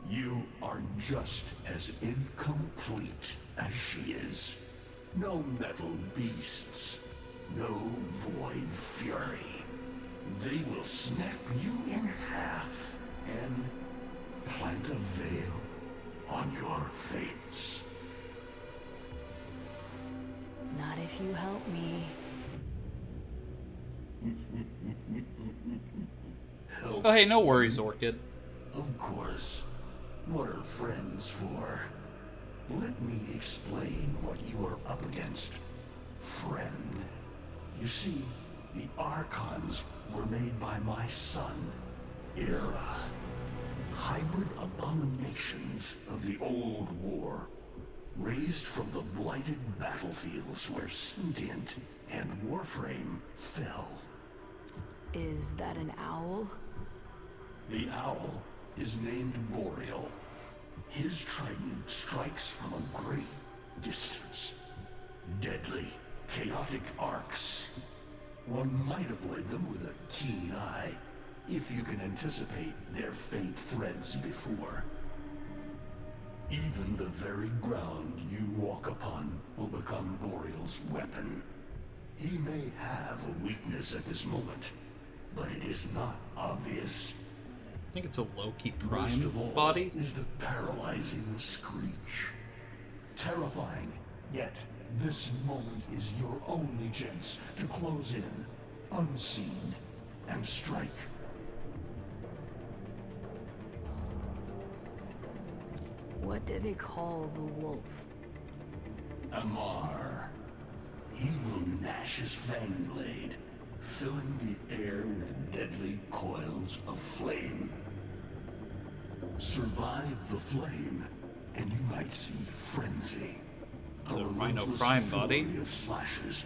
Speaker 4: You are just as incomplete as she is. No metal beasts. No void fury. They will snap you in half and plant a veil on your face.
Speaker 10: Not if you help me.
Speaker 1: Oh, hey, no worries, Orchid.
Speaker 4: Of course. What are friends for? Let me explain what you are up against, friend. You see, the Archons were made by my son, Era. Hybrid abominations of the old war, raised from the blighted battlefields where Sentient and Warframe fell.
Speaker 10: Is that an owl?
Speaker 4: The owl is named Boreal. His trident strikes from a great distance. Deadly, chaotic arcs. One might avoid them with a keen eye, if you can anticipate their faint threads before. Even the very ground you walk upon will become Boreal's weapon. He may have a weakness at this moment, but it is not obvious.
Speaker 1: I think it's a Loki
Speaker 4: Most of all
Speaker 1: Prime body.
Speaker 4: is the paralyzing screech. Terrifying, yet this moment is your only chance to close in, unseen, and strike.
Speaker 10: What do they call the wolf?
Speaker 4: Amar. He will gnash his fang blade, filling the air with deadly coils of flame. Survive the flame, and you might see frenzy.
Speaker 1: It's a Rhino
Speaker 4: relentless
Speaker 1: Prime body.
Speaker 4: fury of slashes.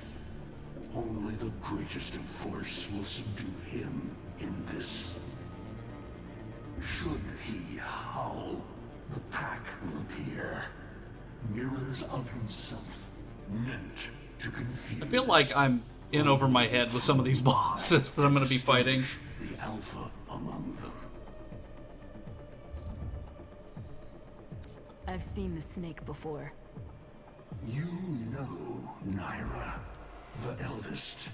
Speaker 4: Only the greatest of force will subdue him in this. Should he howl, the pack will appear. Mirrors of himself, meant to confuse.
Speaker 1: I feel like I'm in over my head with some of these bosses that I'm going to be fighting.
Speaker 4: The alpha among them.
Speaker 10: I've seen the snake before.
Speaker 4: You know Naira, the eldest.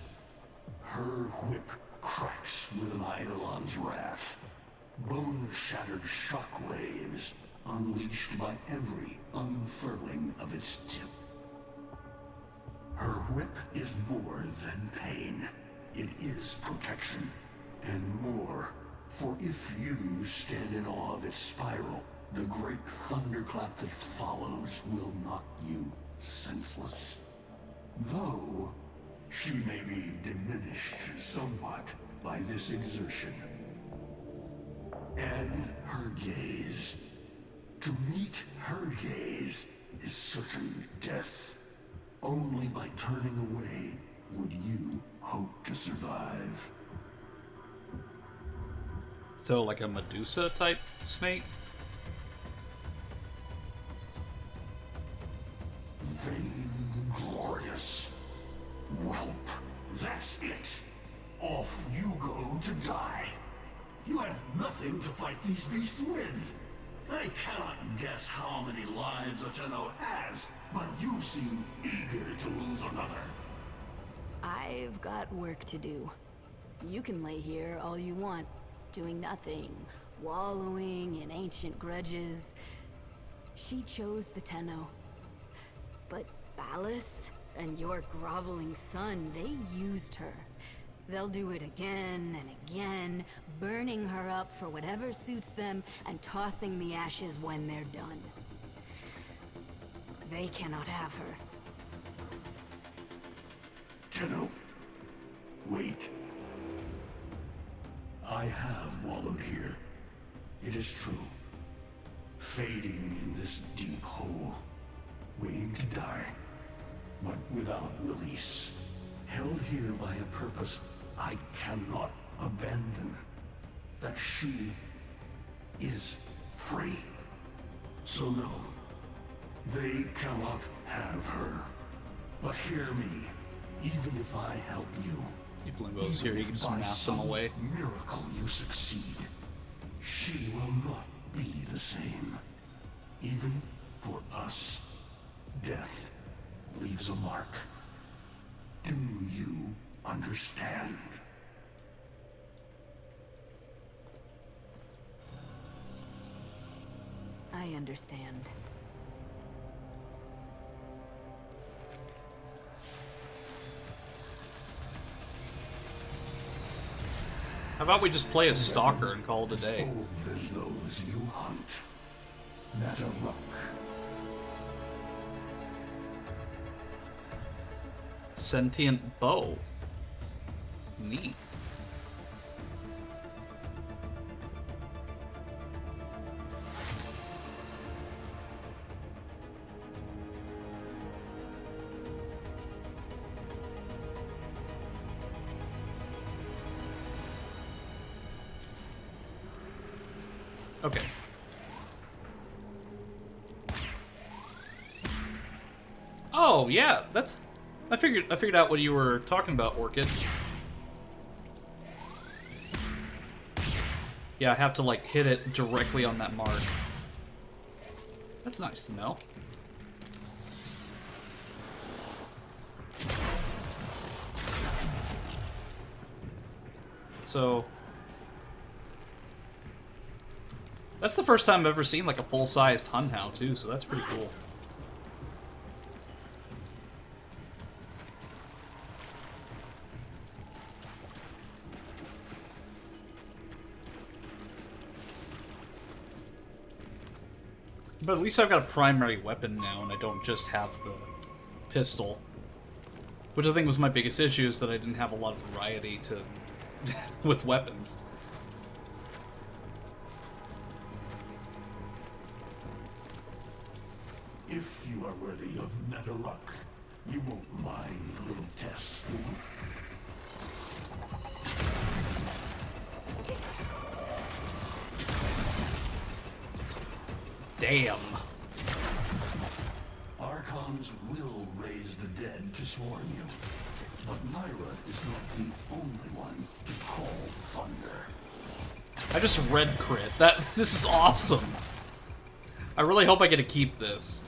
Speaker 4: Her whip cracks with an Eidolon's wrath. Bone-shattered shockwaves unleashed by every unfurling of its tip. Her whip is more than pain. It is protection, and more. For if you stand in awe of its spiral, the great thunderclap that follows will knock you senseless. Though she may be diminished somewhat by this exertion. And her gaze. To meet her gaze is certain death. Only by turning away would you hope to survive.
Speaker 1: So, like a Medusa type snake?
Speaker 4: Vainglorious. Whelp, that's it. Off you go to die. You have nothing to fight these beasts with. I cannot guess how many lives a Tenno has, but you seem eager to lose another.
Speaker 10: I've got work to do. You can lay here all you want, doing nothing, wallowing in ancient grudges. She chose the Tenno. But Ballas and your groveling son, they used her. They'll do it again and again, burning her up for whatever suits them and tossing the ashes when they're done. They cannot have her.
Speaker 4: Tenno, wait. I have wallowed here. It is true. Fading in this deep hole, waiting to die, but without release. Held here by a purpose I cannot abandon. That she is free. So no, they cannot have her. But hear me, even if I help you,
Speaker 1: If Limbo's here, you can just
Speaker 4: by
Speaker 1: map them
Speaker 4: some
Speaker 1: away.
Speaker 4: miracle you succeed, she will not be the same. Even for us, death leaves a mark. Do you understand?
Speaker 10: I understand.
Speaker 1: How about we just play a stalker and call it a day?
Speaker 4: Old as those you hunt. Nataruk.
Speaker 1: Sentient bow. Neat. Okay. Oh yeah, that's. I figured out what you were talking about, Orchid. Yeah, I have to like hit it directly on that mark. That's nice to know. So that's the first time I've ever seen like a full-sized Hunhow too, so that's pretty cool. But at least I've got a primary weapon now, and I don't just have the pistol. Which I think was my biggest issue, is that I didn't have a lot of variety to with weapons.
Speaker 4: If you are worthy of Nataruk, you won't mind a little test, will you?
Speaker 1: Damn.
Speaker 4: Archons will raise the dead to swarm you. But Myra is not the only one to call thunder.
Speaker 1: I just red crit. This is awesome. I really hope I get to keep this.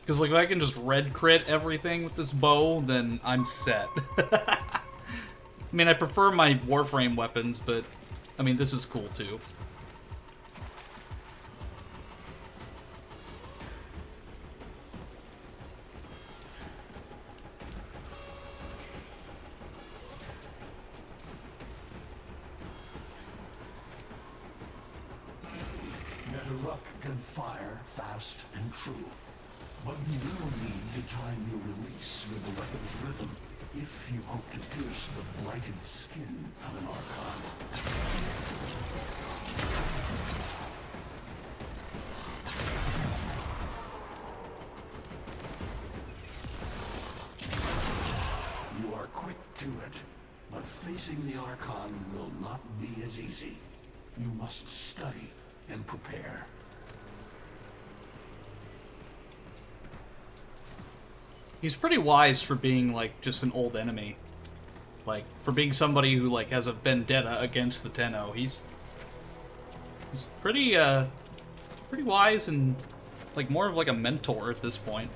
Speaker 1: Because like if I can just red crit everything with this bow, then I'm set. I mean, I prefer my Warframe weapons, but I mean, this is cool too.
Speaker 4: Nataruk can fire fast and true. But you will need to time your release with the weapon's rhythm if you hope to pierce the blighted skin of an Archon. You are quick to it, but facing the Archon will not be as easy. You must study and prepare.
Speaker 1: He's pretty wise for being, like, just an old enemy. Like, for being somebody who, like, has a vendetta against the Tenno. He's pretty, pretty wise and, like, more of, like, a mentor at this point.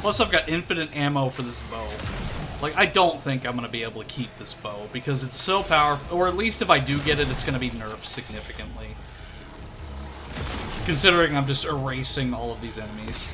Speaker 1: Plus, I've got infinite ammo for this bow. Like, I don't think I'm going to be able to keep this bow, because it's so powerful, or at least if I do get it, it's going to be nerfed significantly. Considering I'm just erasing all of these enemies.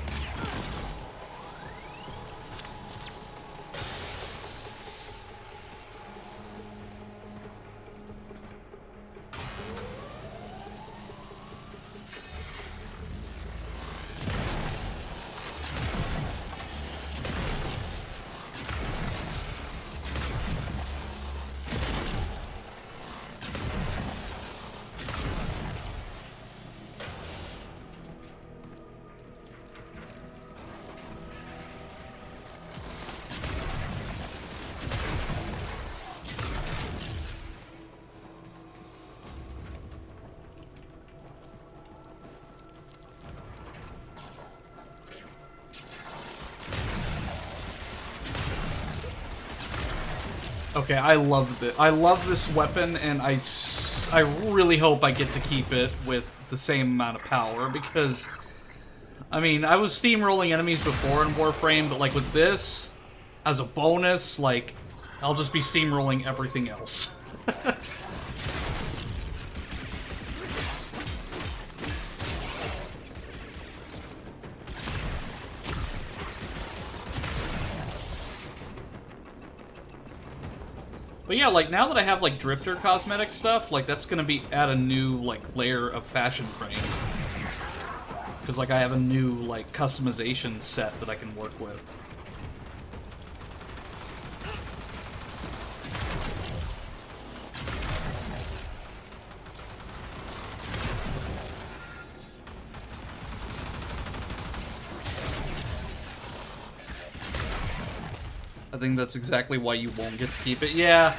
Speaker 1: Okay, I love it. I love this weapon, and I really hope I get to keep it with the same amount of power, because, I mean, I was steamrolling enemies before in Warframe, but, like, with this, as a bonus, like, I'll just be steamrolling everything else. But yeah, like, now that I have, like, Drifter cosmetic stuff, like, that's gonna be add a new, like, layer of fashion frame. Because, like, I have a new, like, customization set that I can work with. I think that's exactly why you won't get to keep it. Yeah.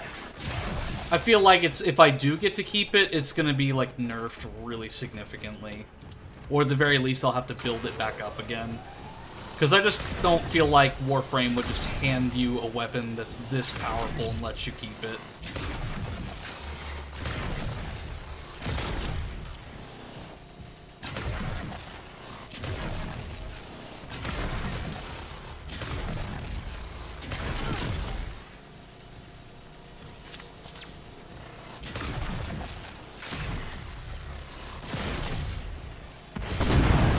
Speaker 1: I feel like it's, if I do get to keep it, it's gonna be, like, nerfed really significantly. Or at the very least, I'll have to build it back up again. Because I just don't feel like Warframe would just hand you a weapon that's this powerful and lets you keep it.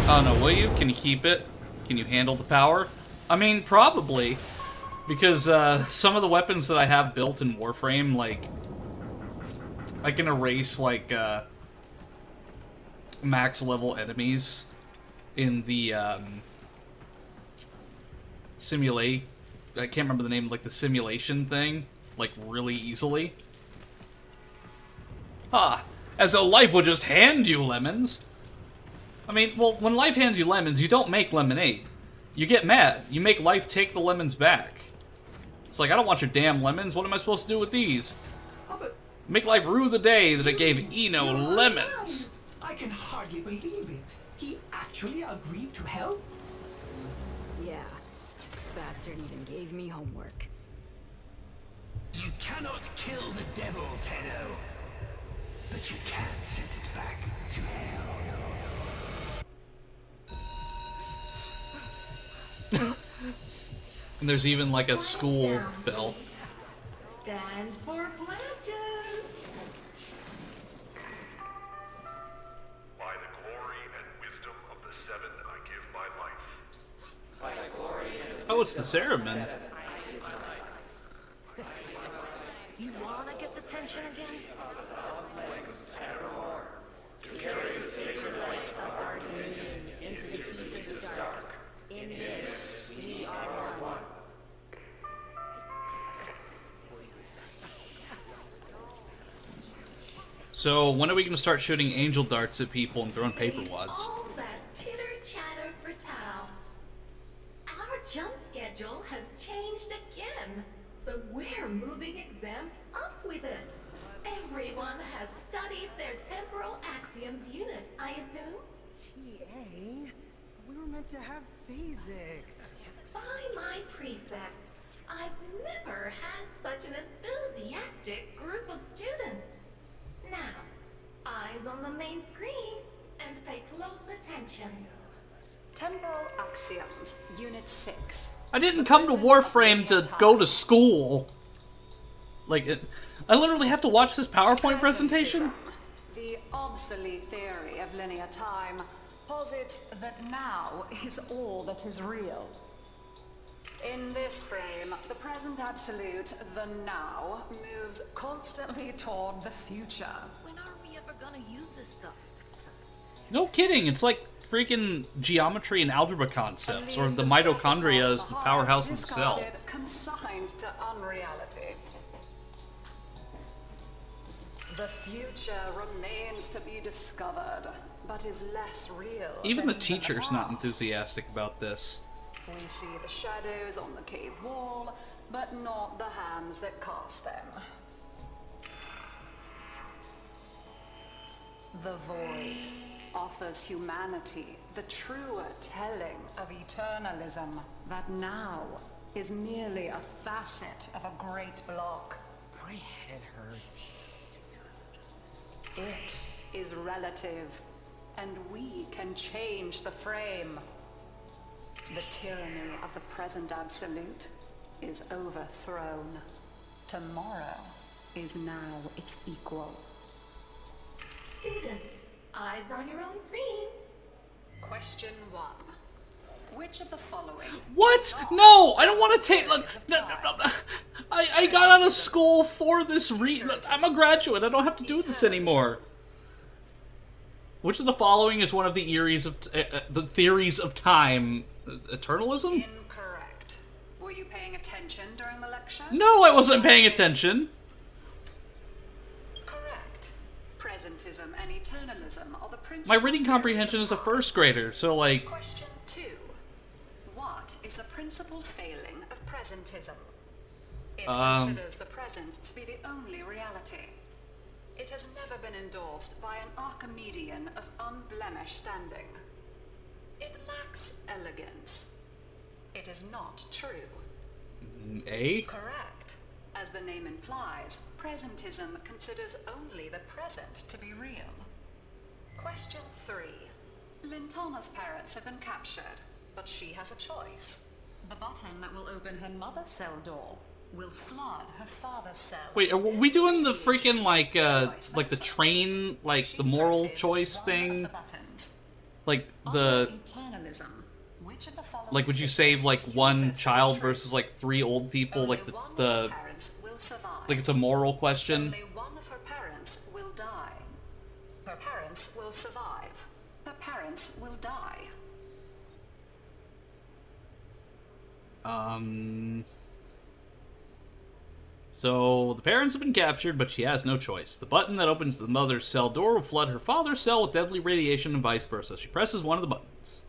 Speaker 1: I don't know, will you? Can you keep it? Can you handle the power? I mean, probably. Because some of the weapons that I have built in Warframe, like, I can erase, like, max level enemies in the simulate. I can't remember the name, like the simulation thing, like, really easily. Ah, as though life would just hand you lemons. I mean, well, when life hands you lemons, you don't make lemonade. You get mad. You make life take the lemons back. It's like, I don't want your damn lemons. What am I supposed to do with these? Make life rue the day that it gave Eno lemons.
Speaker 3: I can hardly believe it. He actually agreed to help?
Speaker 10: Yeah. Bastard even gave me homework.
Speaker 11: You cannot kill the devil, Tenno. But you can send it back to hell.
Speaker 1: And there's even, like, a school bell.
Speaker 2: Stand for pledges.
Speaker 16: By the glory and wisdom of the seven, I give my life. By the glory and
Speaker 1: Oh, it's the Cereman.
Speaker 2: You wanna get the tension again?
Speaker 8: To carry the sacred light of our dominion into the deepest dark. In this, we are one.
Speaker 1: So, when are we going to start shooting angel darts at people and throwing paper wads?
Speaker 17: All that chitter chatter for Tau. Our jump schedule has changed again, so we're moving exams up with it. Everyone has studied their temporal axioms unit, I assume?
Speaker 7: TA? We were meant to have physics.
Speaker 17: By my precepts, I've never had such an enthusiastic group of students. Now, eyes on the main screen and pay close attention.
Speaker 18: Temporal Axioms, Unit 6.
Speaker 1: I didn't come to Warframe to go to school. Like, I literally have to watch this PowerPoint presentation?
Speaker 18: The obsolete theory of linear time posits that now is all that is real. In this frame, the present absolute, the now, moves constantly toward the future.
Speaker 2: When are we ever gonna use this stuff?
Speaker 1: No kidding, it's like freaking geometry and algebra concepts, or the mitochondria is the powerhouse of the cell.
Speaker 18: Consigned to unreality. The future remains to be discovered, but is less real.
Speaker 1: Even the
Speaker 18: than
Speaker 1: teacher's not
Speaker 18: past.
Speaker 1: enthusiastic about this.
Speaker 18: We see the shadows on the cave wall, but not the hands that cast them. The void offers humanity the truer telling of eternalism that now is merely a facet of a great block.
Speaker 9: My head hurts.
Speaker 18: It is relative, and we can change the frame. The tyranny of the present absolute is overthrown. Tomorrow is now its equal.
Speaker 17: Students, eyes on your own screen.
Speaker 18: Question 1. Which of the following...
Speaker 1: What? No! I don't want to take... No. I got out of school for this reason. I'm a graduate. I don't have to do this anymore. Which of the following is one of the the theories of time? Eternalism?
Speaker 18: Incorrect. Were you paying attention during the lecture?
Speaker 1: No, I wasn't paying attention.
Speaker 18: Correct. Presentism and eternalism are the principal...
Speaker 1: My reading comprehension is a first grader, so like...
Speaker 18: Question 2. What is the principal failing of presentism? It considers the present to be the only reality. It has never been endorsed by an Archimedean of unblemished standing. It lacks elegance. It is not true.
Speaker 1: A?
Speaker 18: Correct. As the name implies, presentism considers only the present to be real. Question 3. Lintana's parents have been captured, but she has a choice. The button that will open her mother's cell door will flood her father's cell.
Speaker 1: Wait, are we doing the freaking, like the train, like, the moral choice thing? Like, the... Like, would you save, like, one child versus, like, 3 old people? Like, the like, it's a moral question?
Speaker 18: Only one of her parents will die. Her parents will survive. Her parents will die.
Speaker 1: So, the parents have been captured, but she has no choice. The button that opens the mother's cell door will flood her father's cell with deadly radiation and vice versa. She presses one of the buttons.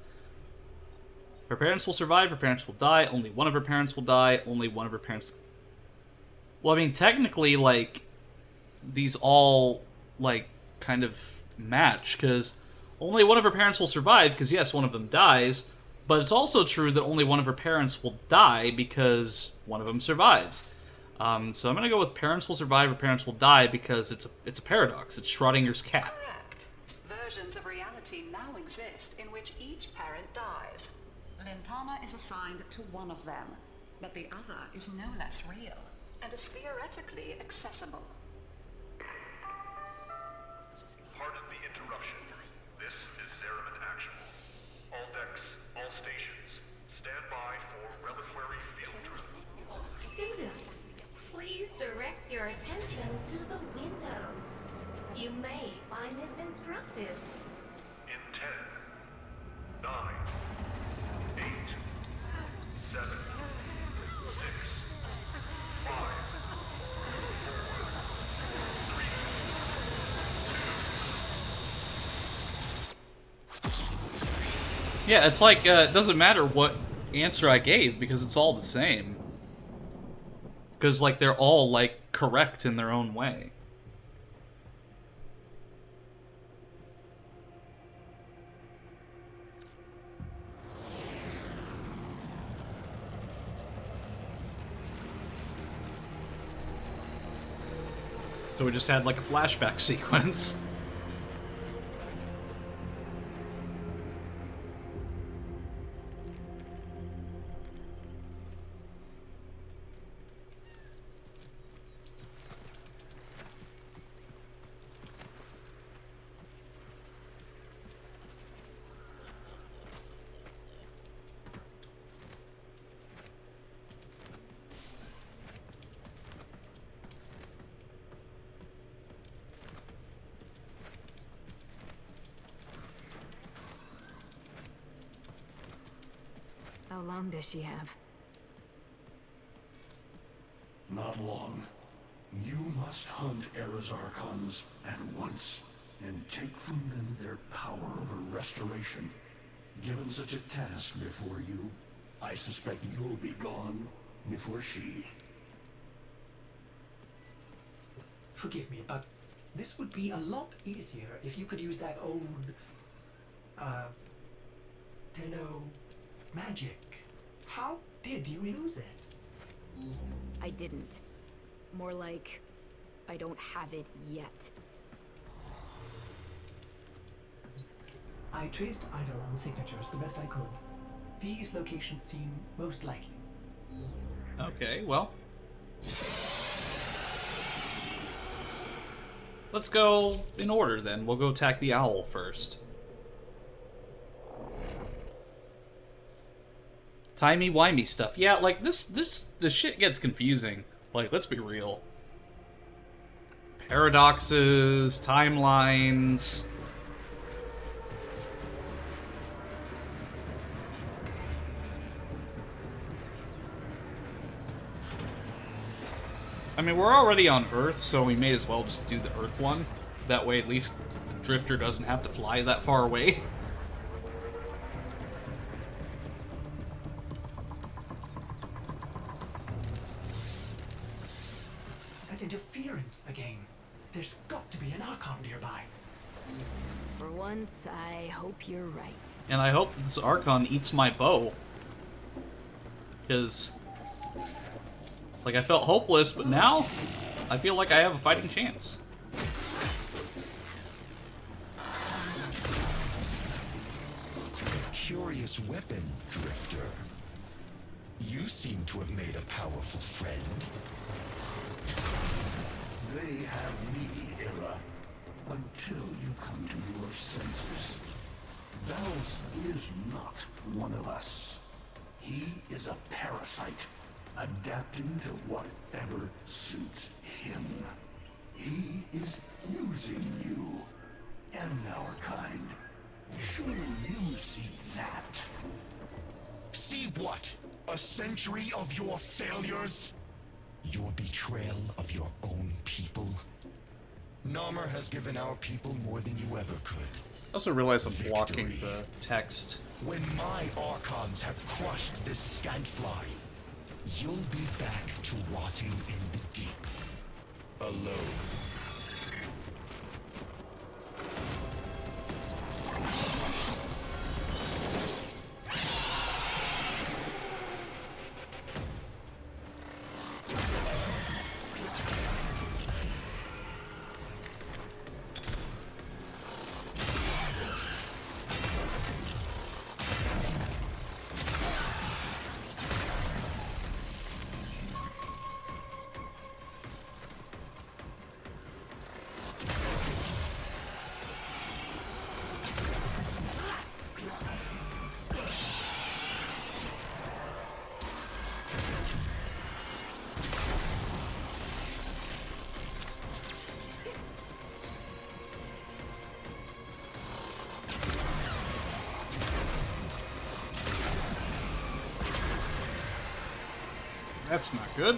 Speaker 1: Her parents will survive, her parents will die, only one of her parents will die, only one of her parents... Well, I mean, technically, like, these all, like, kind of match, because only one of her parents will survive, because yes, one of them dies, but it's also true that only one of her parents will die, because one of them survives. So I'm gonna go with parents will survive or parents will die because it's a paradox. It's Schrodinger's cat.
Speaker 18: Correct. Versions of reality now exist in which each parent dies. Lintana is assigned to one of them, but the other is no less real and is theoretically accessible.
Speaker 16: Pardon the interruption. This is Zeraman Actual. All decks, all stations, stand by for reliquary field drill.
Speaker 17: Students, please direct your attention to the windows. You may find this instructive.
Speaker 16: In 10, 9, 8, 7, 6, 5, 4, 3,
Speaker 1: Yeah, it's like, it doesn't matter what answer I gave because it's all the same. Because, like, they're all, like, correct in their own way. So we just had, like, a flashback sequence.
Speaker 10: How long does she have?
Speaker 4: Not long. You must hunt Era's Archons at once, and take from them their power over restoration. Given such a task before you, I suspect you'll be gone before she.
Speaker 3: Forgive me, but this would be a lot easier if you could use that old, Tenno magic. How did you lose it?
Speaker 10: I didn't. More like, I don't have it yet.
Speaker 3: I traced Eidolon signatures the best I could. These locations seem most likely.
Speaker 1: Okay, well. Let's go in order then. We'll go attack the owl first. Timey-wimey stuff. Yeah, like, this shit gets confusing. Like, let's be real. Paradoxes, timelines. I mean, we're already on Earth, so we may as well just do the Earth one. That way, at least the Drifter doesn't have to fly that far away.
Speaker 3: That interference again. There's got to be an Archon nearby.
Speaker 10: For once, I hope you're right.
Speaker 1: And I hope this Archon eats my bow. Because, like, I felt hopeless, but now I feel like I have a fighting chance.
Speaker 4: Curious weapon, Drifter. You seem to have made a powerful friend. They have me, Era, until you come to your senses. Valus is not one of us. He is a parasite, adapting to whatever suits him. He is using you and our kind. Surely you see that. See what? A century of your failures? Your betrayal of your own people? Narmer has given our people more than you ever could.
Speaker 1: I also realize I'm blocking the text.
Speaker 4: When my Archons have crushed this scantfly, you'll be back to rotting in the deep. Alone.
Speaker 1: That's not good.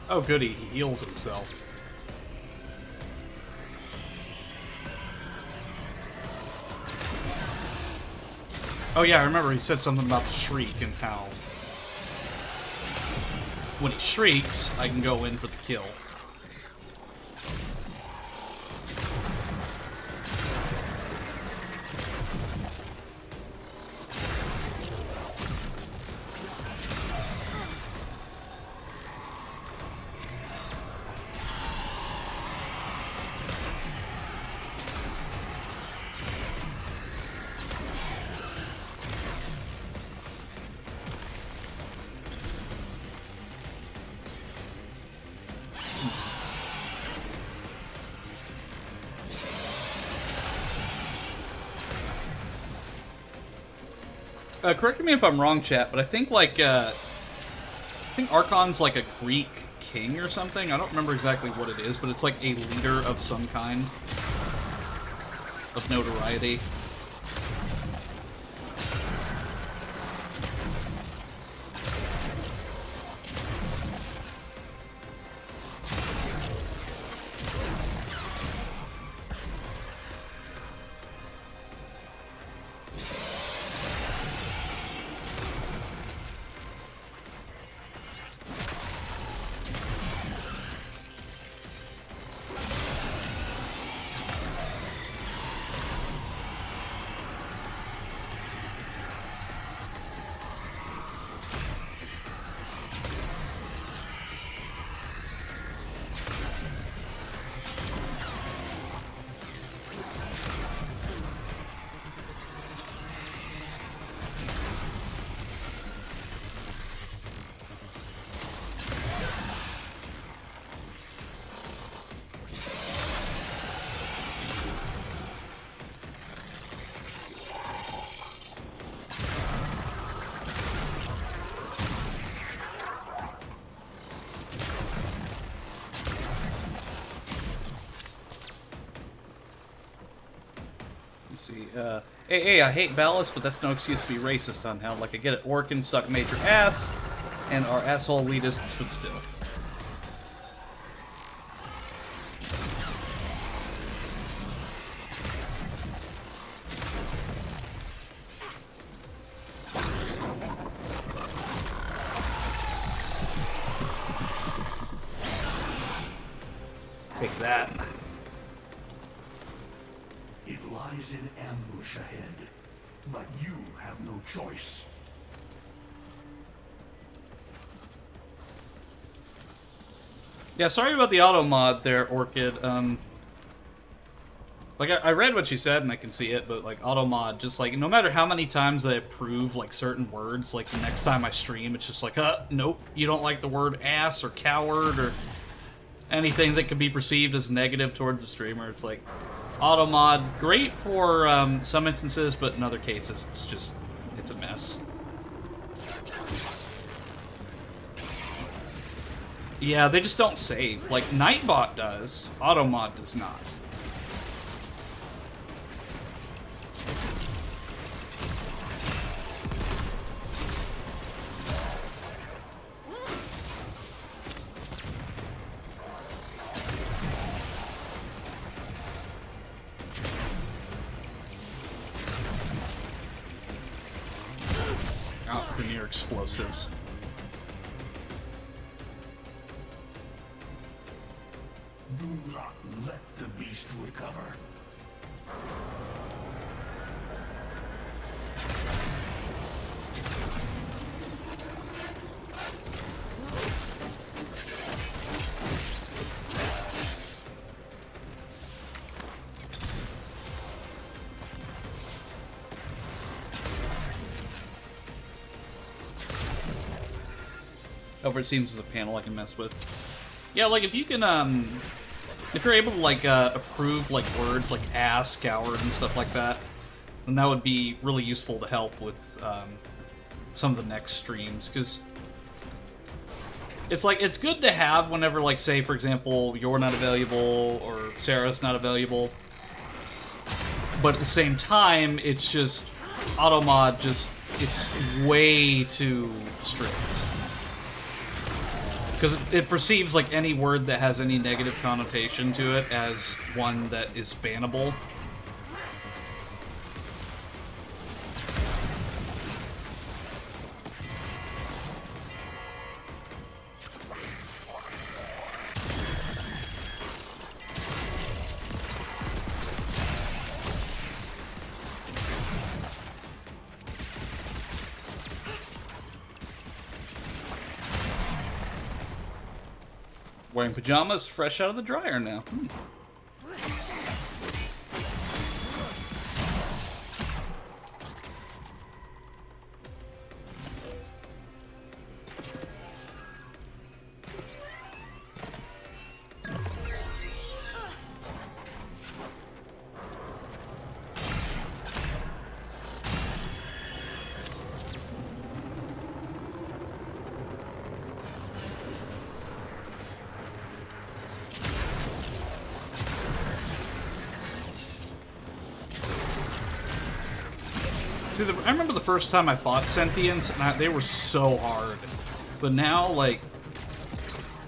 Speaker 1: Oh goody, he heals himself. Oh yeah, I remember he said something about the shriek and how when he shrieks, I can go in for the kill. Correct me if I'm wrong, chat, but I think like I think Archon's like a Greek king or something. I don't remember exactly what it is, but it's like a leader of some kind. of notoriety. Hey, I hate ballast, but that's no excuse to be racist on hell. Like, I get it, Orkans suck major ass, and our asshole elitists, but still. Take that.
Speaker 19: It lies in ambush ahead, but you have no choice.
Speaker 1: Yeah, sorry about the auto mod there, Orchid. Like, I read what you said and I can see it, but like auto mod, just like no matter how many times I approve like certain words, like the next time I stream, it's just like, nope, you don't like the word ass or coward or anything that could be perceived as negative towards the streamer. It's like, auto mod, great for some instances, but in other cases, it's a mess. Yeah, they just don't save. Like, Nightbot does, auto mod does not. Oh, the near explosives.
Speaker 19: Do not let the beast recover.
Speaker 1: Over it seems as a panel I can mess with. Yeah, like if you can, if you're able to like approve like words like ass, coward, and stuff like that, then that would be really useful to help with some of the next streams, because it's like it's good to have whenever, like, say for example you're not available or Sarah's not available, but at the same time it's just auto mod, just it's way too strict. Because it perceives like any word that has any negative connotation to it as one that is bannable. Wearing pajamas, fresh out of the dryer now. See, I remember the first time I fought Sentients, and they were so hard. But now, like,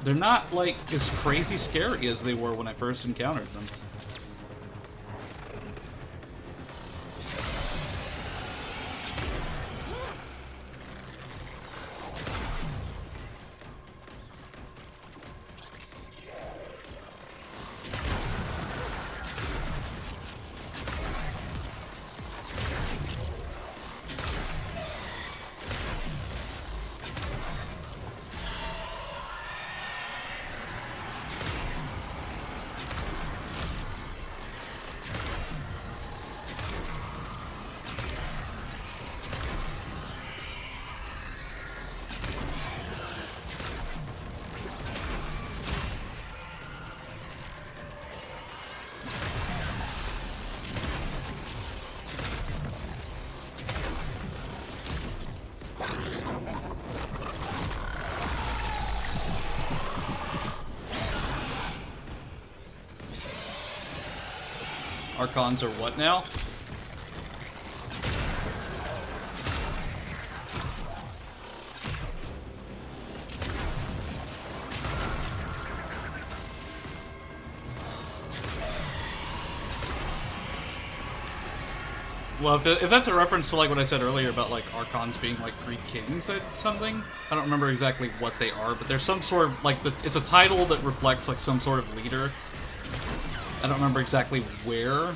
Speaker 1: they're not, like, as crazy scary as they were when I first encountered them. Archons are what now? Well, if that's a reference to like what I said earlier about like Archons being like Greek kings or something, I don't remember exactly what they are, but there's some sort of like it's a title that reflects like some sort of leader. I don't remember exactly where.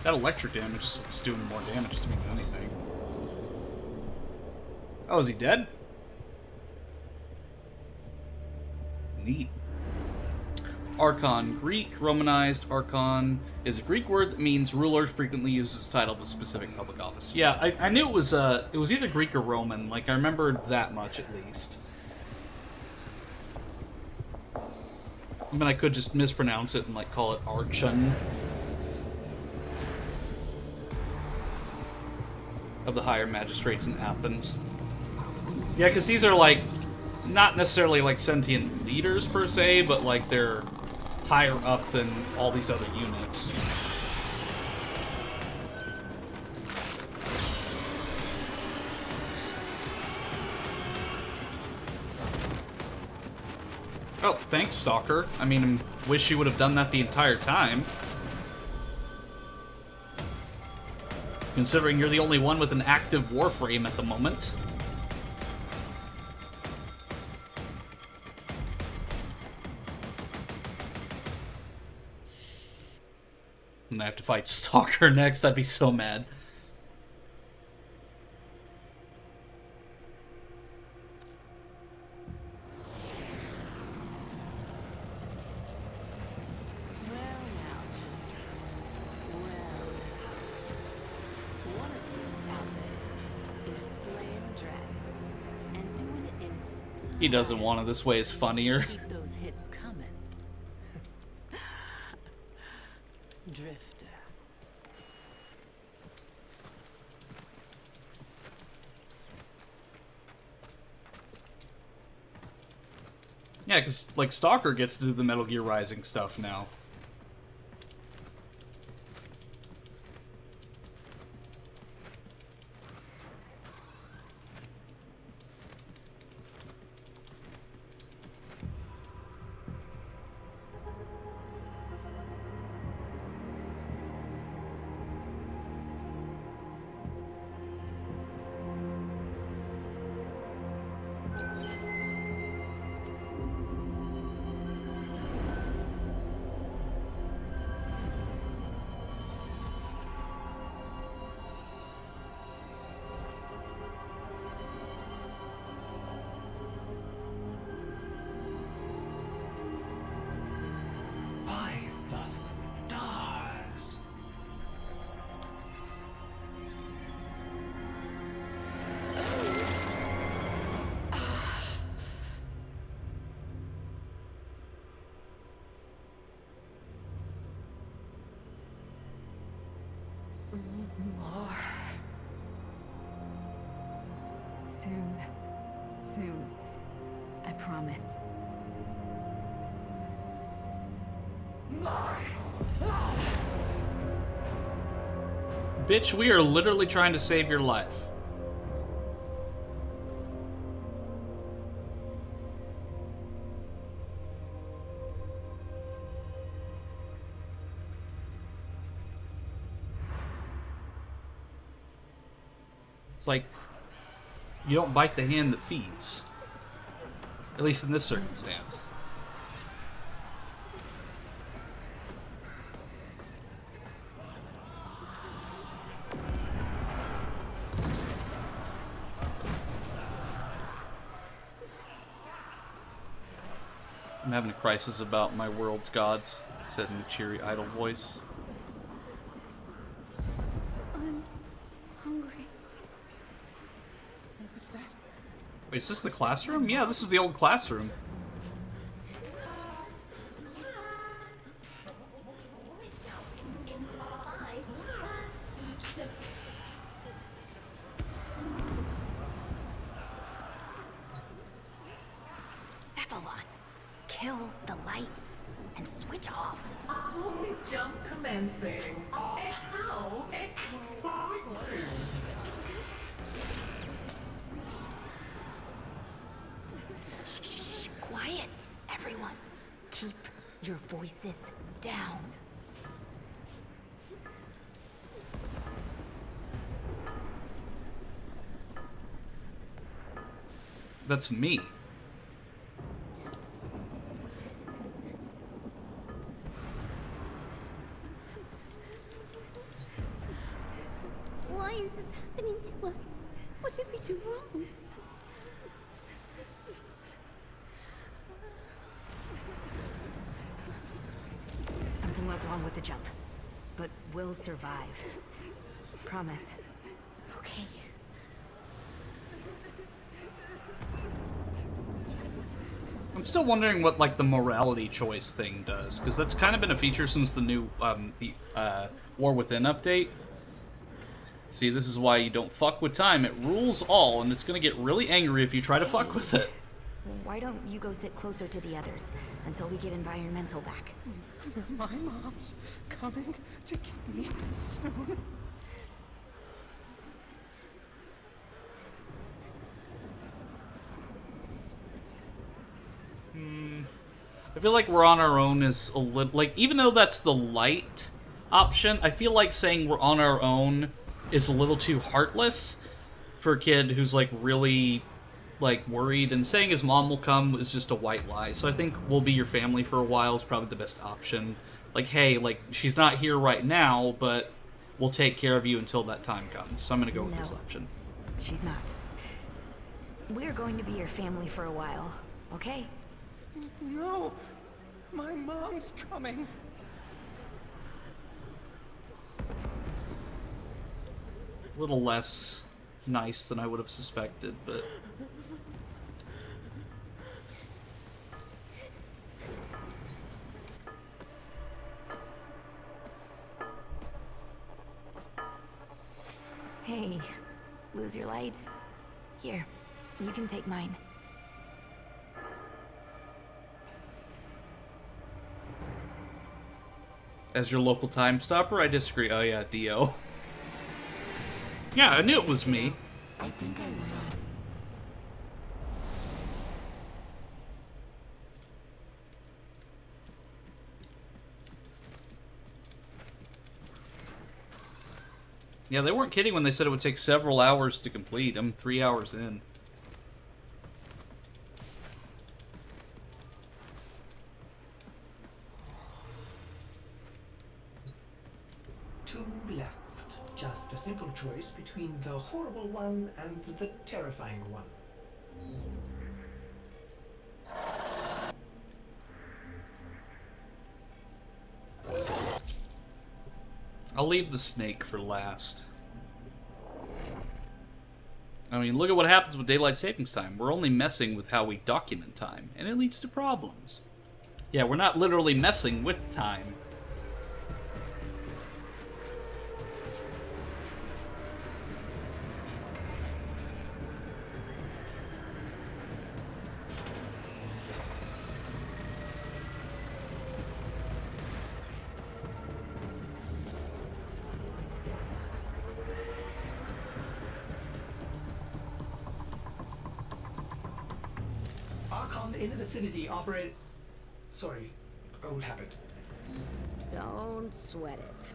Speaker 1: That electric damage is doing more damage to me than anything. Oh, is he dead? Neat. Archon. Greek, Romanized. Archon is a Greek word that means ruler, frequently uses the title of a specific public office. Yeah, I knew it was either Greek or Roman. Like, I remembered that much at least. I mean, I could just mispronounce it and, like, call it Archon. Of the higher magistrates in Athens. Yeah, because these are, like, not necessarily, like, sentient leaders, per se, but, like, they're higher up than all these other units. Oh, thanks, Stalker. I mean, wish you would have done that the entire time. Considering you're the only one with an active Warframe at the moment. And I have to fight Stalker next, I'd be so mad. He doesn't want it. This way is funnier.
Speaker 12: Keep those hits coming. Drifter.
Speaker 1: Yeah, because, like, Stalker gets to do the Metal Gear Rising stuff now.
Speaker 14: More.
Speaker 10: Soon. Soon. I promise.
Speaker 1: Bitch, we are literally trying to save your life. It's like, you don't bite the hand that feeds. At least in this circumstance. I'm having a crisis about my world's gods, said in a cheery, idle voice.
Speaker 10: I'm hungry.
Speaker 14: Is that?
Speaker 1: Wait, is this the classroom? Yeah, this is the old classroom.
Speaker 10: Cephalon, kill the lights and switch off.
Speaker 2: Only jump commencing. How exciting!
Speaker 10: Shh, quiet, everyone. Keep your voices down.
Speaker 1: That's me.
Speaker 10: Why is this happening to us? What did we do wrong? Something went wrong with the jump, but we'll survive. Promise. Okay.
Speaker 1: I'm still wondering what, like, the morality choice thing does, because that's kind of been a feature since the new, War Within update. See, this is why you don't fuck with time. It rules all, and it's gonna get really angry if you try to fuck with it.
Speaker 10: Why don't you go sit closer to the others until we get environmental back?
Speaker 14: My mom's coming to get me soon.
Speaker 1: I feel like we're on our own is a little... Like, even though that's the light option, I feel like saying we're on our own is a little too heartless for a kid who's, like, really, like, worried. And saying his mom will come is just a white lie. So I think we'll be your family for a while is probably the best option. Like, hey, like, she's not here right now, but we'll take care of you until that time comes. So I'm gonna go with this option.
Speaker 10: She's not. We're going to be your family for a while, okay?
Speaker 14: No! My mom's coming!
Speaker 1: A little less nice than I would have suspected, but...
Speaker 10: Hey, lose your lights? Here, you can take mine.
Speaker 1: As your local time stopper, I disagree. Oh yeah, Dio. Yeah, I knew it was me.
Speaker 10: I think I will.
Speaker 1: Yeah, they weren't kidding when they said it would take several hours to complete. I'm 3 hours in.
Speaker 3: Two left. Just a simple choice between the horrible one and the terrifying one.
Speaker 1: I'll leave the snake for last. I mean, look at what happens with daylight savings time. We're only messing with how we document time, and it leads to problems. Yeah, we're not literally messing with time.
Speaker 3: in the vicinity operate... Sorry, old habit.
Speaker 15: Don't sweat it.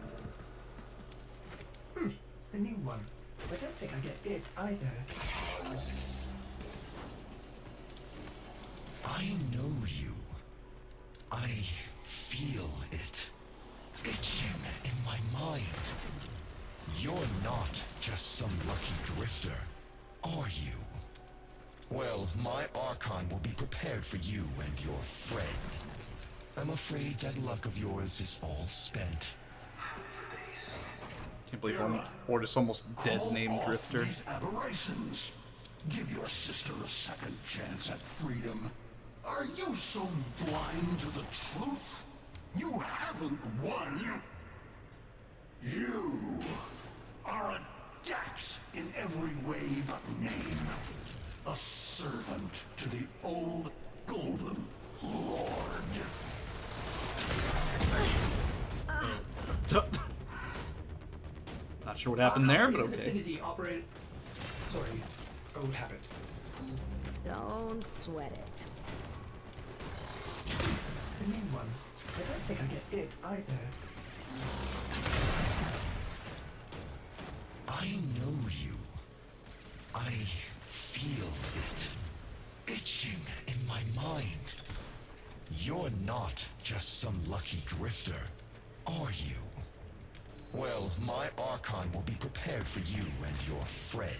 Speaker 3: A new one. I don't think I get it either.
Speaker 4: I know you. I feel it. Itching in my mind. You're not just some lucky drifter, are you? Well, my Archon will be prepared for you and your friend. I'm afraid that luck of yours is all spent.
Speaker 1: Can't believe Ortis almost dead named Drifter.
Speaker 19: These aberrations. Give your sister a second chance at freedom. Are you so blind to the truth? You haven't won. You are a Dax in every way but name. A servant to the old Golden Lord.
Speaker 1: Not sure what happened there, but
Speaker 3: In the
Speaker 1: okay.
Speaker 3: vicinity operate... Sorry, old habit.
Speaker 15: Don't sweat it.
Speaker 3: A new one. I don't think I get it either.
Speaker 4: I know you. I feel it. Itching in my mind. You're not just some lucky drifter, are you? Well, my Archon will be prepared for you and your friend.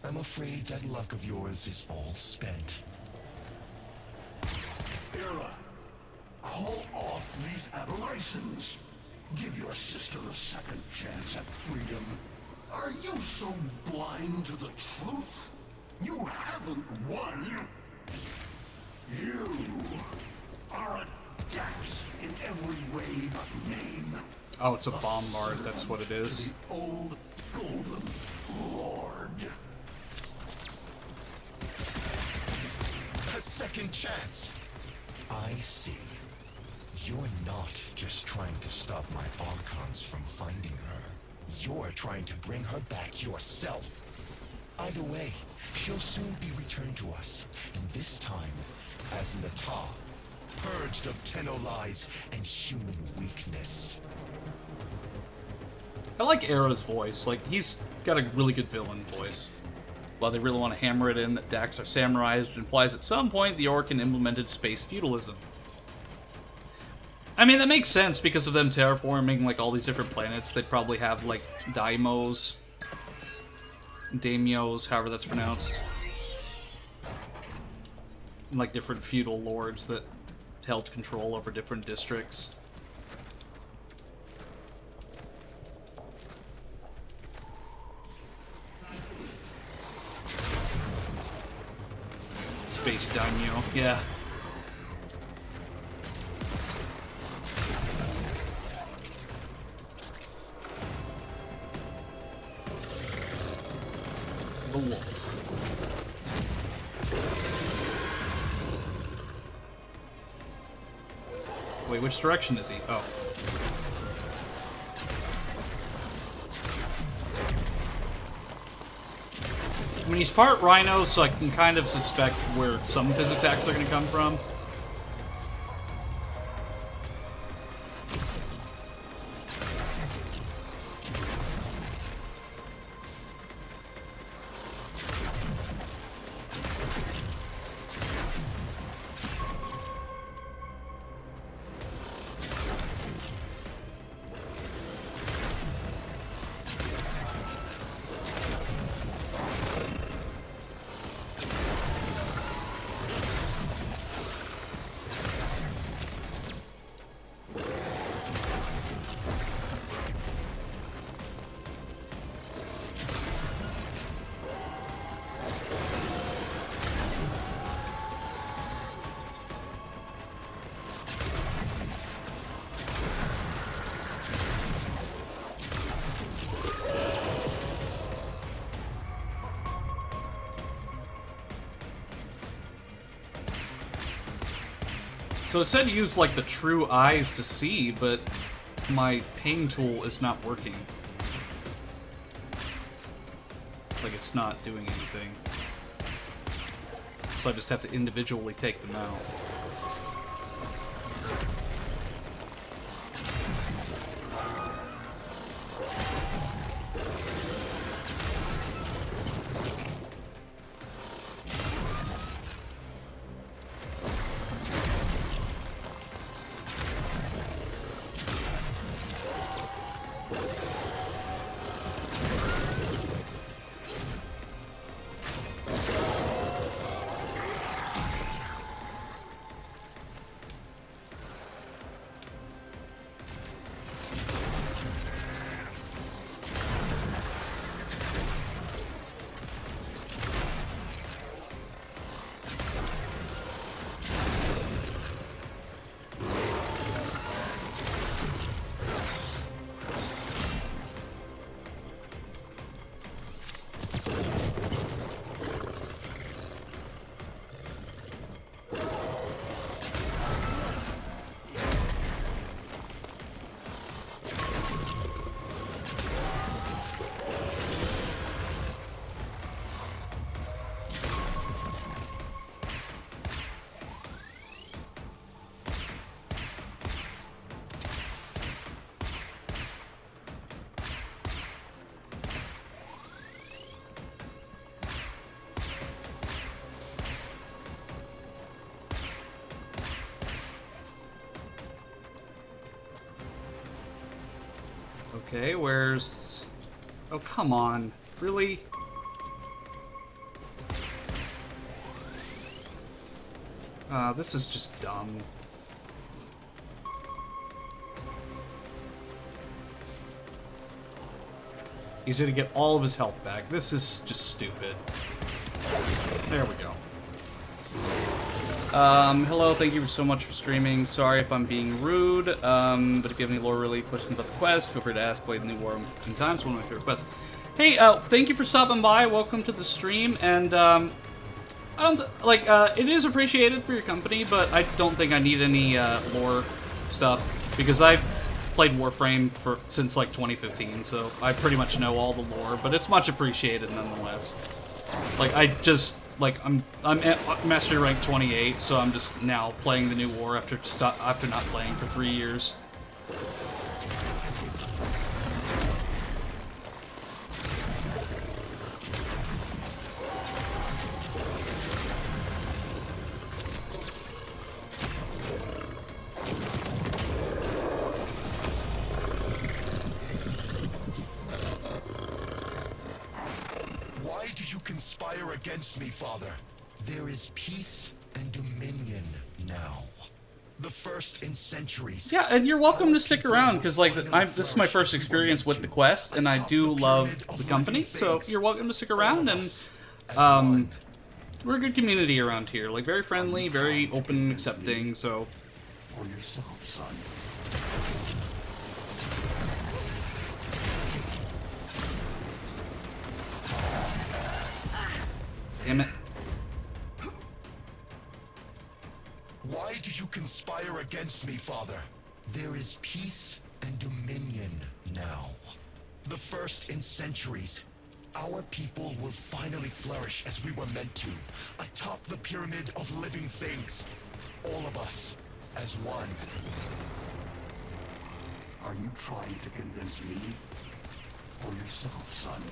Speaker 4: I'm afraid that luck of yours is all spent.
Speaker 19: Era, call off these aberrations. Give your sister a second chance at freedom. Are you so blind to the truth? You haven't won. You are a Dax in every way but name.
Speaker 1: Oh, it's a bombard, that's what it is.
Speaker 19: The old Golden Lord.
Speaker 4: A second chance. I see. You're not just trying to stop my Archons from finding her. You're trying to bring her back yourself. Either way, she'll soon be returned to us, and this time as Nata, purged of Tenno lies and human weakness.
Speaker 1: I like Era's voice. Like, he's got a really good villain voice. While they really want to hammer it in that Dax are samurais, which implies at some point the Orcan implemented space feudalism. I mean, that makes sense because of them terraforming, like, all these different planets. They'd probably have, like, daimyos, however that's pronounced. And, like, different feudal lords that held control over different districts. Space daimyo, yeah. The wolf. Wait, which direction is he? Oh. I mean, he's part rhino, so I can kind of suspect where some of his attacks are going to come from. So it said use, like, the true eyes to see, but my pain tool is not working. Like, it's not doing anything. so I just have to individually take them out. Okay, where's... Oh, come on. Really? This is just dumb. He's gonna get all of his health back. This is just stupid. There we go. Hello, thank you so much for streaming. Sorry if I'm being rude, but if you have any lore-related questions about the quest, feel free to ask. Played the new War 15 times, one of my favorite quests. Hey, thank you for stopping by. Welcome to the stream, and, I don't, it is appreciated for your company, but I don't think I need any, lore stuff, because I've played Warframe since, like, 2015, so I pretty much know all the lore, but it's much appreciated nonetheless. Like, I'm at Mastery Rank 28, so I'm just now playing the new War after not playing for 3 years.
Speaker 4: Why do you conspire against me, Father? There is peace and dominion now. The first in centuries.
Speaker 1: Yeah, and you're welcome to stick around, because, like, this is my first experience with the quest, and I do love the company, so you're welcome to stick around, and, we're a good community around here. Like, very friendly, very open and accepting, so...
Speaker 19: For yourself, son.
Speaker 1: Damn it.
Speaker 4: Why do you conspire against me, Father? There is peace and dominion now. The first in centuries. Our people will finally flourish as we were meant to, atop the pyramid of living things. All of us, as one.
Speaker 19: Are you trying to convince me? Or yourself, son?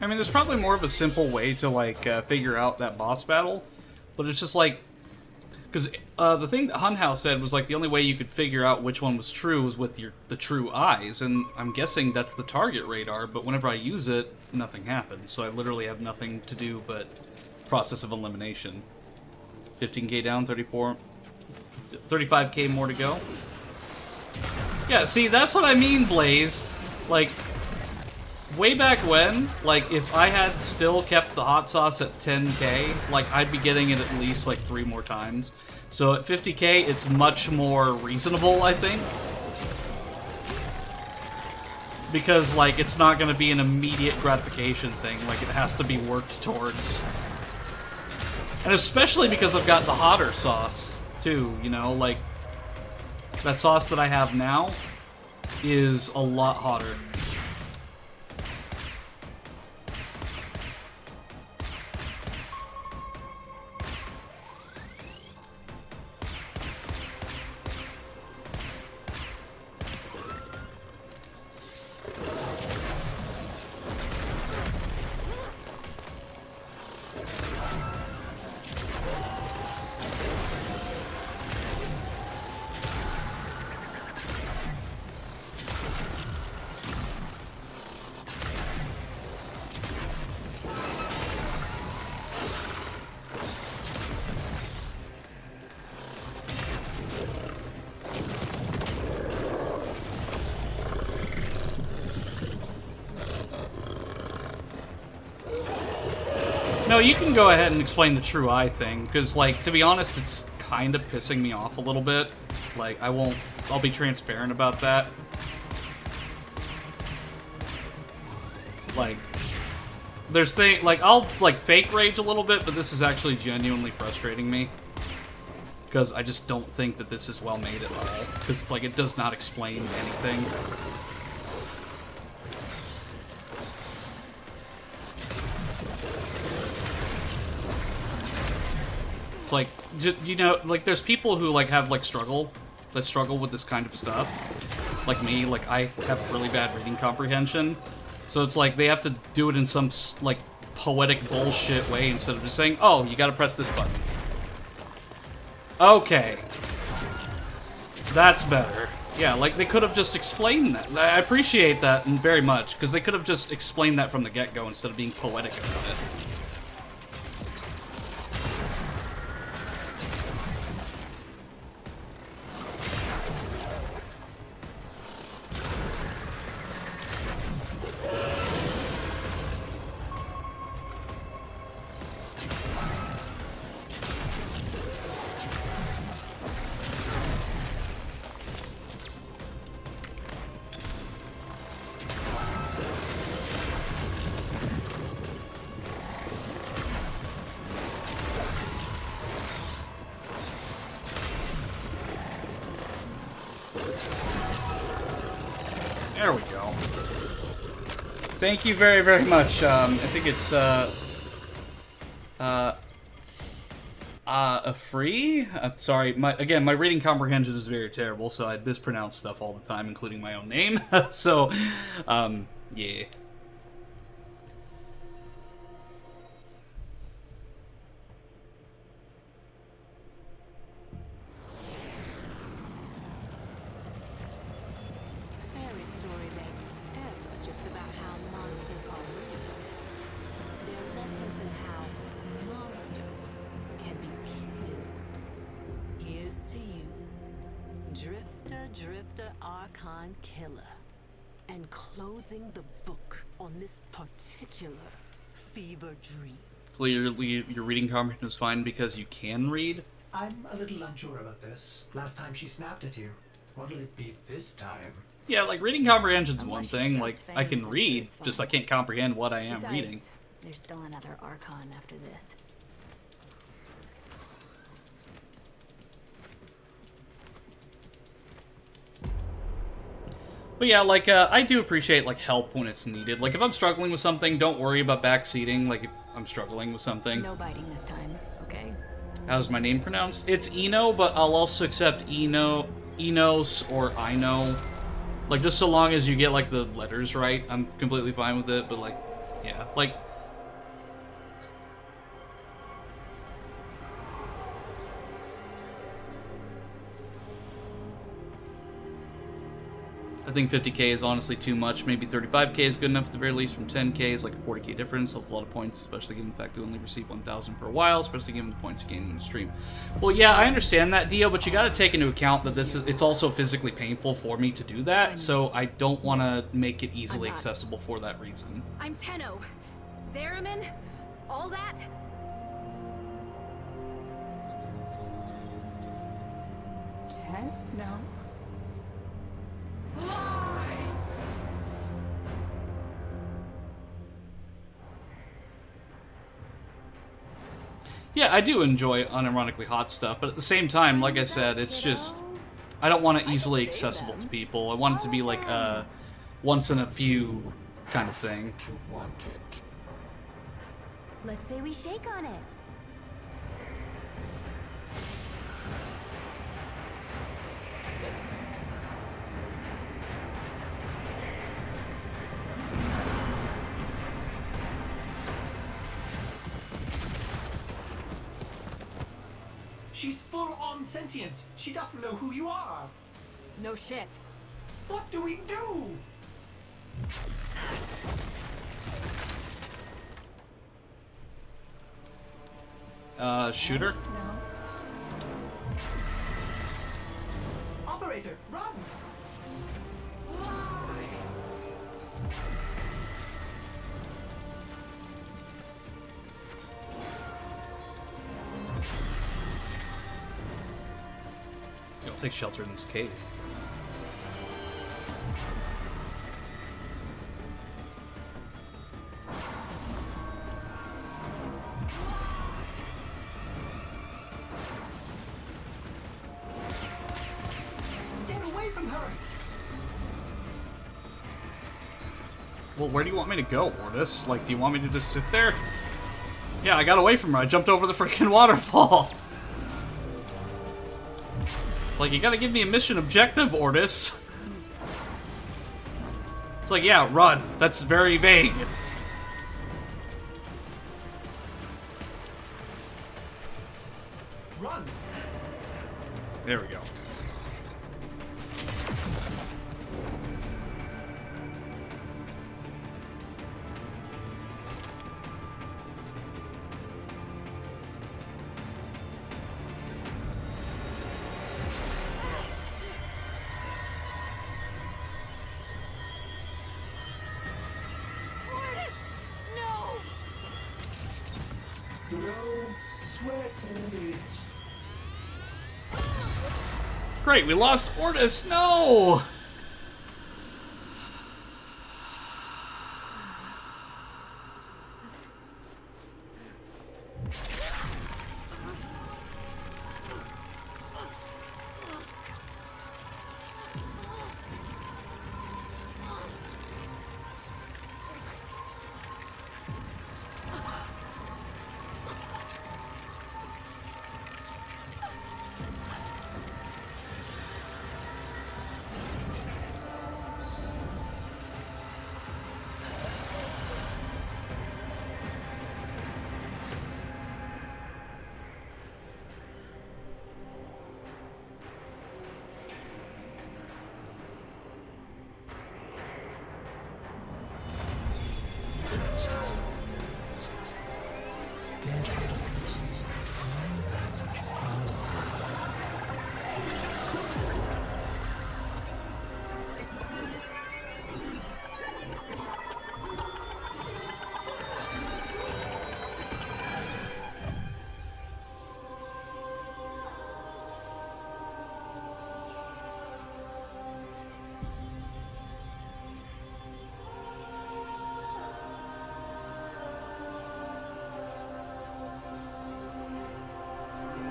Speaker 1: I mean, there's probably more of a simple way to, like, figure out that boss battle, but it's just, like... Because the thing that Hunhouse said was, like, the only way you could figure out which one was true was with the true eyes, and I'm guessing that's the target radar, but whenever I use it, nothing happens, so I literally have nothing to do but process of elimination. 15k down, 35k more to go. Yeah, see, that's what I mean, Blaze. Like... way back when, like, if I had still kept the hot sauce at 10k, like, I'd be getting it at least, like, 3 more times. So at 50k, it's much more reasonable, I think. Because, like, it's not going to be an immediate gratification thing. Like, it has to be worked towards. And especially because I've got the hotter sauce, too, you know? Like, that sauce that I have now is a lot hotter. No, you can go ahead and explain the true eye thing, because, like, to be honest, it's kind of pissing me off a little bit. Like, I'll be transparent about that. Like, I'll, like, fake rage a little bit, but this is actually genuinely frustrating me. Because I just don't think that this is well made at all. Because it's like, it does not explain anything. Like, you know, like, there's people who, like, have, like, struggle with this kind of stuff. Like me, like, I have really bad reading comprehension. So it's like, they have to do it in some, like, poetic bullshit way instead of just saying, oh, you gotta press this button. Okay. That's better. Yeah, like, they could have just explained that. I appreciate that very much, because they could have just explained that from the get-go instead of being poetic about it. There we go. Thank you very, very much. I think it's, a free? I'm sorry, again, my reading comprehension is very terrible, so I mispronounce stuff all the time, including my own name. So, yeah.
Speaker 12: Fairy stories ain't ever just about how monsters are real. They're lessons in how monsters can be killed. Here's to you, Drifter Archon Killer. And closing the book on this particular fever dream.
Speaker 1: Clearly, your reading comprehension is fine because you can read?
Speaker 3: I'm a little unsure about this. Last time she snapped at you. What'll it be this time?
Speaker 1: Yeah, like, reading comprehension's one thing. Like, I can read, just I can't comprehend what I am reading.
Speaker 10: There's still another Archon after this.
Speaker 1: But yeah, like, I do appreciate, like, help when it's needed. Like, if I'm struggling with something, don't worry about backseating. Like, if I'm struggling with something.
Speaker 10: No biting this time, okay?
Speaker 1: How's my name pronounced? It's Eno, but I'll also accept Enos, or Ino. Like, just so long as you get, like, the letters right, I'm completely fine with it, but, like, yeah. Like, I think 50k is honestly too much. Maybe 35k is good enough at the very least. From 10k is like a 40k difference. That's a lot of points, especially given the fact that we only receive 1,000 per while, especially given the points gained in the stream. Well, yeah, I understand that, Dio, but you got to take into account that it's also physically painful for me to do that, so I don't want to make it easily accessible for that reason.
Speaker 10: I'm Tenno. Zariman? All that?
Speaker 2: No.
Speaker 17: Lies!
Speaker 1: Yeah, I do enjoy unironically hot stuff, but at the same time, like I said, it's just... I don't want it easily accessible to people. I want it to be like a once in a few kind of thing.
Speaker 10: Let's say we shake on it.
Speaker 3: She's full-on sentient. She doesn't know who you are.
Speaker 10: No shit.
Speaker 3: What do we do?
Speaker 1: Shooter?
Speaker 2: No.
Speaker 3: Operator, run!
Speaker 1: You'll take shelter in this cave.
Speaker 3: Get away from her!
Speaker 1: Well, where do you want me to go, Ordis? Like, do you want me to just sit there? Yeah, I got away from her. I jumped over the freaking waterfall. It's like, you gotta give me a mission objective, Ordis. It's like, yeah, run. That's very vague.
Speaker 3: Run!
Speaker 1: There we go.
Speaker 3: Don't sweat it.
Speaker 1: Great, we lost Ordis. No!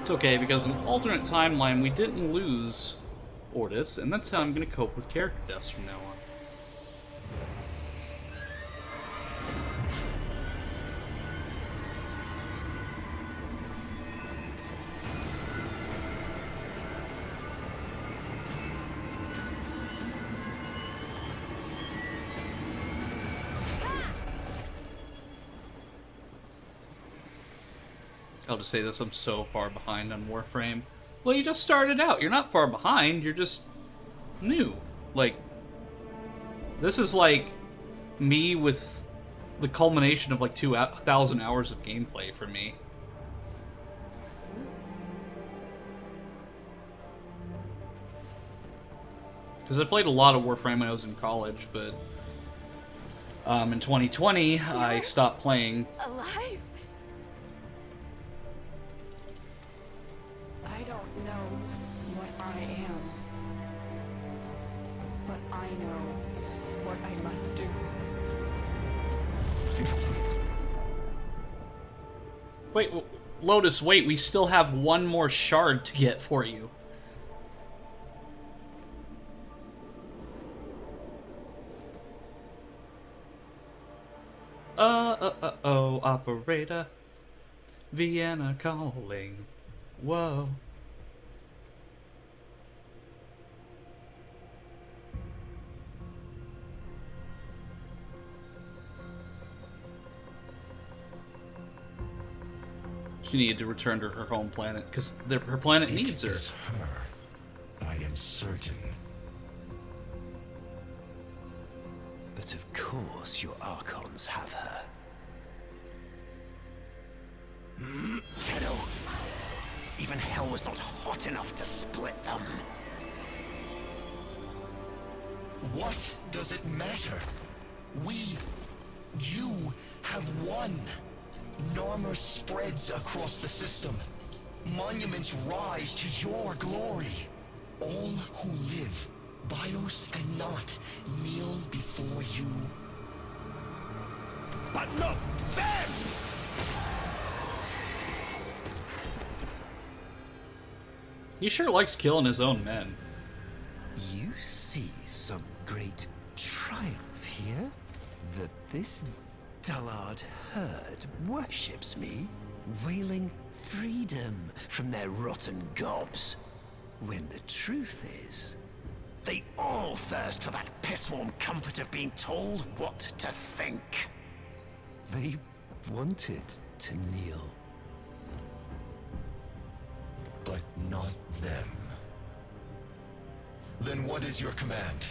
Speaker 1: It's okay, because in an alternate timeline, we didn't lose Ordis, and that's how I'm going to cope with character deaths from now on. I'll just say this, I'm so far behind on Warframe. Well, you just started out. You're not far behind, you're just new. Like, This is like me with the culmination of like 2,000 hours of gameplay for me. Because I played a lot of Warframe when I was in college, but in 2020 I stopped playing.
Speaker 10: Alive?
Speaker 2: I don't know what I am, but I know what I must do.
Speaker 1: Wait, Lotus, wait, we still have one more shard to get for you. Oh, operator. Vienna calling. Whoa. She needed to return to her home planet because her planet needs her.
Speaker 4: It is her. I am certain.
Speaker 11: But of course your Archons have her. Tenno! Even hell was not hot enough to split them.
Speaker 4: What does it matter? You have won. Narmer spreads across the system. Monuments rise to your glory. All who live, bios and not, kneel before you.
Speaker 11: But not them!
Speaker 1: He sure likes killing his own men.
Speaker 11: You see some great triumph here? That this dullard herd worships me, wailing freedom from their rotten gobs. When the truth is, they all thirst for that piss-warm comfort of being told what to think. They wanted to kneel.
Speaker 4: But not them. Then what is your command?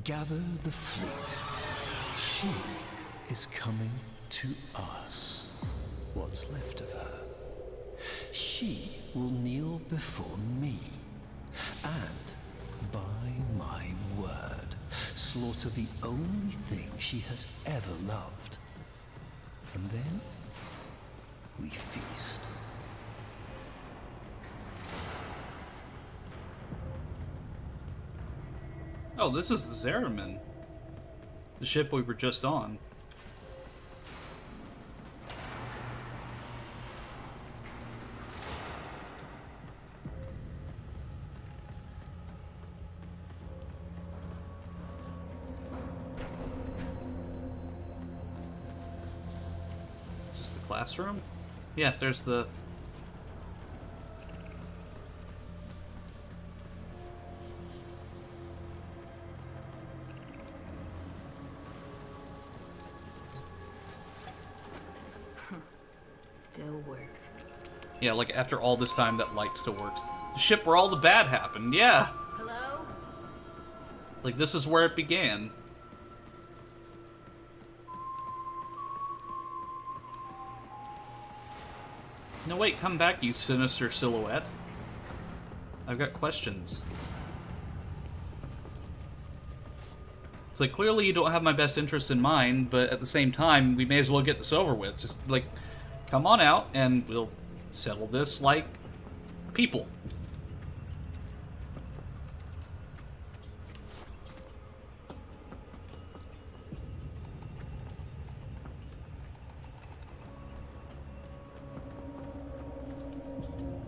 Speaker 11: Gather the fleet. She is coming to us. What's left of her. She will kneel before me. And, by my word, slaughter the only thing she has ever loved. And then, we feast.
Speaker 1: Oh, this is the Zeraman. The ship we were just on. Is this the classroom? Yeah, there's the...
Speaker 10: Still works.
Speaker 1: Yeah, like after all this time, that light still works. The ship where all the bad happened, yeah.
Speaker 10: Hello?
Speaker 1: Like, this is where it began. No, wait, come back, you sinister silhouette. I've got questions. It's like, clearly you don't have my best interest in mind, but at the same time, we may as well get this over with. Just, like, come on out, and we'll settle this like people.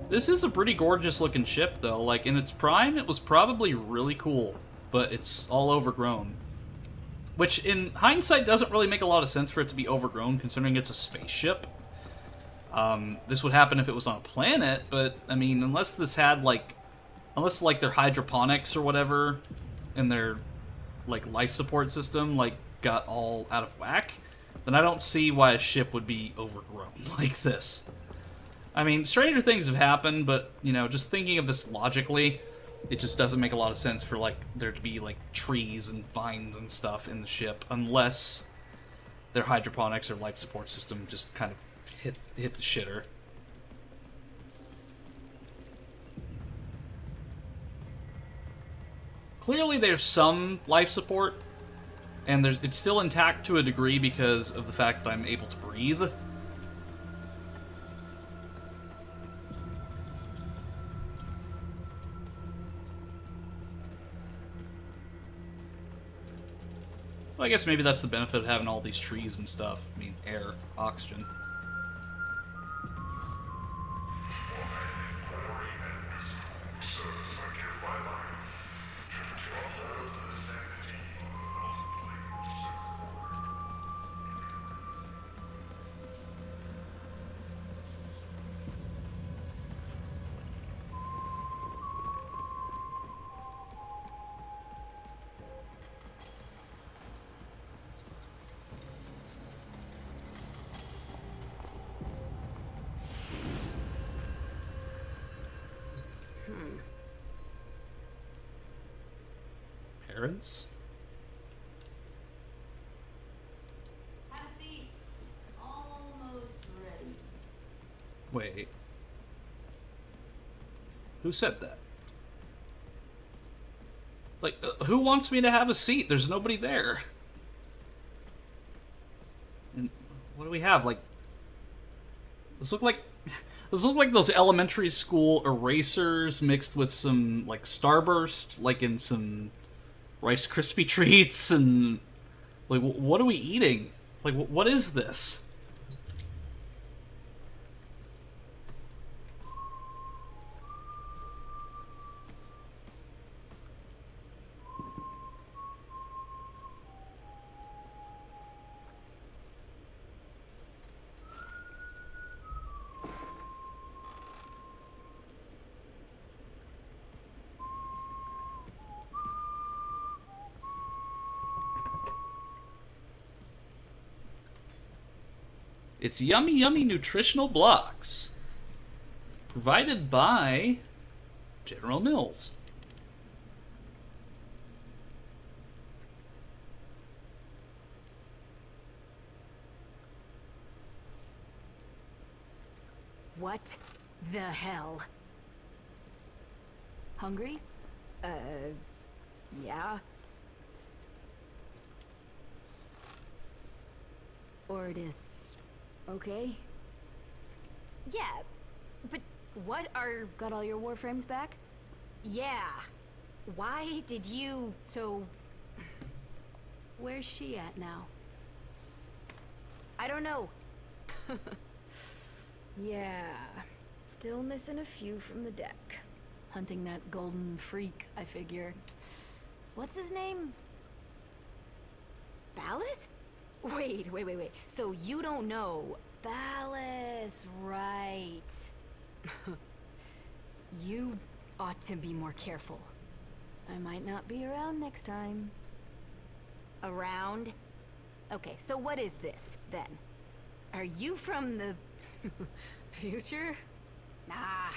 Speaker 1: This is a pretty gorgeous looking ship, though. Like, in its prime, it was probably really cool, but it's all overgrown. Which, in hindsight, doesn't really make a lot of sense for it to be overgrown, considering it's a spaceship. This would happen if it was on a planet, but, I mean, unless this had, like... Unless, like, their hydroponics or whatever, and their, like, life support system, like, got all out of whack, then I don't see why a ship would be overgrown like this. I mean, stranger things have happened, but, you know, just thinking of this logically, it just doesn't make a lot of sense for, like, there to be, like, trees and vines and stuff in the ship, unless their hydroponics or life support system just kind of hit the shitter. Clearly there's some life support, and it's still intact to a degree because of the fact that I'm able to breathe. Well, I guess maybe that's the benefit of having all these trees and stuff. I mean, air, oxygen. Parents?
Speaker 15: Have a seat. It's almost ready.
Speaker 1: Wait. Who said that? Like, who wants me to have a seat? There's nobody there. And what do we have? Like, this look like those elementary school erasers mixed with some like Starburst, like in some Rice Krispie treats, and like what are we eating? Like what is this? It's yummy, yummy nutritional blocks. Provided by General Mills.
Speaker 10: What the hell? Hungry? Yeah. Ordis, okay? Yeah, but what are... Got all your Warframes back? Yeah. Why did you... So... Where's she at now? I don't know. Yeah. Still missing a few from the deck. Hunting that golden freak, I figure. What's his name? Ballas? Wait. So you don't know... Ballas, right. You ought to be more careful. I might not be around next time. Around? Okay, so what is this, then? Are you from the... future? Nah.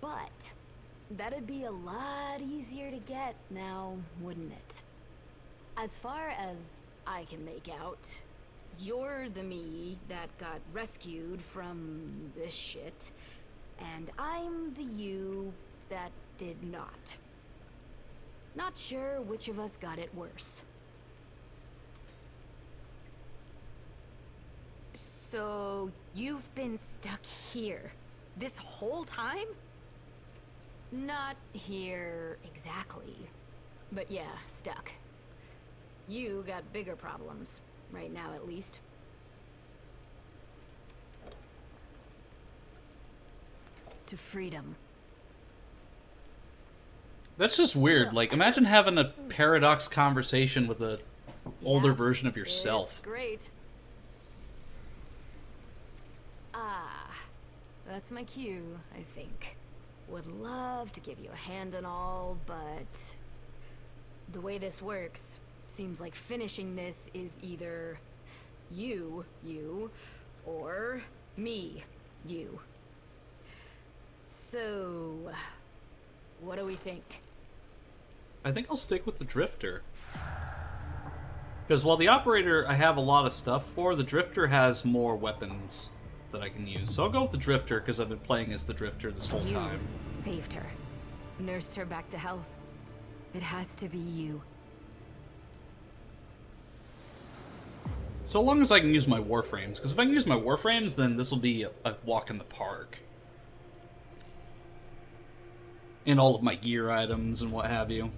Speaker 10: But... that'd be a lot easier to get now, wouldn't it? As far as I can make out, you're the me that got rescued from this shit, and I'm the you that did not. Not sure which of us got it worse. So, you've been stuck here this whole time? Not here exactly, but yeah, stuck. You got bigger problems, right now at least. To freedom.
Speaker 1: That's just weird. Like, imagine having a paradox conversation with a older version of yourself.
Speaker 10: It's great. Ah, that's my cue, I think. Would love to give you a hand and all, but the way this works, seems like finishing this is either you, or me, you. So, what do we think?
Speaker 1: I think I'll stick with the Drifter. Because while the Operator I have a lot of stuff for, the Drifter has more weapons that I can use. So I'll go with the Drifter because I've been playing as the Drifter this whole time.
Speaker 10: Saved her. Nursed her back to health. It has to be you.
Speaker 1: So long as I can use my Warframes. Because if I can use my Warframes, then this will be a walk in the park. And all of my gear items and what have you.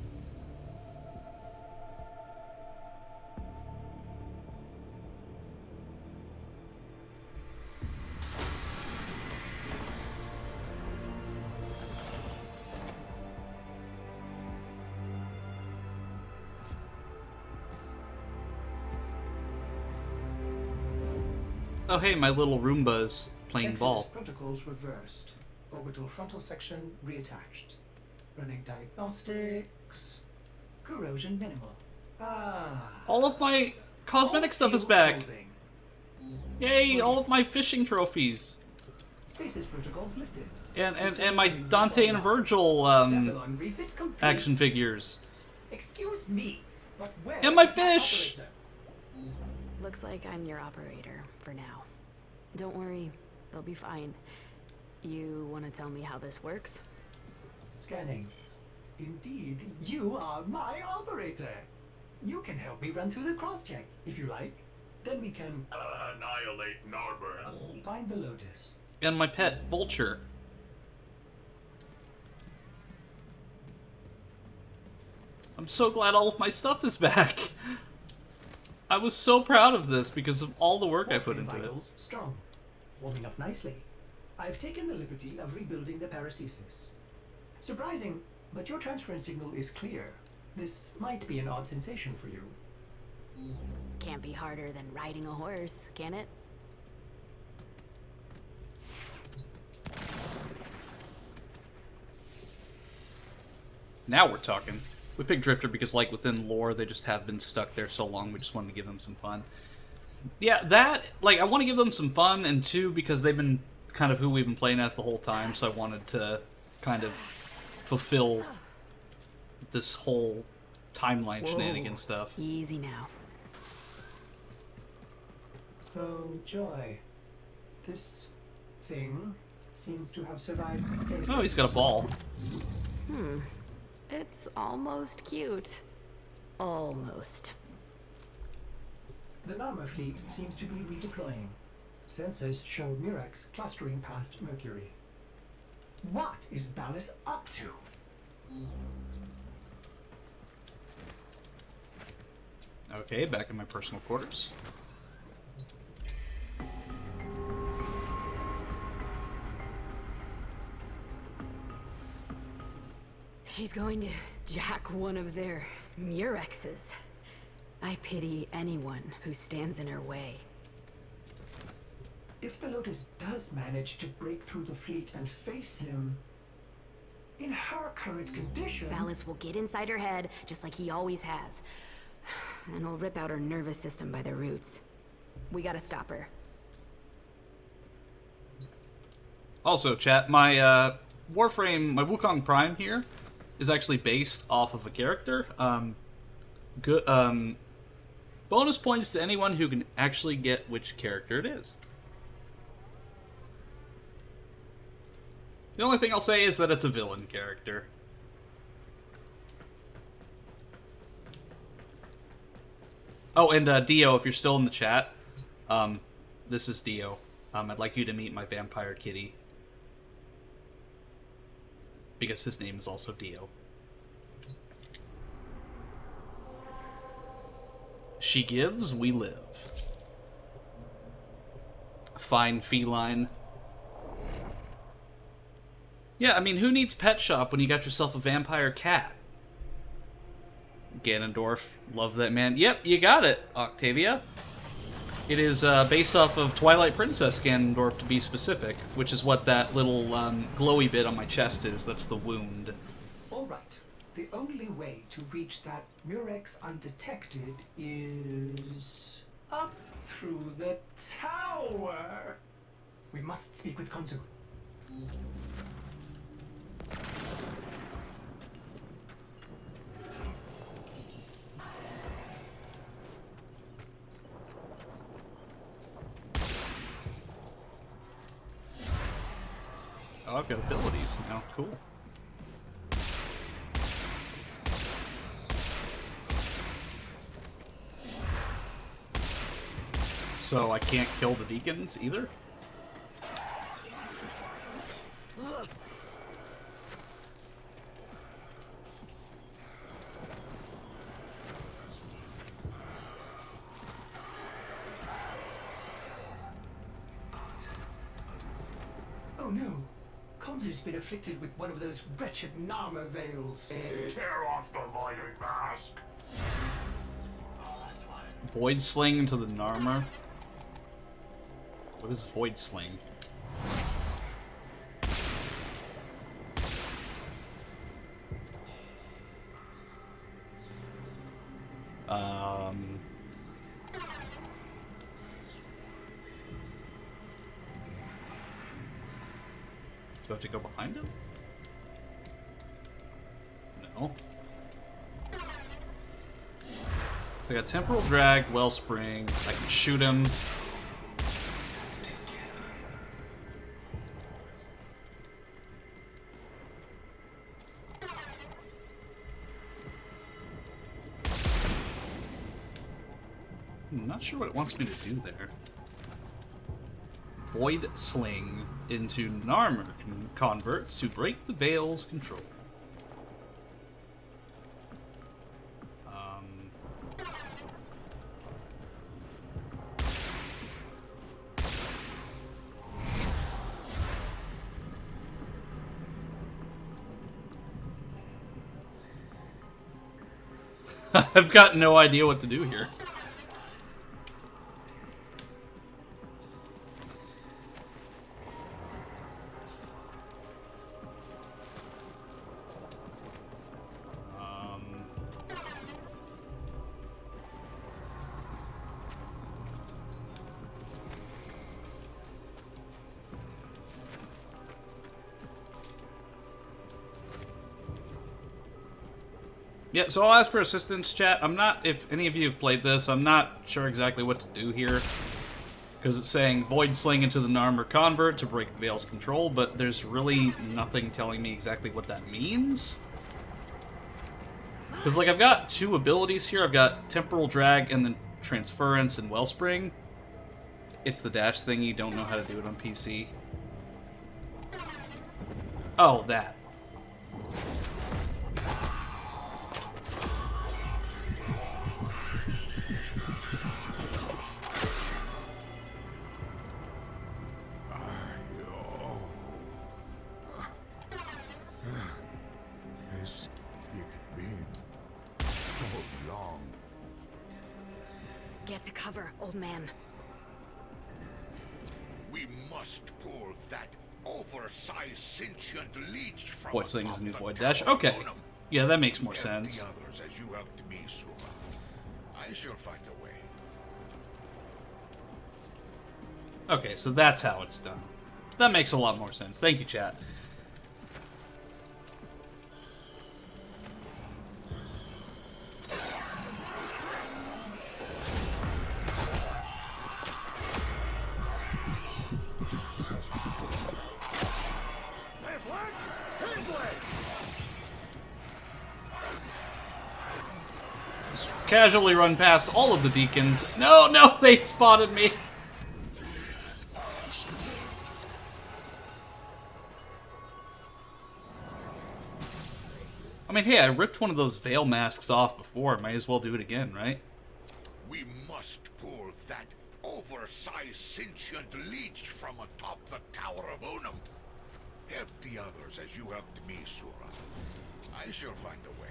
Speaker 1: Oh hey, my little Roomba's playing
Speaker 3: Exodus
Speaker 1: ball.
Speaker 3: protocols reversed. Orbital frontal section reattached. Running diagnostics. Corrosion minimal.
Speaker 1: All of my cosmetic stuff is back. Yay, all of my fishing trophies.
Speaker 3: Stasis protocols lifted.
Speaker 1: And my Dante and Virgil action figures.
Speaker 3: Excuse me, but where
Speaker 1: And my
Speaker 3: is
Speaker 1: fish!
Speaker 3: operator?
Speaker 10: Looks like I'm your operator, for now. Don't worry, they'll be fine. You want to tell me how this works?
Speaker 3: Scanning. Indeed, you are my operator. You can help me run through the cross-check, if you like. Then we can
Speaker 19: annihilate Narber.
Speaker 3: find the Lotus.
Speaker 1: And my pet, Vulture. I'm so glad all of my stuff is back. I was so proud of this because of all the work I put into it.
Speaker 3: Vitals strong. Warming up nicely. I've taken the liberty of rebuilding the paracesis. Surprising, but your transference signal is clear. This might be an odd sensation for you.
Speaker 10: Can't be harder than riding a horse, can it?
Speaker 1: Now we're talking. We picked Drifter because, like, within lore, they just have been stuck there so long, we just wanted to give them some fun. Yeah, that, like, I want to give them some fun, and two, because they've been kind of who we've been playing as the whole time, so I wanted to kind of fulfill this whole timeline shenanigan stuff.
Speaker 10: Easy now.
Speaker 3: Oh, joy. This thing seems to have survived stasis.
Speaker 1: Oh, he's got a ball.
Speaker 10: It's almost cute. Almost.
Speaker 3: The Nama fleet seems to be redeploying. Sensors show Murex clustering past Mercury. What is Ballas up to?
Speaker 1: Okay, back in my personal quarters.
Speaker 10: She's going to jack one of their Murexes. I pity anyone who stands in her way.
Speaker 3: If the Lotus does manage to break through the fleet and face him, in her current condition...
Speaker 10: Ballas will get inside her head, just like he always has. And he'll rip out her nervous system by the roots. We gotta stop her.
Speaker 1: Also, chat, my Warframe, my Wukong Prime here, is actually based off of a character. Bonus points to anyone who can actually get which character it is. The only thing I'll say is that it's a villain character. Oh, and Dio, if you're still in the chat, this is Dio. I'd like you to meet my vampire kitty. Because his name is also Dio. She gives, we live. Fine feline. Yeah, I mean, who needs Pet Shop when you got yourself a vampire cat? Ganondorf, love that man. Yep, you got it, Octavia. It is based off of Twilight Princess Ganondorf, to be specific, which is what that little glowy bit on my chest is. That's the wound.
Speaker 3: All right. The only way to reach that Murex undetected is up through the tower. We must speak with Konzu.
Speaker 1: I've got abilities now. Cool. So I can't kill the deacons either?
Speaker 3: Oh no! Konzu's been afflicted with one of those wretched Narmer veils.
Speaker 19: Tear off the lying mask!
Speaker 1: Void Sling into the Narmer? What is Void Sling? Do I have to go behind him? No. So I got Temporal Drag, Wellspring, I can shoot him. I'm not sure what it wants me to do there. Void Sling into Narmer can convert to break the Veil's control. I've got no idea what to do here. Yeah, so I'll ask for assistance, chat. I'm not, if any of you have played this, I'm not sure exactly what to do here. Because it's saying Void Sling into the Narmer Convert to break the Veil's control, but there's really nothing telling me exactly what that means. Because, like, I've got two abilities here. I've got Temporal Drag and then Transference and Wellspring. It's the dash thing, you don't know how to do it on PC. Oh, that.
Speaker 19: Has it been so long?
Speaker 10: Get to cover, old man.
Speaker 19: We must pull that oversized sentient leech from
Speaker 1: Void Sling is a
Speaker 19: atop
Speaker 1: new
Speaker 19: the
Speaker 1: Void
Speaker 19: Tower
Speaker 1: Dash.
Speaker 19: of
Speaker 1: Okay.
Speaker 19: Unum.
Speaker 1: Yeah, that makes more
Speaker 19: Help
Speaker 1: sense.
Speaker 19: the others as you helped me, Sura. I shall find a way.
Speaker 1: Okay, so that's how it's done. That makes a lot more sense. Thank you, chat. Just casually run past all of the deacons. No, no, they spotted me. I mean, hey, I ripped one of those veil masks off before. Might as well do it again, right?
Speaker 19: We must pull that oversized sentient leech from atop the Tower of Unum. Help the others as you helped me, Sura. I shall find a way.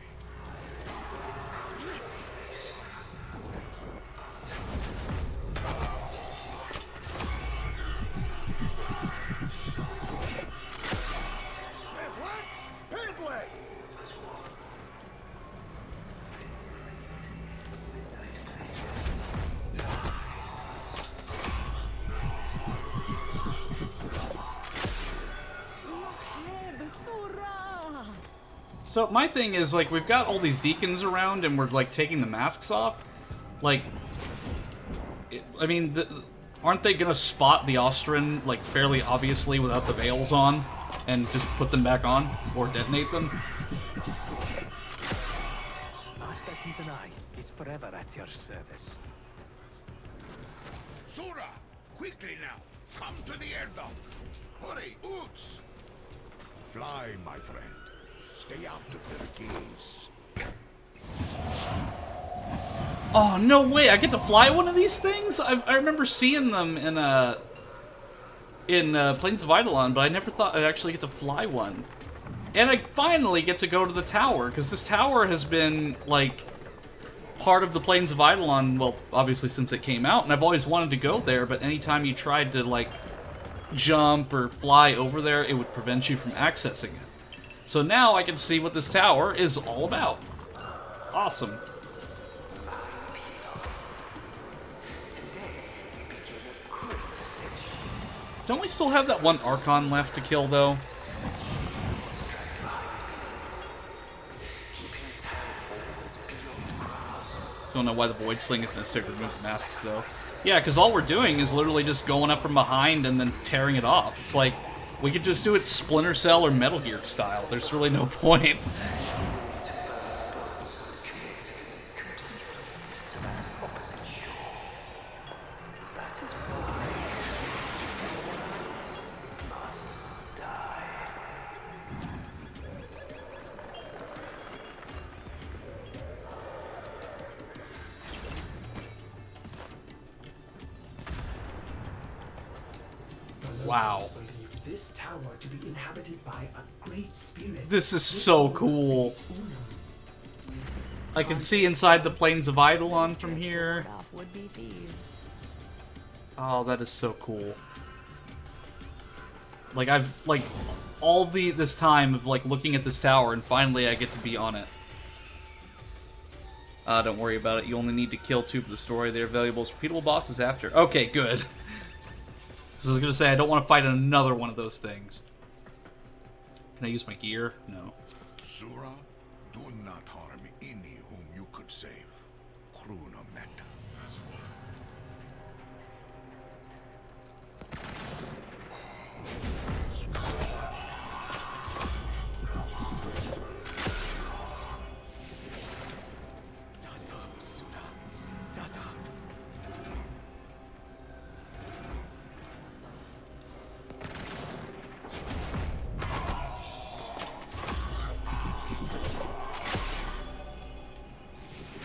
Speaker 1: So my thing is, like, we've got all these deacons around and we're, like, taking the masks off. Like, I mean, aren't they gonna spot the Ostran, like, fairly obviously without the veils on? and just put them back on or detonate them.
Speaker 9: Master Tizanai is forever at your service.
Speaker 4: Sura, quickly now. Come to the air dock. Hurry, Oots. Fly, my friend. Stay out of their gaze.
Speaker 1: Oh, no way! I get to fly one of these things? I remember seeing them in Plains of Eidolon, but I never thought I'd actually get to fly one. And I finally get to go to the tower, because this tower has been, like, part of the Plains of Eidolon, well, obviously since it came out, and I've always wanted to go there, but anytime you tried to, like, jump or fly over there, it would prevent you from accessing it. So now I can see what this tower is all about. Awesome. Don't we still have that one Archon left to kill, though? Don't know why the Void Sling is necessary to remove the masks, though. Yeah, because all we're doing is literally just going up from behind and then tearing it off. It's like, we could just do it Splinter Cell or Metal Gear style. There's really no point. Wow.
Speaker 3: Believe this tower to be inhabited by a great spirit.
Speaker 1: This is so cool. I can see inside the Plains of Eidolon from here. Oh, that is so cool. Like, I've, like, all this time of, like, looking at this tower, and finally I get to be on it. Don't worry about it. You only need to kill 2 for the story. They're valuable as repeatable bosses after. Okay, good. I was gonna say, I don't want to fight another one of those things. Can I use my gear? No.
Speaker 4: Sura, do not harm any whom you could save. Kruna Meta.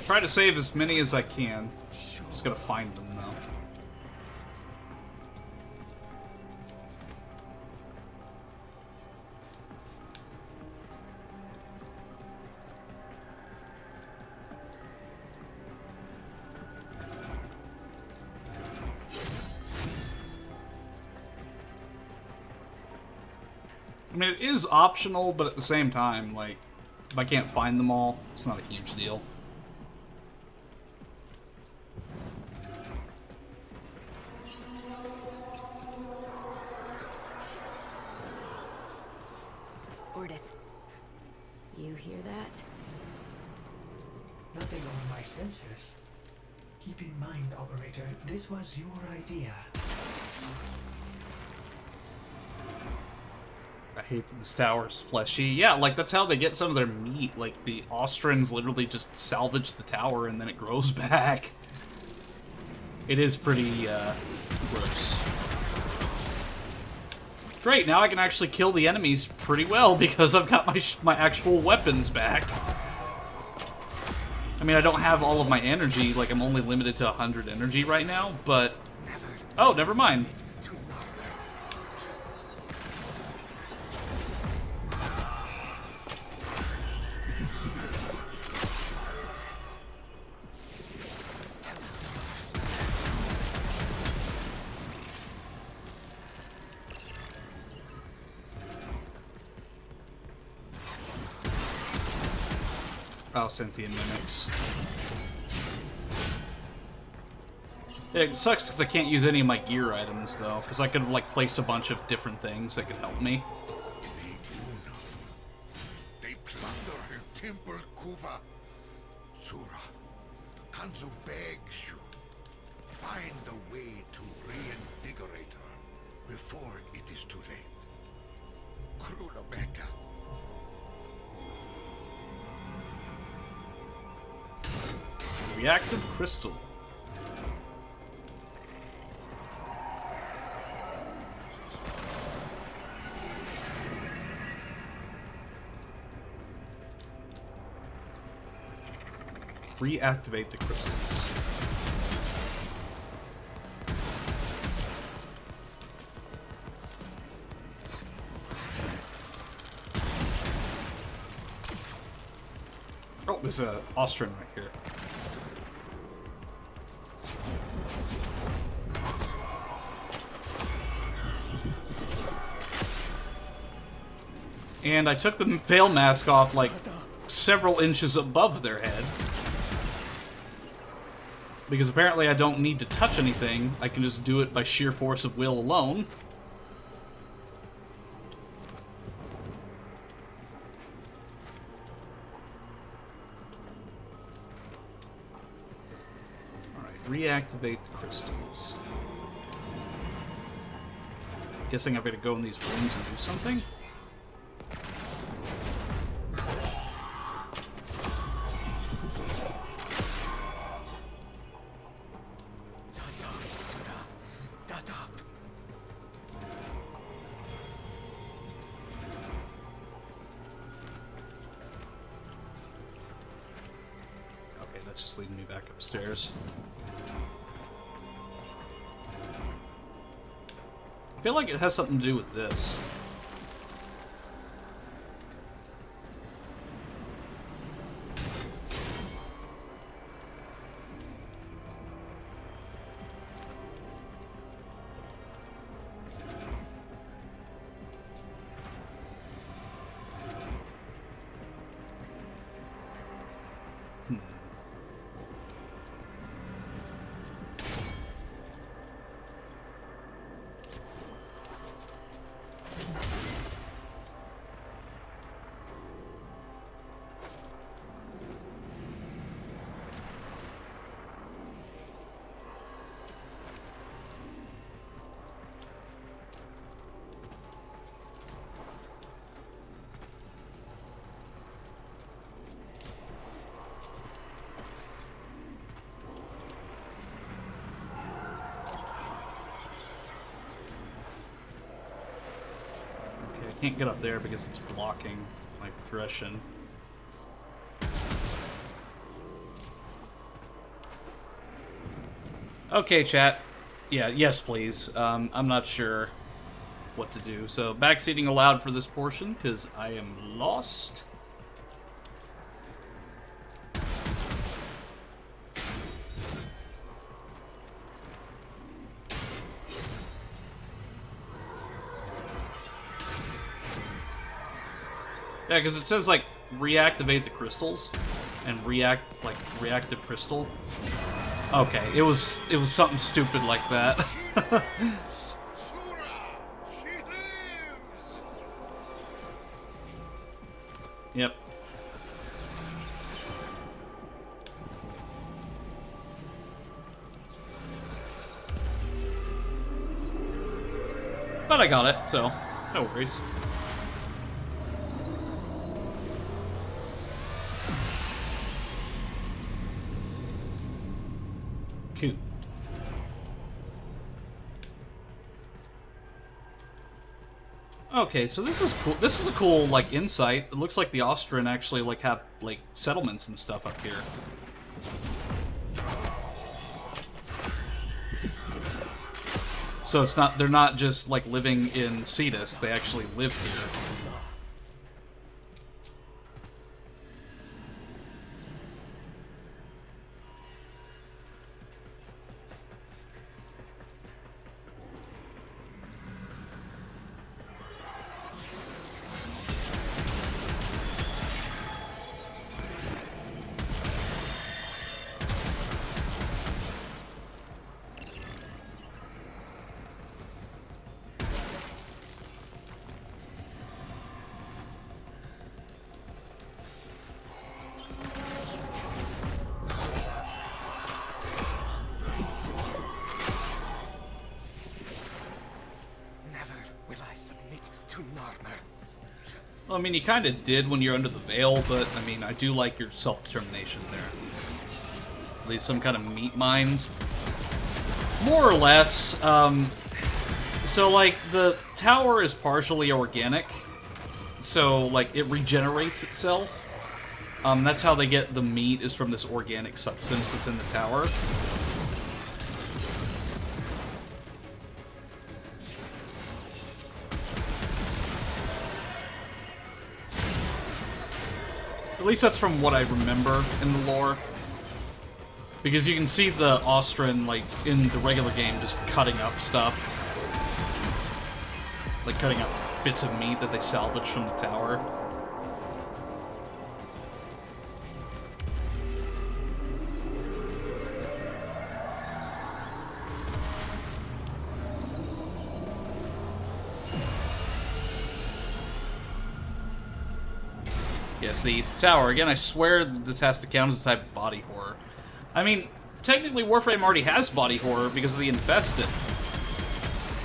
Speaker 1: Try to save as many as I can. Just gotta find them, though. I mean, it is optional, but at the same time, like, if I can't find them all, it's not a huge deal.
Speaker 10: Ordis, you hear that?
Speaker 3: Nothing on my sensors. Keep in mind, Operator, this was your idea.
Speaker 1: I hate that this tower is fleshy. Yeah, like, that's how they get some of their meat. Like, the Austrians literally just salvage the tower and then it grows back. It is pretty, gross. Great, now I can actually kill the enemies pretty well because I've got my actual weapons back. I mean, I don't have all of my energy, like, I'm only limited to 100 energy right now, but... Oh, never mind. Oh, sentient mimics. Yeah, it sucks because I can't use any of my gear items, though, because I could have, like, placed a bunch of different things that could help me.
Speaker 4: They plunder her temple, Kuva. Sura, Kanzo begs you, find a way to reinvigorate her before it is too late.
Speaker 1: Reactive crystal. Reactivate the crystals. Oh, there's a Austrian right here. And I took the veil mask off like several inches above their head. Because apparently I don't need to touch anything. I can just do it by sheer force of will alone. Alright, reactivate the crystals. Guessing I've got to go in these rooms and do something? Just leading me back upstairs. I feel like it has something to do with this. Can't get up there because it's blocking my progression. Okay, chat. Yeah, yes, please. I'm not sure what to do. So, backseating allowed for this portion because I am lost. Yeah, because it says, like, reactivate the crystals, and reactive crystal. Okay, it was something stupid like that. Yep. But I got it, so no worries. Cute. Okay, so this is cool. This is a cool, like, insight. It looks like the Austrian actually, like, have, like, settlements and stuff up here. So it's not, they're not just, like, living in Cetus, they actually live here. Well, I mean, you kind of did when you're under the veil, but, I mean, I do like your self-determination there. At least some kind of meat mines. More or less, so, like, the tower is partially organic, so, like, it regenerates itself. That's how they get the meat, is from this organic substance that's in the tower. At least that's from what I remember in the lore. Because you can see the Ostran, like, in the regular game, just cutting up stuff. Like, cutting up bits of meat that they salvage from the tower. Yes, the tower. Again, I swear this has to count as a type of body horror. I mean, technically Warframe already has body horror because of the Infested.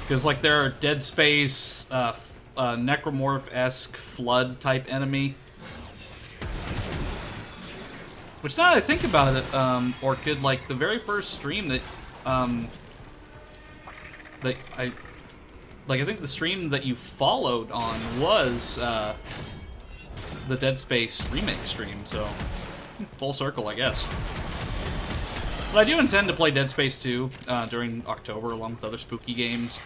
Speaker 1: Because, like, there are Dead Space, Necromorph-esque Flood-type enemy. Which, now that I think about it, Orchid, like, the very first stream that, I think the stream that you followed on was, the Dead Space remake stream, so full circle, I guess. But I do intend to play Dead Space 2 during October, along with other spooky games.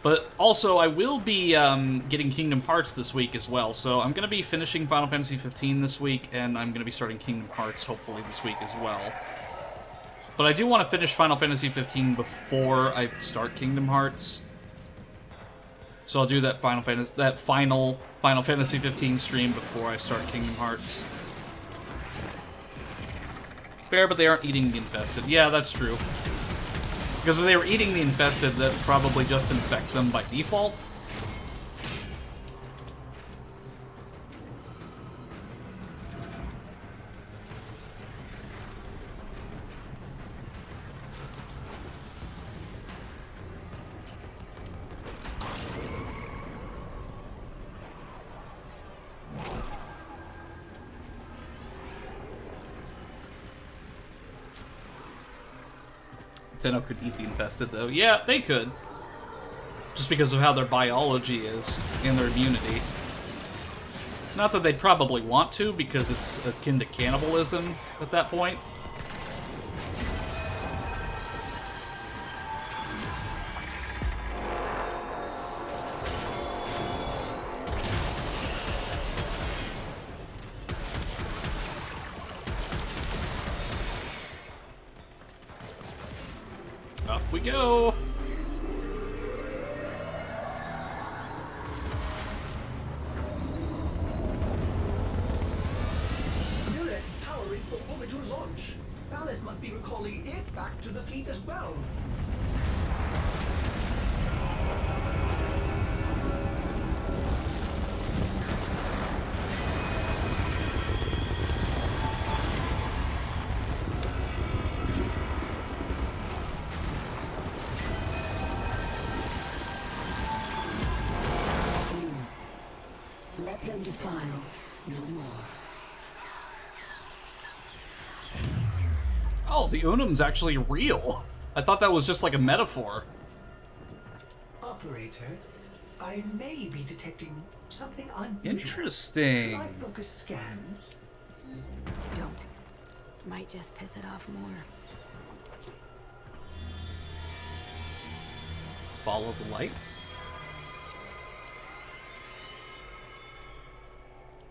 Speaker 1: But also, I will be getting Kingdom Hearts this week as well, so I'm going to be finishing Final Fantasy 15 this week, and I'm going to be starting Kingdom Hearts hopefully this week as well. But I do want to finish Final Fantasy 15 before I start Kingdom Hearts. So I'll do that final Fantasy 15 stream before I start Kingdom Hearts. Fair, but they aren't eating the Infested. Yeah, that's true. Because if they were eating the Infested, that would probably just infect them by default. Tenno could eat the Infested, though. Yeah, they could. Just because of how their biology is, and their immunity. Not that they'd probably want to, because it's akin to cannibalism at that point. Up we go!
Speaker 3: Units powering for orbital launch. Palace must be recalling it back to the fleet as well.
Speaker 10: Let them defile no more.
Speaker 1: Oh, the Unum's actually real. I thought that was just like a metaphor.
Speaker 3: Operator, I may be detecting something unusual.
Speaker 1: Interesting.
Speaker 3: Should I focus scan?
Speaker 10: Don't. Might just piss it off more.
Speaker 1: Follow the light.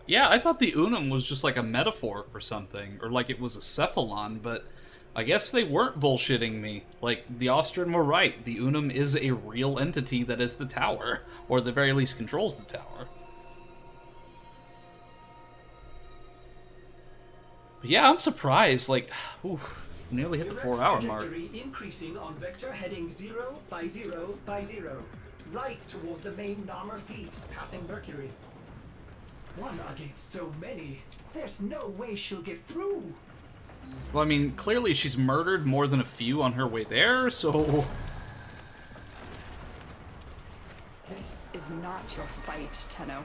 Speaker 1: Yeah, I thought the Unum was just like a metaphor for something, or like it was a cephalon, but I guess they weren't bullshitting me. Like, the Austrian were right. The Unum is a real entity that is the tower, or at the very least controls the tower. But yeah, I'm surprised. Like, oof, nearly hit the 4-hour mark.
Speaker 3: Trajectory increasing on vector heading 0 by 0 by 0. Right toward the main Narmer fleet, passing Mercury. One against so many. There's no way she'll get through.
Speaker 1: Well, I mean, clearly she's murdered more than a few on her way there, so...
Speaker 2: This is not your fight, Tenno.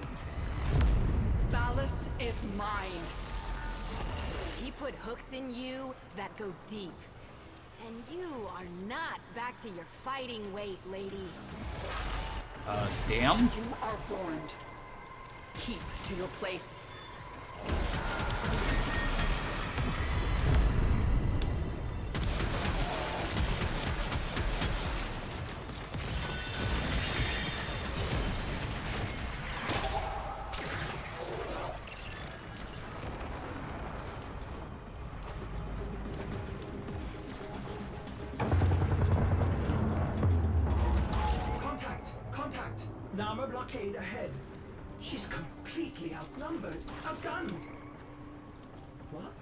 Speaker 14: This is mine.
Speaker 10: He put hooks in you that go deep. And you are not back to your fighting weight, lady.
Speaker 1: Damn.
Speaker 14: You are warned. Keep to your place.
Speaker 3: Contact! Nama blockade ahead. She's completely outnumbered, outgunned. What?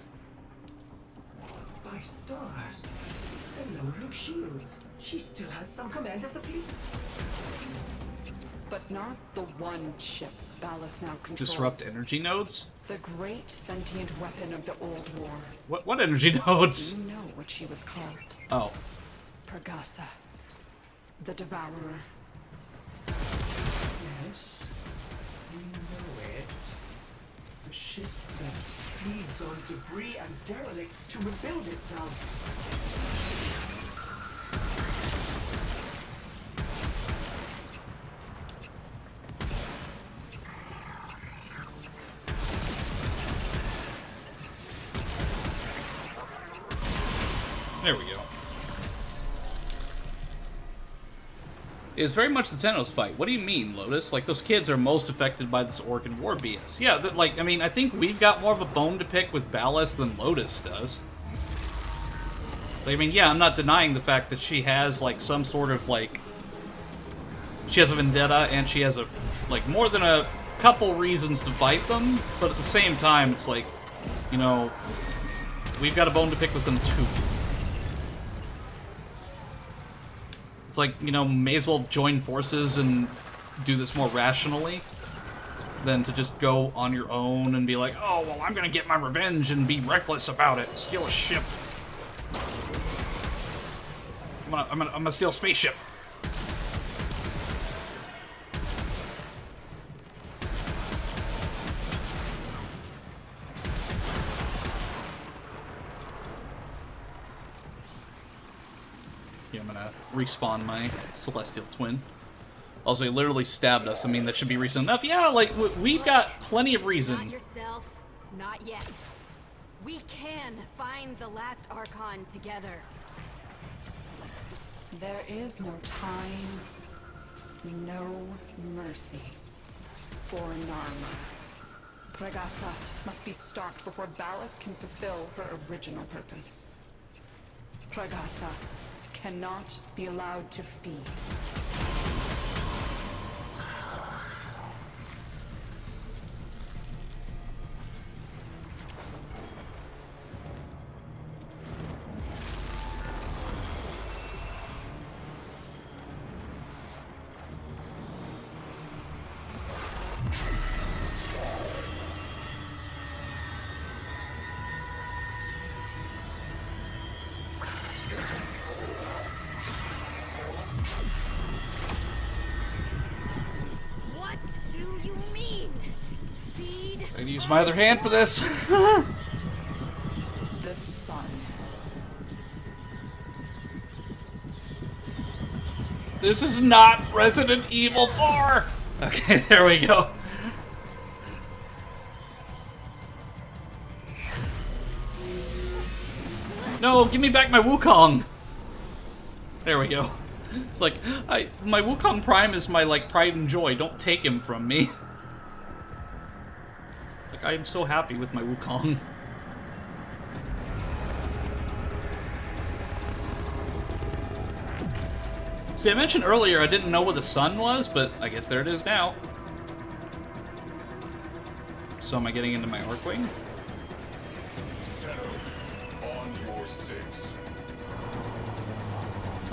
Speaker 3: By stars. They're lowering shields. She still has some command of the fleet.
Speaker 14: But not the one ship Ballast now controls.
Speaker 1: Disrupt energy nodes?
Speaker 14: The great sentient weapon of the old war.
Speaker 1: What energy nodes?
Speaker 14: You know what she was called.
Speaker 1: Oh.
Speaker 14: Pregasa. The Devourer.
Speaker 3: Yes, we know it. The ship that feeds on debris and derelicts to rebuild itself.
Speaker 1: There we go. It's very much the Tenos fight. What do you mean, Lotus? Like, those kids are most affected by this Organ War BS. Yeah, like, I mean, I think we've got more of a bone to pick with Ballast than Lotus does. Like, I mean, yeah, I'm not denying the fact that she has, like, some sort of, like... She has a vendetta, and she has, like, more than a couple reasons to fight them, but at the same time, it's like, you know, we've got a bone to pick with them, too. It's like, you know, may as well join forces and do this more rationally than to just go on your own and be like, oh, well, I'm gonna get my revenge and be reckless about it. Steal a ship. I'm gonna steal a spaceship. I'm gonna respawn my Celestial Twin. Also, he literally stabbed us. I mean, that should be reason enough. Yeah, like, we've got plenty of reason.
Speaker 10: Not yourself, not yet. We can find the last Archon together.
Speaker 14: There is no time, no mercy for Narma. Pregasa must be stopped before Ballast can fulfill her original purpose. Pregasa cannot be allowed to feed.
Speaker 1: I'm gonna use my other hand for this.
Speaker 14: The sun.
Speaker 1: This is not Resident Evil 4! Okay, there we go. No, give me back my Wukong! There we go. It's like, my Wukong Prime is my, like, pride and joy. Don't take him from me. Like, I am so happy with my Wukong. See, I mentioned earlier I didn't know where the sun was, but I guess there it is now. So am I getting into my Arcwing?
Speaker 4: On your 6.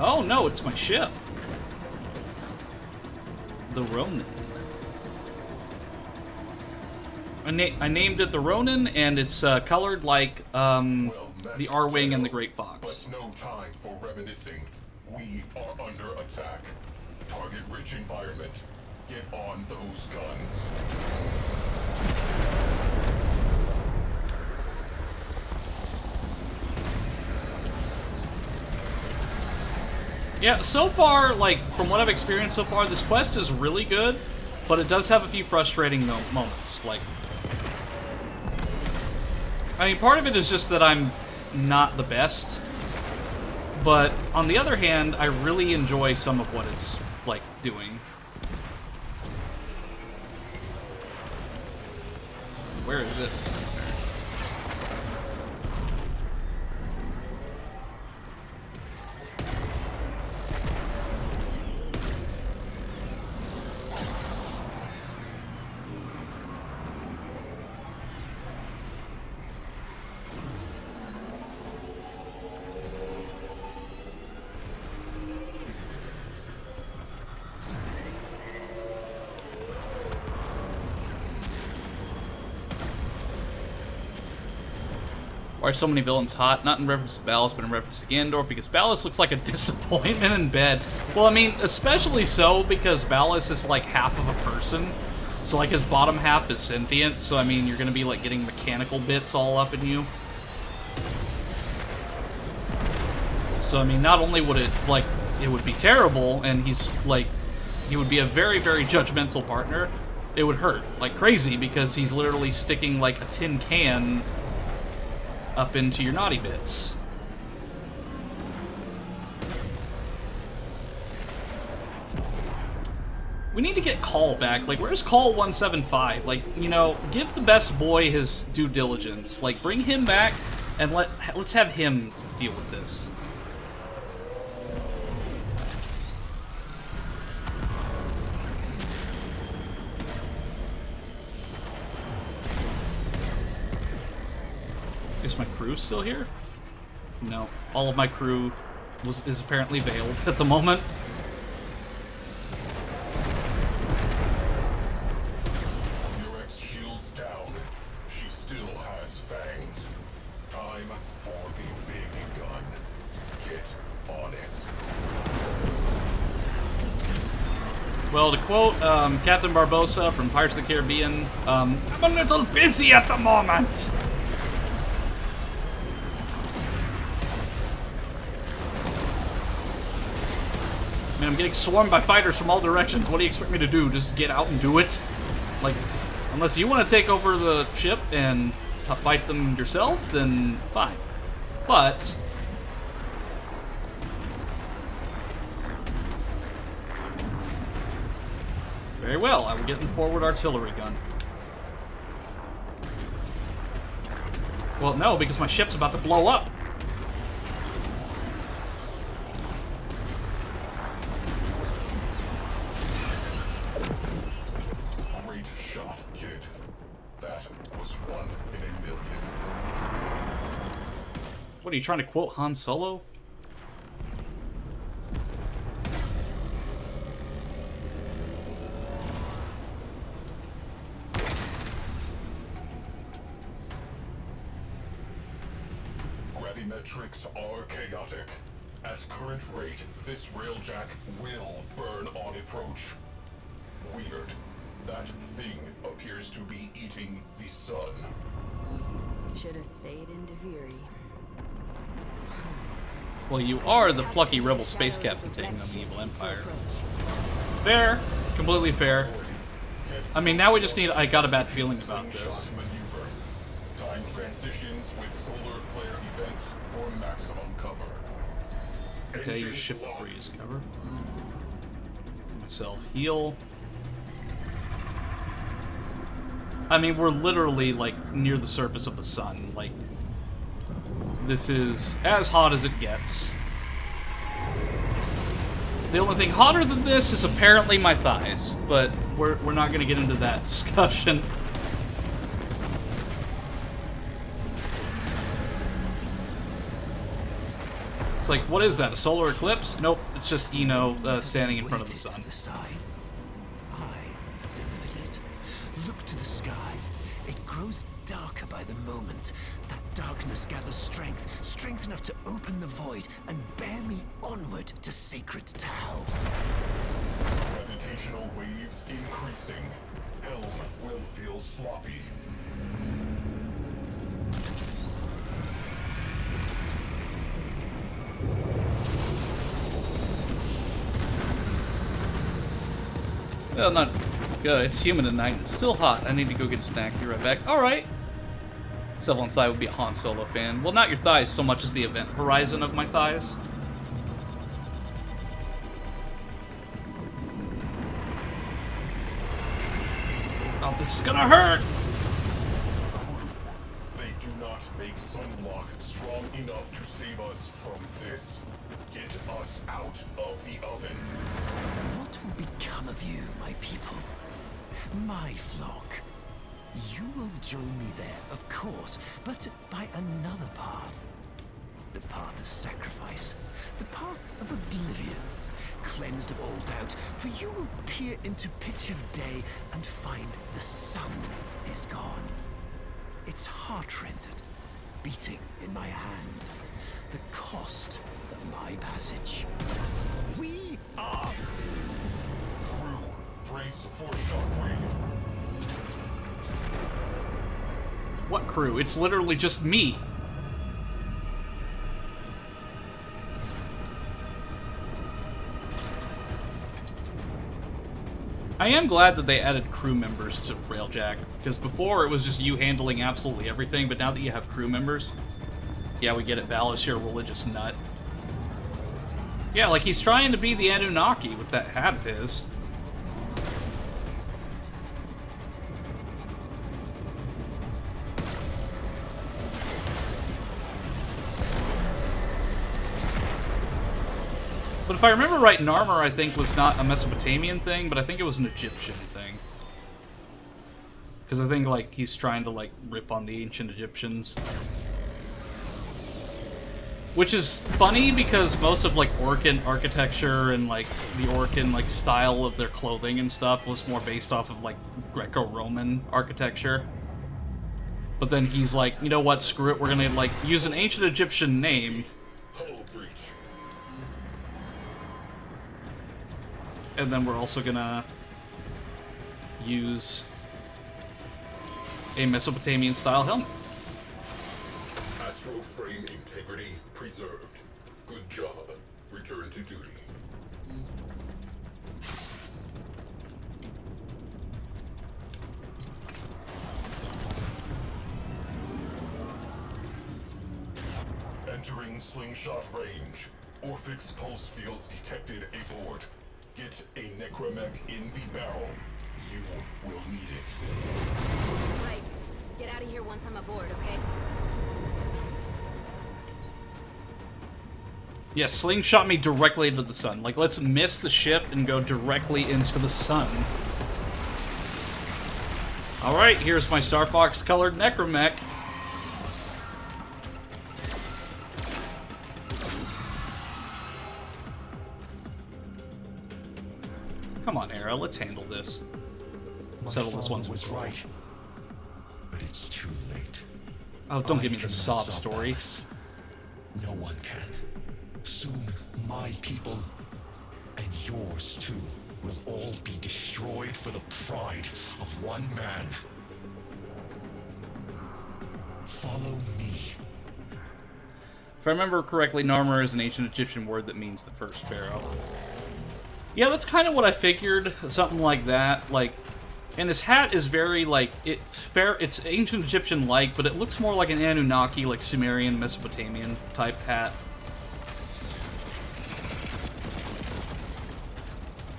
Speaker 1: Oh no, it's my ship. The Ronin. I named it the Ronin, and it's colored like the R-Wing and the Great Fox.
Speaker 4: But no time for reminiscing. We are under attack. Target-rich environment. Get on those guns.
Speaker 1: Yeah, so far, like, from what I've experienced so far, this quest is really good, but it does have a few frustrating moments. Like, I mean, part of it is just that I'm not the best, but on the other hand, I really enjoy some of what it's, like, doing. Where is it? Why are so many villains hot? Not in reference to Ballast, but in reference to Gandor, because Ballast looks like a disappointment in bed. Well, I mean, especially so because Ballast is like half of a person. So like his bottom half is sentient, so I mean, you're gonna be like getting mechanical bits all up in you. So I mean, not only would it, like, it would be terrible, and he's like, he would be a very, very judgmental partner, it would hurt like crazy because he's literally sticking like a tin can up into your naughty bits. We need to get Call back. Like, where's Call 175? Like, you know, give the best boy his due diligence. Like, bring him back and let's have him deal with this. Is my crew still here? No. All of my crew is apparently veiled at the moment.
Speaker 4: Your ex-shield's down. She still has fangs. Time for the big gun. Get on it.
Speaker 1: Well, to quote Captain Barbossa from Pirates of the Caribbean, I'm a little busy at the moment. I mean, I'm getting swarmed by fighters from all directions. What do you expect me to do? Just get out and do it? Like, unless you want to take over the ship and fight them yourself, then fine. But very well, I will get the forward artillery gun. Well, no, because my ship's about to blow up.
Speaker 4: Great shot, kid. That was 1 in a million.
Speaker 1: What, are you trying to quote Han Solo?
Speaker 4: Gravimetrics are chaotic. At current rate, this railjack will burn on approach. Weird. That thing appears to be eating the sun.
Speaker 10: Should have stayed in Deviri.
Speaker 1: Well, you are the plucky rebel space captain taking on the evil empire. Fair. Completely fair. I mean, now we just need... I got a bad feeling about this.
Speaker 4: Time transitions with solar flare events for maximum cover.
Speaker 1: Okay, your ship breeze cover. Myself heal. I mean, we're literally, like, near the surface of the sun. Like, this is as hot as it gets. The only thing hotter than this is apparently my thighs, but we're not going to get into that discussion. It's like, what is that, a solar eclipse? Nope, it's just Eno standing in front of the sun.
Speaker 11: Look to the sky. It grows darker by the moment. That darkness gathers strength, strength enough to open the void and bear me onward to Sacred Tau.
Speaker 4: Gravitational waves increasing. Helm will feel sloppy.
Speaker 1: Well, not good. It's humid at night. It's still hot. I need to go get a snack. Be right back. Alright. Self on side would be a Han Solo fan. Well, not your thighs so much as the event horizon of my thighs. Oh, this is gonna hurt!
Speaker 4: They do not make sunblock strong enough to save us from this. Get us out of the oven.
Speaker 11: What will become of you, my people? My flock? You will join me there, of course, but by another path. The path of sacrifice. The path of oblivion. Cleansed of all doubt, for you will peer into pitch of day and find the sun is gone. Its heart-rendered, beating in my hand. The cost of my passage. We are...
Speaker 4: Crew, brace for shockwave.
Speaker 1: What crew? It's literally just me. I am glad that they added crew members to Railjack, because before it was just you handling absolutely everything, but now that you have crew members, yeah, we get it, Valis, you're a religious nut. Yeah, like he's trying to be the Anunnaki with that hat of his. But if I remember right, Narmer, I think, was not a Mesopotamian thing, but I think it was an Egyptian thing. Because I think, like, he's trying to, like, rip on the ancient Egyptians. Which is funny, because most of, like, Orcan architecture and, like, the Orcan, like, style of their clothing and stuff was more based off of, like, Greco-Roman architecture. But then he's like, you know what, screw it, we're gonna, like, use an ancient Egyptian name. And then we're also gonna use a Mesopotamian style helmet.
Speaker 4: Astral frame integrity preserved. Good job. Return to duty. Entering slingshot range. Orphix pulse fields detected aboard. Get a necromech in the barrel. You will need it.
Speaker 10: Right. Get out of here once I'm aboard, okay?
Speaker 1: Yeah, slingshot me directly into the sun. Like, let's miss the ship and go directly into the sun. Alright, here's my Star Fox-colored necromech. Come on, Era, let's handle this. Settle this once and for all.
Speaker 4: Right, but it's too late.
Speaker 1: Oh, don't give me the sob
Speaker 4: stop
Speaker 1: story.
Speaker 4: Valis. No one can. Soon, my people, and yours too, will all be destroyed for the pride of one man. Follow me.
Speaker 1: If I remember correctly, Narmer is an ancient Egyptian word that means the first pharaoh. Yeah, that's kind of what I figured, something like that. Like, and his hat is very, like, it's ancient Egyptian-like, but it looks more like an Anunnaki, like Sumerian, Mesopotamian type hat.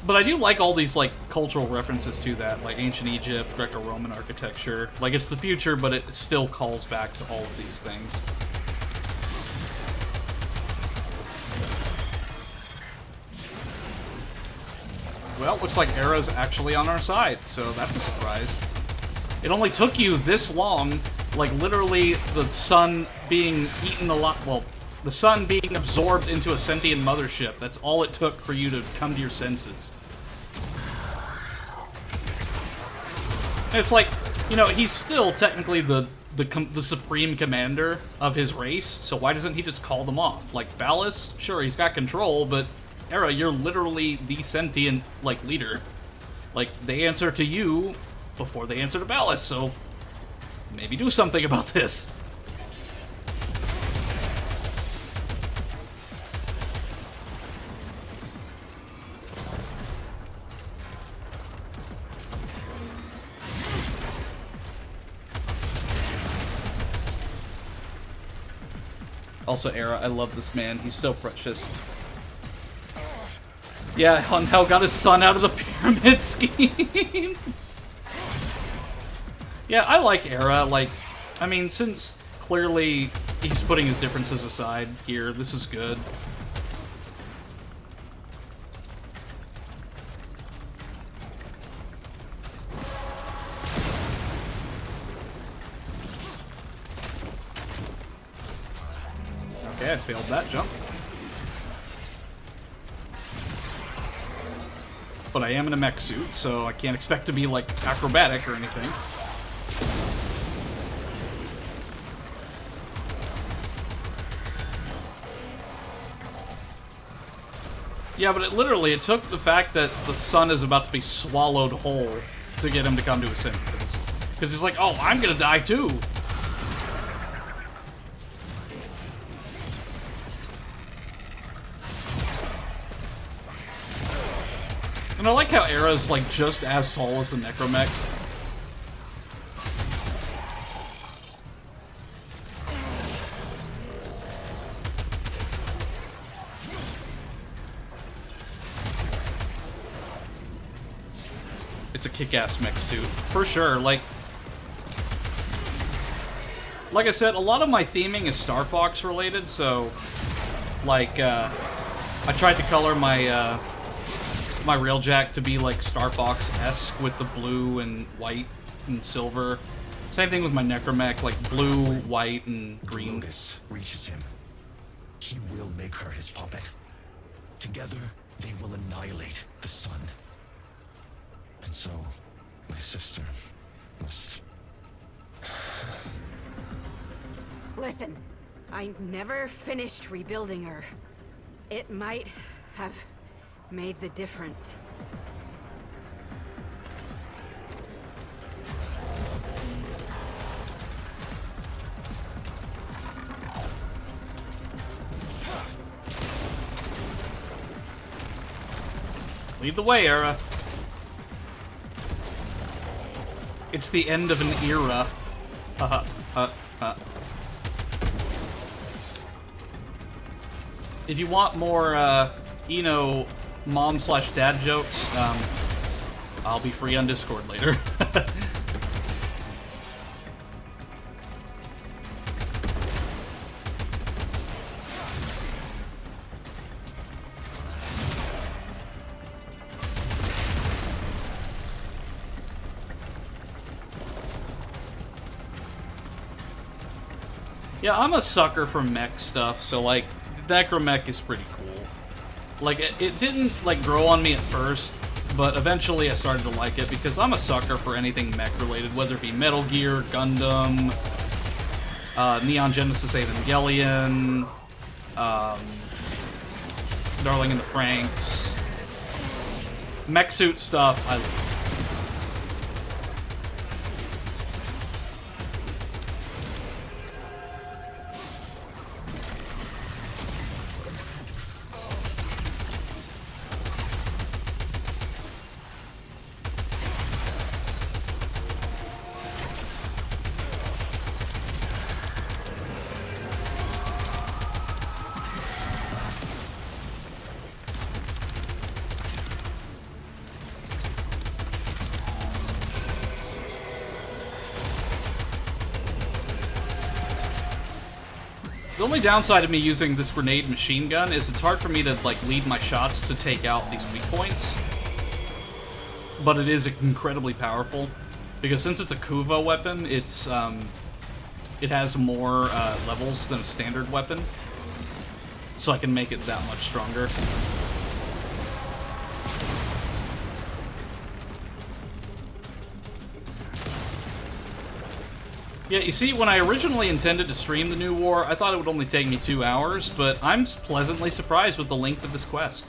Speaker 1: But I do like all these, like, cultural references to that, like ancient Egypt, Greco-Roman architecture. Like, it's the future, but it still calls back to all of these things. Well, looks like Era's actually on our side, so that's a surprise. It only took you this long, like literally the sun being eaten well, the sun being absorbed into a sentient mothership. That's all it took for you to come to your senses. And it's like, you know, he's still technically the supreme commander of his race, so why doesn't he just call them off? Like, Valis, sure, he's got control, but Era, you're literally the sentient, like, leader. Like, they answer to you before they answer to Valis, so maybe do something about this. Also, Era, I love this man. He's so precious. Yeah, Hun Hao got his son out of the pyramid scheme. Yeah, I like Era. Like, I mean, since clearly he's putting his differences aside here, this is good. Okay, I failed that jump. But I am in a mech suit, so I can't expect to be, like, acrobatic or anything. Yeah, but it took the fact that the sun is about to be swallowed whole to get him to come to his senses. Because he's like, oh, I'm gonna die too! And I like how Era's, like, just as tall as the Necromech. It's a kick-ass mech suit, for sure. Like I said, a lot of my theming is Star Fox related, so, like, I tried to color my, my Railjack to be like Star Fox-esque with the blue and white and silver. Same thing with my Necromech, like blue, white, and green.
Speaker 4: Lotus reaches him. He will make her his puppet. Together, they will annihilate the sun. And so, my sister must...
Speaker 10: Listen, I never finished rebuilding her. It might have made the difference.
Speaker 1: Lead the way, Era. It's the end of an era. If you want more, Eno mom/dad jokes, I'll be free on Discord later. Yeah, I'm a sucker for mech stuff, so, like, Necromech is pretty cool. Like, it didn't, like, grow on me at first, but eventually I started to like it because I'm a sucker for anything mech-related, whether it be Metal Gear, Gundam, Neon Genesis Evangelion, Darling in the Franxx. Mech suit stuff, I love. The only downside of me using this grenade machine gun is it's hard for me to, like, lead my shots to take out these weak points. But it is incredibly powerful, because since it's a Kuva weapon, it's, it has more, levels than a standard weapon. So I can make it that much stronger. Yeah, you see, when I originally intended to stream the new war, I thought it would only take me 2 hours, but I'm pleasantly surprised with the length of this quest.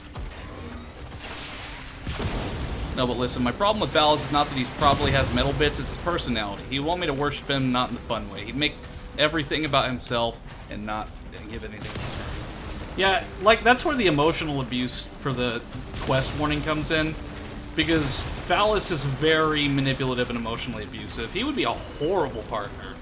Speaker 1: No, but listen, my problem with Ballas is not that he probably has metal bits, it's his personality. He'd want me to worship him, not in the fun way. He'd make everything about himself and not give anything. Yeah, like, that's where the emotional abuse for the quest warning comes in. Because Ballas is very manipulative and emotionally abusive. He would be a horrible partner.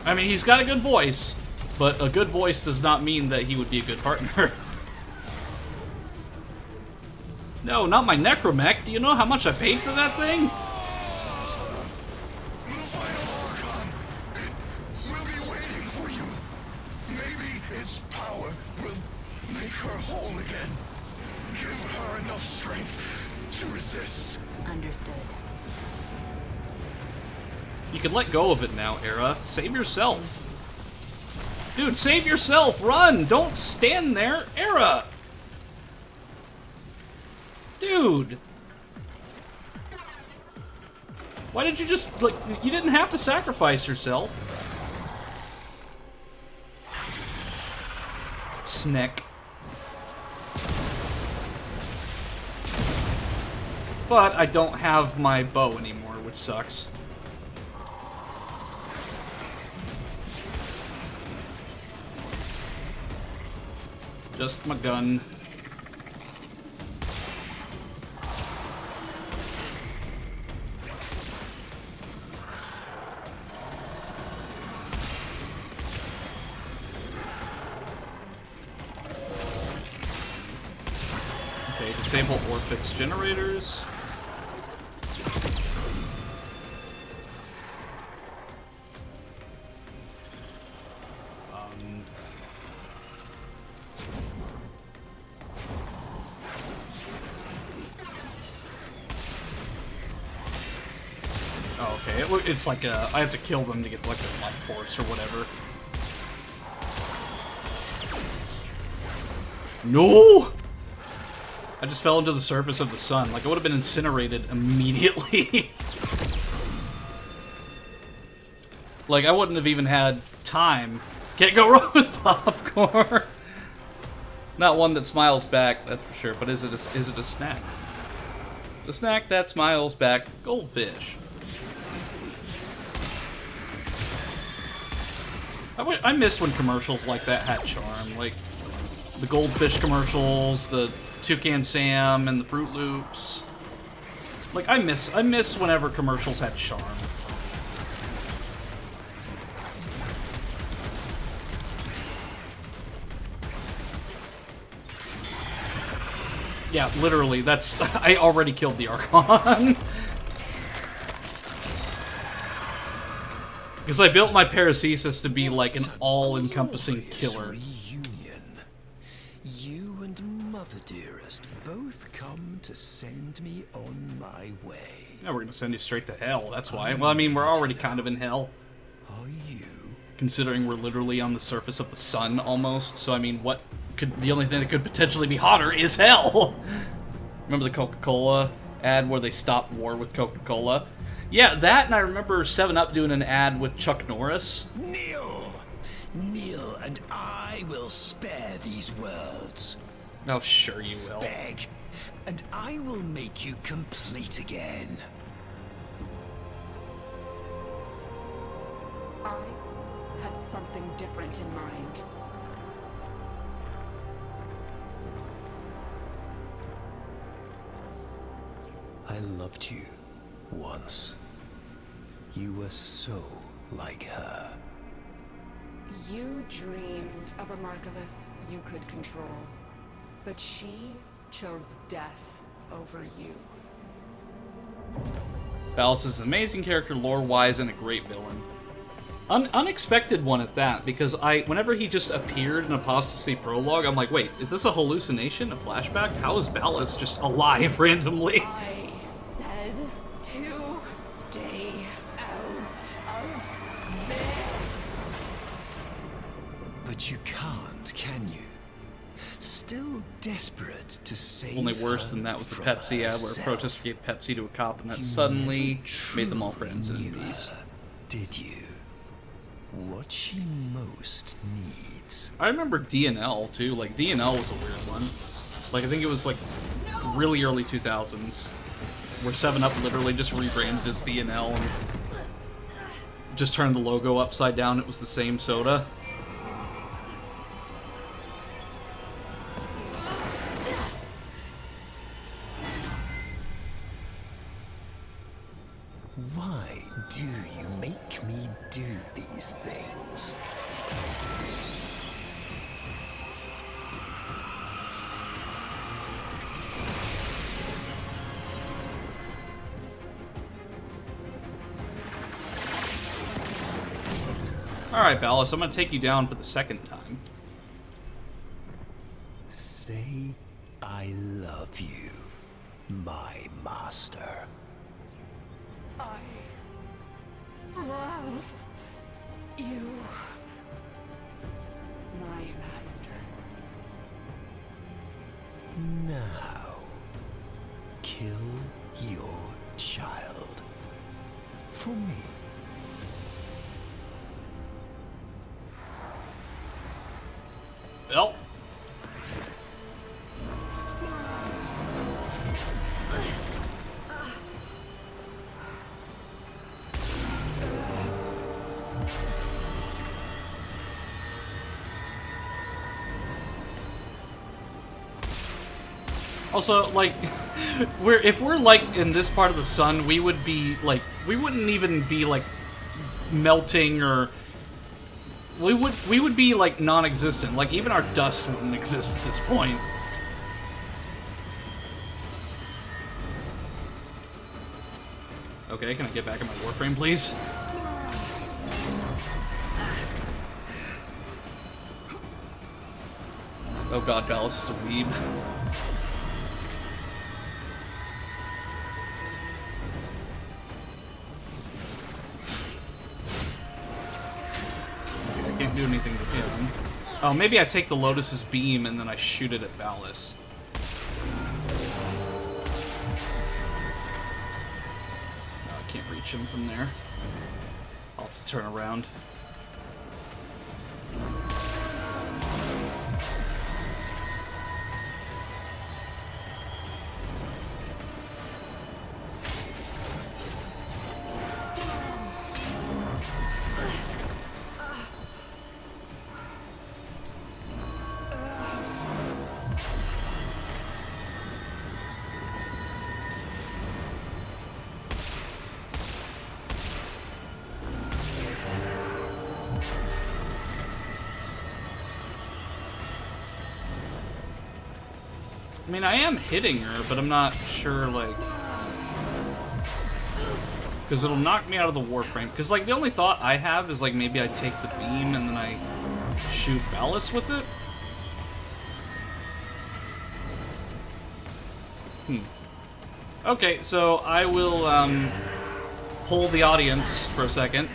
Speaker 1: I mean, he's got a good voice, but a good voice does not mean that he would be a good partner. No, not my necromech. Do you know how much I paid for that thing?
Speaker 4: We'll be waiting for you. Maybe its power will make her whole again. Give her enough strength to resist.
Speaker 10: Understood.
Speaker 1: You can let go of it now, Era. Save yourself. Dude, save yourself! Run! Don't stand there! Era! Dude! Why did you just, like, you didn't have to sacrifice yourself. Snick. But I don't have my bow anymore, which sucks. Just my gun. Okay, disable or fix generators. Oh, okay. It's like I have to kill them to get like their life force or whatever. No! I just fell into the surface of the sun. Like, I would have been incinerated immediately. Like, I wouldn't have even had time. Can't go wrong with popcorn. Not one that smiles back, that's for sure. But is it a snack? It's a snack that smiles back. Goldfish. I missed when commercials like that had charm. Like, the Goldfish commercials, the Toucan Sam, and the Fruit Loops. Like, I miss whenever commercials had charm. Yeah, literally, that's... I already killed the Archon. Because I built my Paracesis to be like an all-encompassing killer.
Speaker 11: You and Mother Dearest both come to send me on my way.
Speaker 1: Yeah, we're gonna send you straight to hell, that's why. Well, I mean, we're already kind of in hell.
Speaker 11: Are you?
Speaker 1: Considering we're literally on the surface of the sun, almost. So, I mean, the only thing that could potentially be hotter is hell! Remember the Coca-Cola ad where they stopped war with Coca-Cola? Yeah, that, and I remember 7-Up doing an ad with Chuck Norris.
Speaker 11: Kneel! Kneel, and I will spare these worlds.
Speaker 1: Oh, sure you will.
Speaker 11: Beg, and I will make you complete again.
Speaker 14: I had something different in mind.
Speaker 11: I loved you once. You were so like her.
Speaker 14: You dreamed of a Margulis you could control, but she chose death over you.
Speaker 1: Valis is an amazing character, lore-wise, and a great villain. Unexpected one at that, because whenever he just appeared in Apostasy Prologue, I'm like, wait, is this a hallucination, a flashback? How is Valis just alive randomly?
Speaker 14: I said to stay out of this.
Speaker 11: But you can't, can you? Still desperate to save
Speaker 1: Only worse than that was the Pepsi ad where a protester gave Pepsi to a cop and that suddenly made them all friends and in peace.
Speaker 11: Did you? What she most needs.
Speaker 1: I remember DNL too, like DNL was a weird one. Like I think it was like really early 2000s where 7-Up literally just rebranded as DNL and just turned the logo upside down. It was the same soda.
Speaker 11: Why do you make me do these things?
Speaker 1: Alright, Ballas, I'm gonna take you down for the second time.
Speaker 11: Say I love you, my master.
Speaker 14: I love you, my master.
Speaker 11: Now, kill your child for me.
Speaker 1: Well. Also, like, if we're like in this part of the sun, we would be like, we wouldn't even be like melting, or we would be like non-existent. Like even our dust wouldn't exist at this point. Okay, can I get back in my Warframe, please? Oh god, Ballas is a weeb. I can't do anything to him. Oh, maybe I take the Lotus's beam and then I shoot it at Ballas. Oh, I can't reach him from there. I'll have to turn around. I mean, I am hitting her, but I'm not sure, like... Because it'll knock me out of the Warframe. Because, like, the only thought I have is, like, maybe I take the beam and then I shoot Ballas with it? Okay, so I will, poll the audience for a second.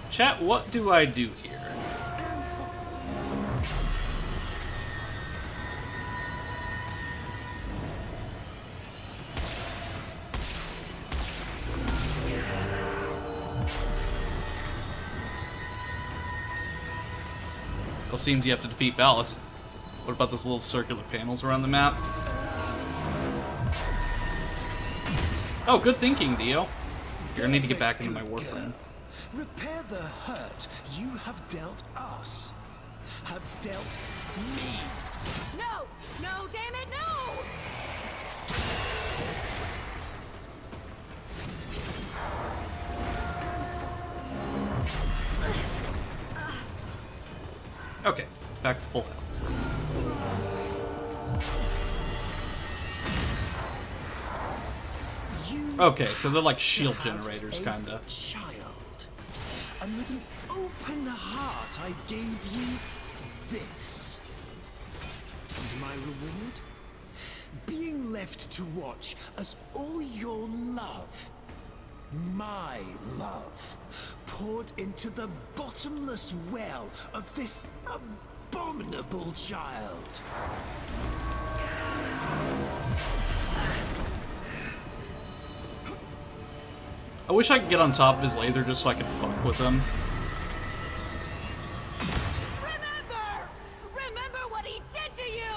Speaker 1: Chat, what do I do here? Well, seems you have to defeat Ballas. What about those little circular panels around the map? Oh, good thinking, Dio. You're gonna need to get back into my Warframe.
Speaker 11: Repair the hurt you have dealt us. Have dealt me.
Speaker 10: No! No, damn it, no!
Speaker 1: Okay, back to full health. Okay, so they're like shield generators, kinda.
Speaker 11: Child, and with an open heart, I gave you this. And my reward? Being left to watch as all your love, my love, poured into the bottomless well of this abominable child.
Speaker 1: I wish I could get on top of his laser just so I could fuck with him.
Speaker 10: Remember what he did to you!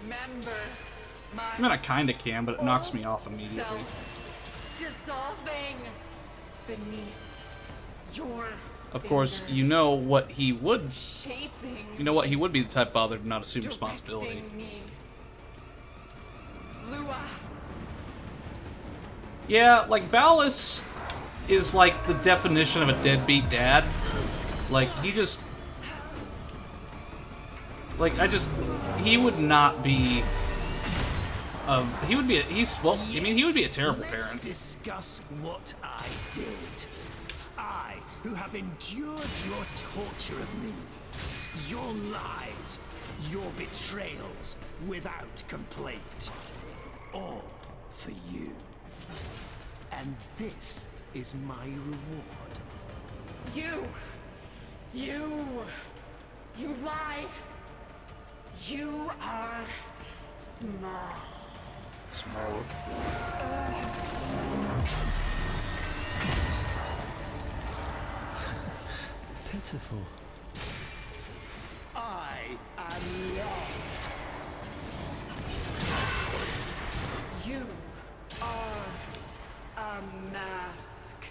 Speaker 14: Remember my
Speaker 1: I mean, I kinda can, but it knocks me off immediately.
Speaker 14: self dissolving beneath your
Speaker 1: Of course, you know what he would...
Speaker 14: shaping
Speaker 1: You know what, he would be the type of father to not assume responsibility.
Speaker 14: me Lua.
Speaker 1: Yeah, like, Ballas is like the definition of a deadbeat dad. Like, he just... Like, he would not be... he would be he would be a terrible
Speaker 11: Let's
Speaker 1: parent.
Speaker 11: discuss what I did. I, who have endured your torture of me, your lies, your betrayals, without complaint. All for you. And this is my reward.
Speaker 14: You lie. You are small.
Speaker 1: Small.
Speaker 11: Pitiful. I am loved.
Speaker 14: You are a mask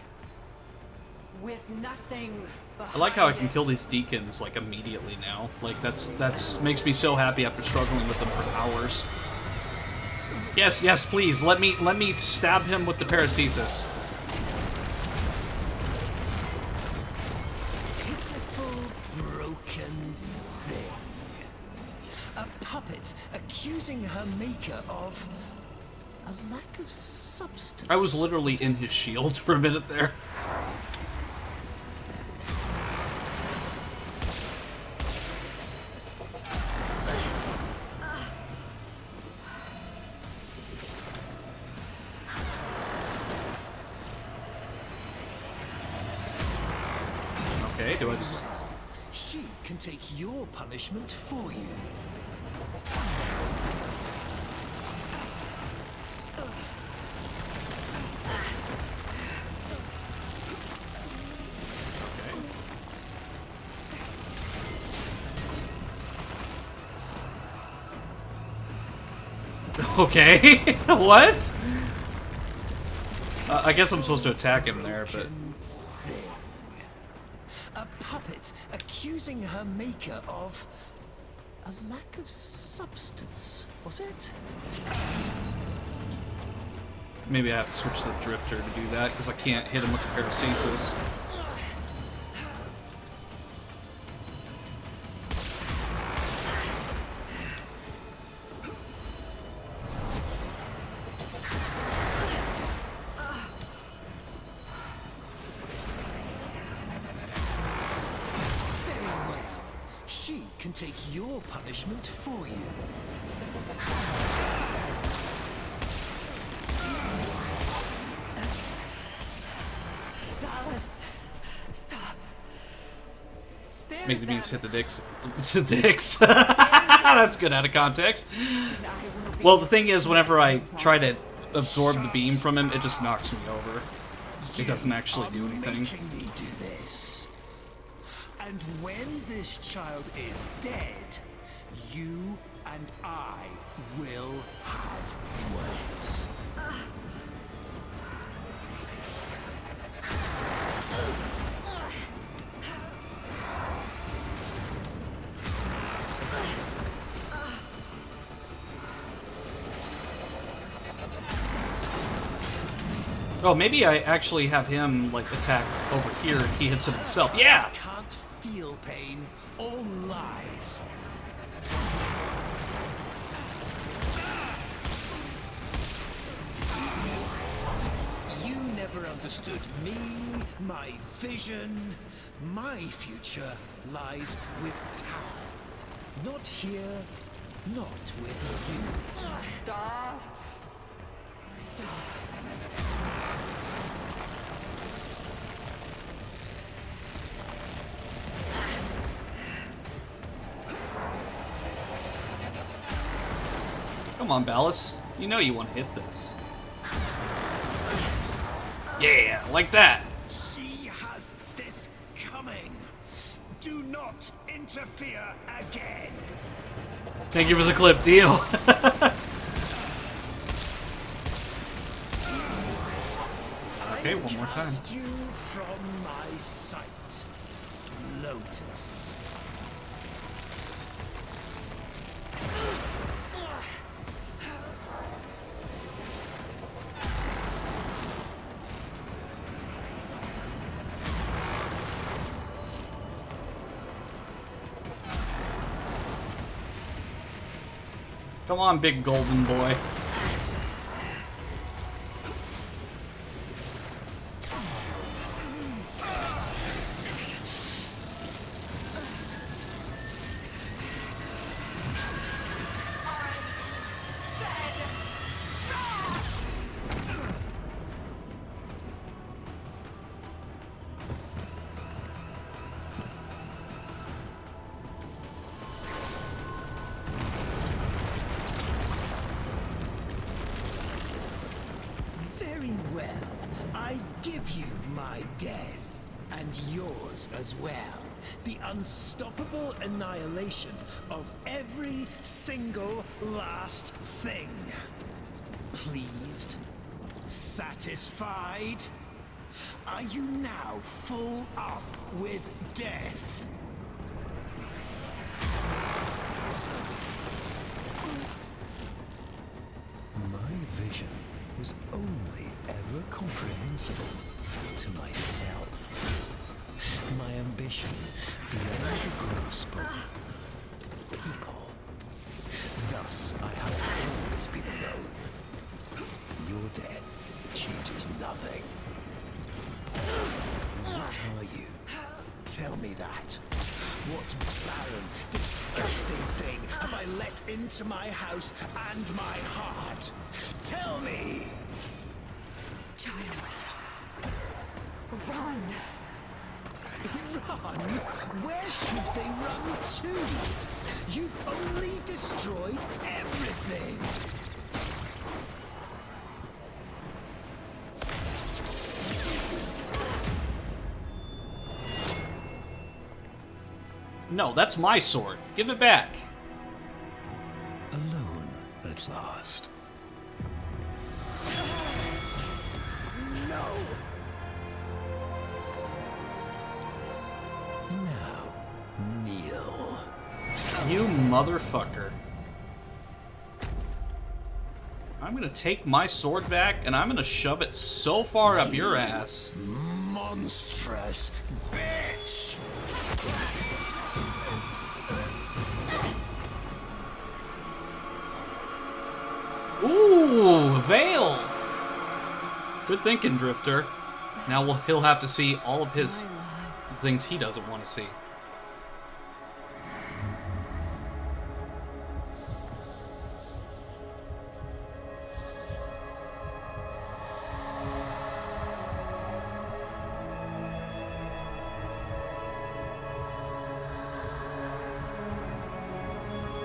Speaker 14: with nothing behind
Speaker 1: I like how I can
Speaker 14: it.
Speaker 1: kill these deacons, like, immediately now. Like, that's makes me so happy after struggling with them for hours. Yes, yes, please, let me stab him with the paracesis.
Speaker 11: Pitiful, broken thing. A puppet accusing her maker of a lack of substance.
Speaker 1: I was literally in his shield for a minute there. Okay, do I just...
Speaker 11: She can take your punishment for you.
Speaker 1: Okay, what? I guess I'm supposed to attack him there, but...
Speaker 11: A puppet accusing her maker of a lack of substance, was it?
Speaker 1: Maybe I have to switch to the Drifter to do that, because I can't hit him with the paracesis.
Speaker 11: She can take your punishment for you.
Speaker 14: Ballas, stop. Spare
Speaker 1: Make the
Speaker 14: them.
Speaker 1: beams hit the dicks. The dicks. That's good out of context. Well, the thing is, whenever I try to absorb the beam from him, it just knocks me over. It doesn't actually do anything.
Speaker 11: Making me do this. And when this child is dead, you and I will have words.
Speaker 1: Oh, maybe I actually have him, like, attack over here and he hits him himself. Yeah!
Speaker 11: Can't feel pain. All lies. You never understood me, my vision. My future lies with Tau. Not here, not with you.
Speaker 14: Stop. Stop.
Speaker 1: Come on, Ballas. You know you want to hit this. Yeah, like that.
Speaker 11: She has this coming. Do not interfere again.
Speaker 1: Thank you for the clip, deal. Okay, one more time.
Speaker 11: Cast you from my sight, Lotus.
Speaker 1: Come on, big golden boy.
Speaker 11: Very well. I give you my death, and yours as well. The unstoppable annihilation of every single last thing. Pleased? Satisfied? Are you now full up with death? My vision was only ever comprehensible to myself. My ambition beyond the grasp of people. Thus, I have always been alone. Your death changes nothing. What are you? Tell me that. What barren, disgusting thing have I let into my house and my heart? Tell me!
Speaker 14: Child. Run!
Speaker 11: Run? Where should they run to? You've only destroyed everything!
Speaker 1: No, that's my sword. Give it back.
Speaker 11: Alone at last. No! Now, kneel.
Speaker 1: You motherfucker. I'm gonna take my sword back and I'm gonna shove it so far up your ass.
Speaker 11: Monstrous bitch!
Speaker 1: Ooh, Veil! Good thinking, Drifter. Now he'll have to see all of his things he doesn't want to see.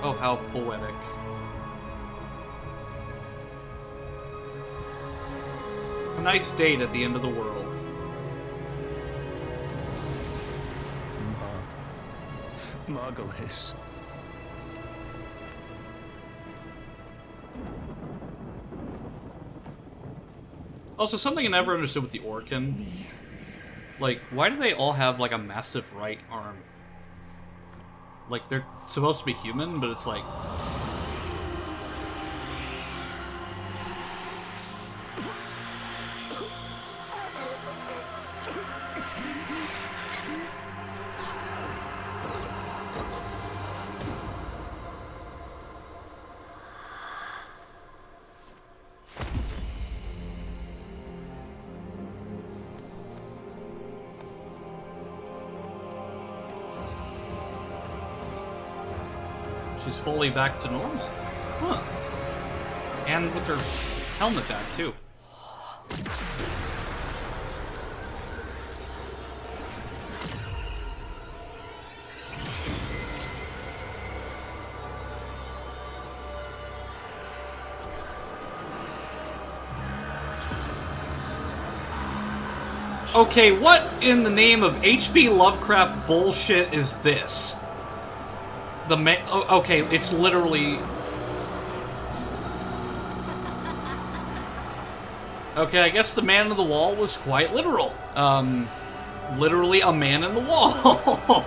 Speaker 1: Oh, how poetic. A nice date at the end of the world.
Speaker 11: Margulis.
Speaker 1: Also, something I never understood with the Orkin. Like, why do they all have, like, a massive right arm? Like, they're supposed to be human, but it's like... She's fully back to normal. Huh. And with her helmet back, too. Okay, what in the name of H.P. Lovecraft bullshit is this? The okay, it's literally... Okay, I guess the man in the wall was quite literal. Literally a man in the wall.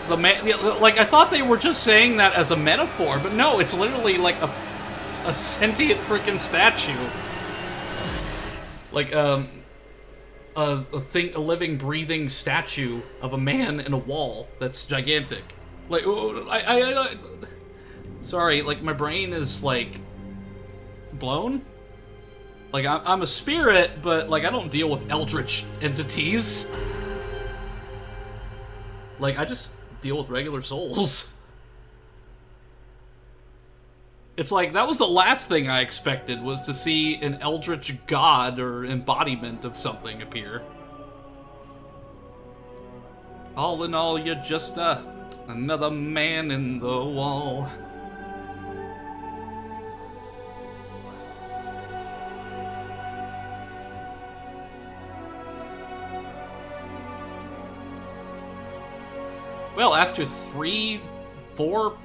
Speaker 1: The man... Like, I thought they were just saying that as a metaphor, but no, it's literally like a sentient freaking statue. Like, a living, breathing statue of a man in a wall that's gigantic. Like, sorry, like, my brain is, like, blown? Like, I'm a spirit, but, like, I don't deal with eldritch entities. Like, I just deal with regular souls. It's like, that was the last thing I expected, was to see an eldritch god or embodiment of something appear. All in all, you're just another man in the wall. Well, after 3 to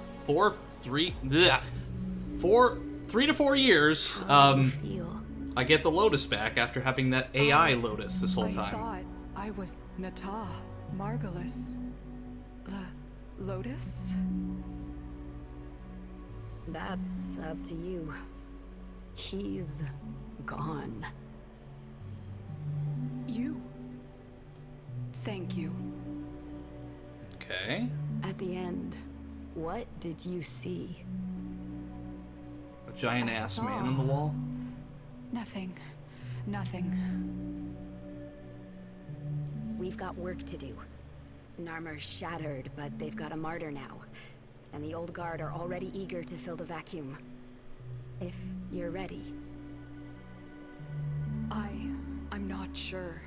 Speaker 1: 4 years, I get the Lotus back after having that AI Lotus this whole time.
Speaker 2: I thought I was Natah, Margulis. Lotus?
Speaker 10: That's up to you. He's gone.
Speaker 2: You. Thank you.
Speaker 1: Okay.
Speaker 10: At the end, what did you see?
Speaker 1: A giant ass man on the wall?
Speaker 2: Nothing.
Speaker 10: We've got work to do. Narmer's shattered, but they've got a martyr now. And the old guard are already eager to fill the vacuum. If you're ready.
Speaker 2: I'm not sure.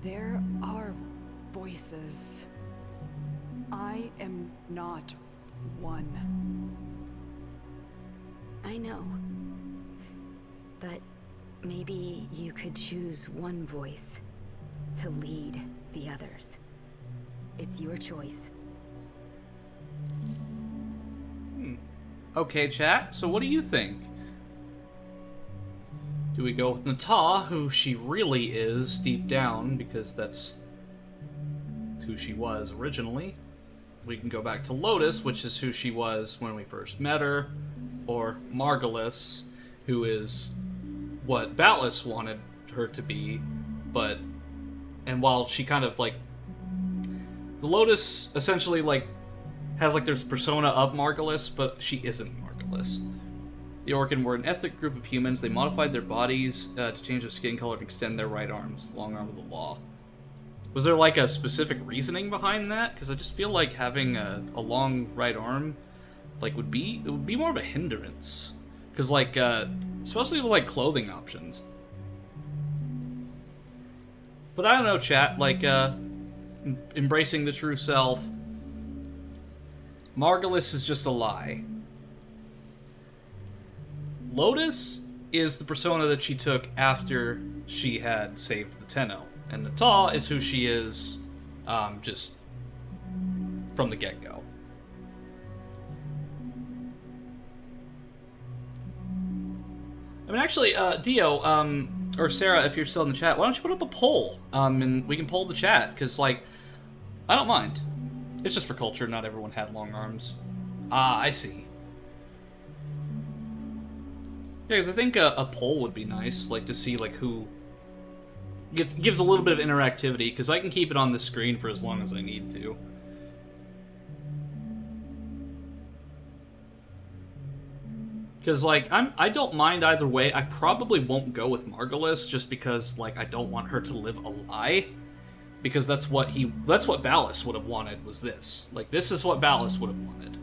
Speaker 2: There are voices. I am not one.
Speaker 10: I know. But maybe you could choose one voice to lead the others. It's your choice.
Speaker 1: Okay, chat, so what do you think? Do we go with Natah, who she really is deep down, because that's who she was originally? We can go back to Lotus, which is who she was when we first met her, or Margulis, who is what Batless wanted her to be, but... And while she kind of, like... The Lotus essentially, like, has, like, this persona of Margulis, but she isn't Margulis. The Orkin were an ethnic group of humans. They modified their bodies to change their skin color and extend their right arms, long arm of the law. Was there, like, a specific reasoning behind that? Because I just feel like having a long right arm, like, would be more of a hindrance. Because, like, especially with, like, clothing options. But I don't know, chat, like, embracing the true self. Margulis is just a lie. Lotus is the persona that she took after she had saved the Tenno. And Natah is who she is, just from the get-go. I mean, actually, Dio, or Sarah, if you're still in the chat, why don't you put up a poll, and we can poll the chat, because, like, I don't mind. It's just for culture, not everyone had long arms. Ah, I see. Yeah, because I think a poll would be nice, like, to see, like, who... gives a little bit of interactivity, because I can keep it on the screen for as long as I need to. Because, like, I don't mind either way. I probably won't go with Margulis, just because, like, I don't want her to live a lie. Because that's what Batless would have wanted, was this. Like, this is what Batless would have wanted.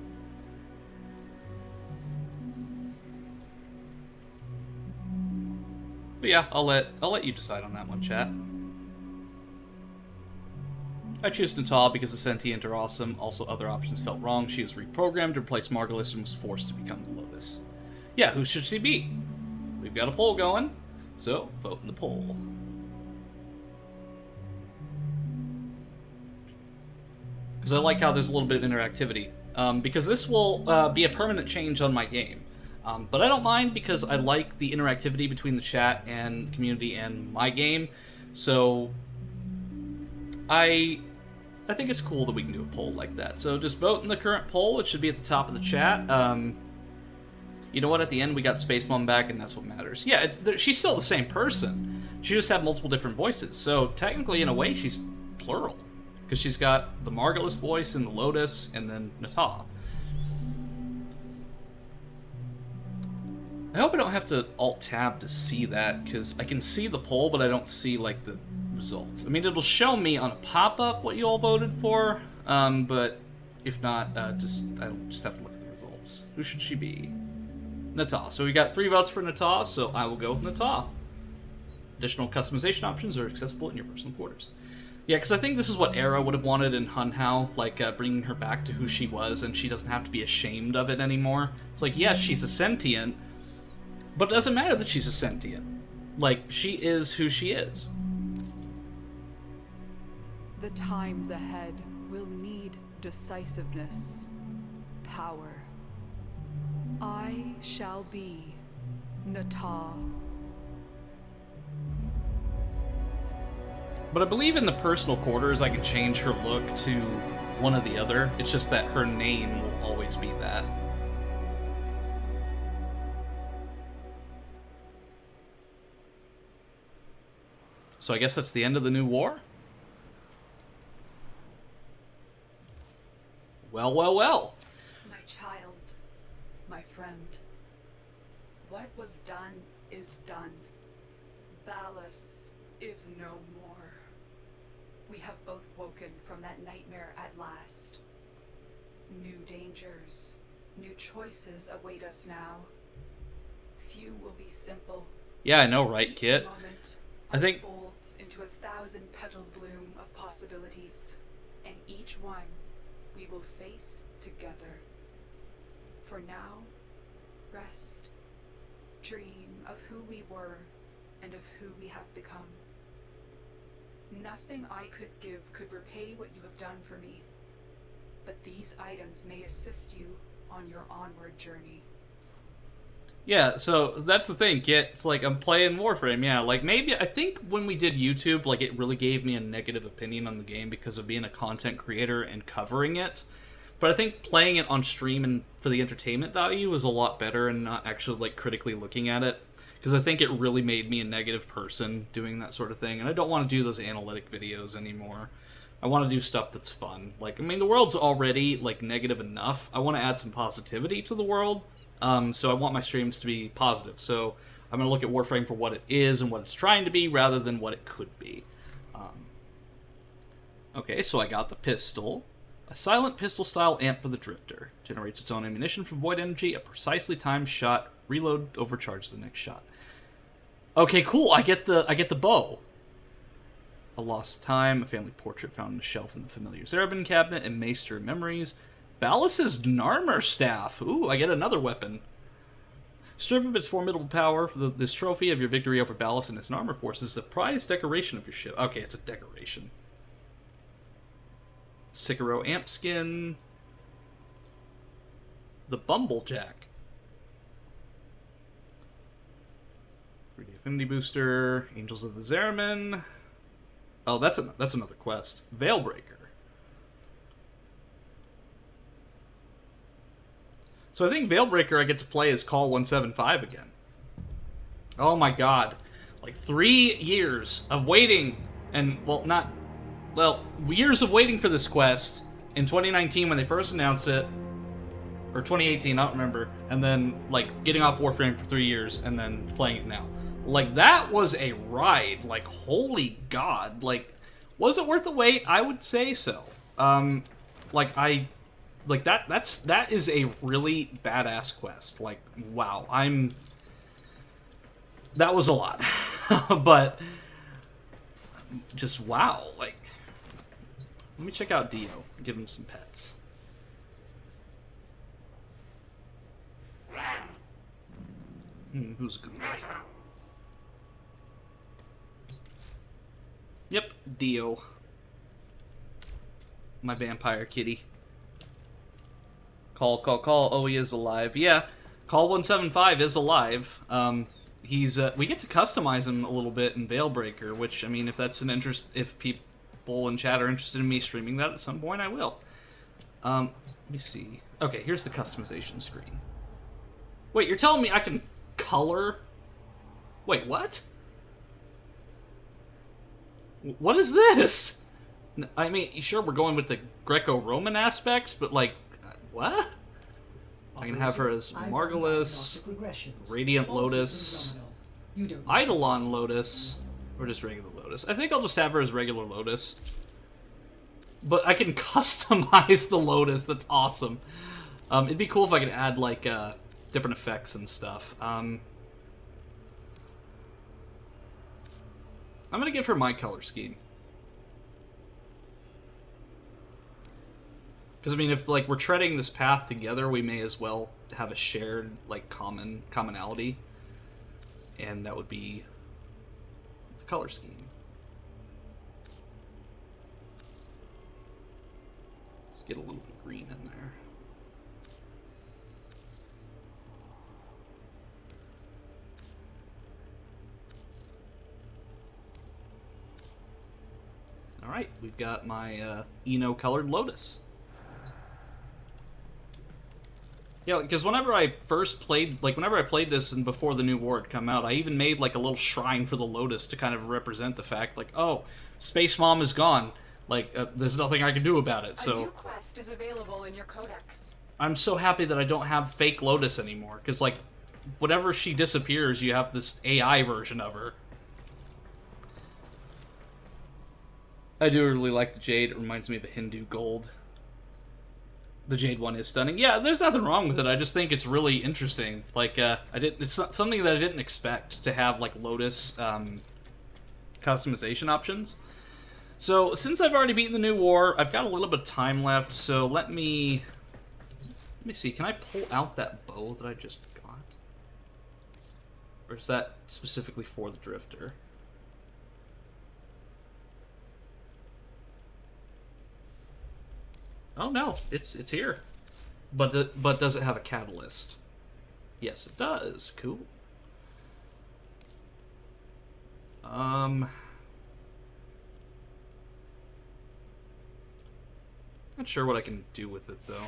Speaker 1: But yeah, I'll let you decide on that one, chat. I choose Natah because the sentient are awesome. Also, other options felt wrong. She was reprogrammed to replace Margulis and was forced to become the Lotus. Yeah, who should she be? We've got a poll going, so vote in the poll. Because I like how there's a little bit of interactivity. Because this will be a permanent change on my game. But I don't mind because I like the interactivity between the chat and community and my game. So I think it's cool that we can do a poll like that. So just vote in the current poll. It should be at the top of the chat. You know what? At the end, we got Space Mom back, and that's what matters. Yeah, she's still the same person. She just had multiple different voices. So technically, in a way, she's plural. Because she's got the Margulis voice and the Lotus, and then Nata. I hope I don't have to Alt-Tab to see that, because I can see the poll, but I don't see, like, the results. I mean, it'll show me on a pop-up what you all voted for, but if not, I'll just have to look at the results. Who should she be? Nata. So we got 3 votes for Nata, so I will go with Nata. Additional customization options are accessible in your personal quarters. Yeah, because I think this is what Era would have wanted in Hunhow, like bringing her back to who she was, and she doesn't have to be ashamed of it anymore. It's like, yes, she's a sentient, but it doesn't matter that she's a sentient. Like, she is who she is.
Speaker 2: The times ahead will need decisiveness, power. I shall be Nata.
Speaker 1: But I believe in the personal quarters I can change her look to one or the other. It's just that her name will always be that. So I guess that's the end of the new war? Well, well, well.
Speaker 2: My child, my friend. What was done is done. Ballas is no more. We have both woken from that nightmare at last. New dangers, new choices await us now. Few will be simple.
Speaker 1: Yeah, I know, right, Kit? I think
Speaker 2: Unfolds into 1,000-petaled bloom of possibilities, and each one we will face together. For now, rest. Dream of who we were and of who we have become. Nothing I could give could repay what you have done for me, but these items may assist you on your onward journey.
Speaker 1: yeah, so that's the thing, Kit. It's like, I'm playing Warframe, yeah. Like, maybe, I think when we did YouTube, like, it really gave me a negative opinion on the game because of being a content creator and covering it. But I think playing it on stream and for the entertainment value was a lot better and not actually, like, critically looking at it. Because I think it really made me a negative person doing that sort of thing. And I don't want to do those analytic videos anymore. I want to do stuff that's fun. Like, I mean, the world's already, like, negative enough. I want to add some positivity to the world. So I want my streams to be positive. So I'm going to look at Warframe for what it is and what it's trying to be rather than what it could be. Okay, so I got the pistol. A silent pistol-style amp for the Drifter. Generates its own ammunition from void energy. A precisely timed shot. Reload overcharges the next shot. Okay, cool. I get the bow. A lost time. A family portrait found on a shelf in the familiar Zarabin cabinet. And Maester memories. Ballas's Narmer staff. Ooh, I get another weapon. Strip of its formidable power. This trophy of your victory over Ballas and his Narmer forces is a prized decoration of your ship. Okay, it's a decoration. Sicaro amp skin. The Bumblejack. 3D affinity booster. Angels of the Zeramin. Oh, that's another quest. Veilbreaker. So I think Veilbreaker I get to play as Call 175 again. Oh my god. Like 3 years of waiting and, years of waiting for this quest in 2019 when they first announced it, or 2018, I don't remember, and then, like, getting off Warframe for 3 years and then playing it now. Like, that was a ride. Like, holy god. Like, was it worth the wait? I would say so. That is a really badass quest. Like, wow. That was a lot. But, just wow. Like, let me check out Dio. Give him some pets. Who's a good boy? Yep, Dio. My vampire kitty. Call. Oh, he is alive. Yeah, Call 175 is alive. We get to customize him a little bit in Veilbreaker, which, I mean, if that's an interest, if people in chat are interested in me streaming that at some point, I will. Let me see. Okay, here's the customization screen. Wait, you're telling me I can color? Wait, what? What is this? I mean, sure, we're going with the Greco-Roman aspects, but like, what? I can have her as Margulis, Radiant Lotus, Eidolon Lotus, or just regular Lotus. I think I'll just have her as regular Lotus. But I can customize the Lotus, that's awesome. It'd be cool if I could add, like, different effects and stuff. I'm gonna give her my color scheme. Because, I mean, if, like, we're treading this path together, we may as well have a shared, like, commonality. And that would be the color scheme. Let's get a little bit of green in there. Alright, we've got my Eno-colored Lotus. Yeah, because whenever I first played, like, whenever I played this and before the new war had come out, I even made, like, a little shrine for the Lotus to kind of represent the fact, like, oh, Space Mom is gone. Like, there's nothing I can do about it, so...
Speaker 2: A new quest is available in your codex.
Speaker 1: I'm so happy that I don't have fake Lotus anymore, because, like, whenever she disappears, you have this AI version of her. I do really like the Jade. It reminds me of a Hindu gold. The Jade one is stunning. Yeah, there's nothing wrong with it. I just think it's really interesting. Like, it's something that I didn't expect to have, like, Lotus customization options. So, since I've already beaten the new war, I've got a little bit of time left, so let me see. Can I pull out that bow that I just got? Or is that specifically for the Drifter? Oh no, it's here. But does it have a catalyst? Yes, it does. Cool. Not sure what I can do with it though.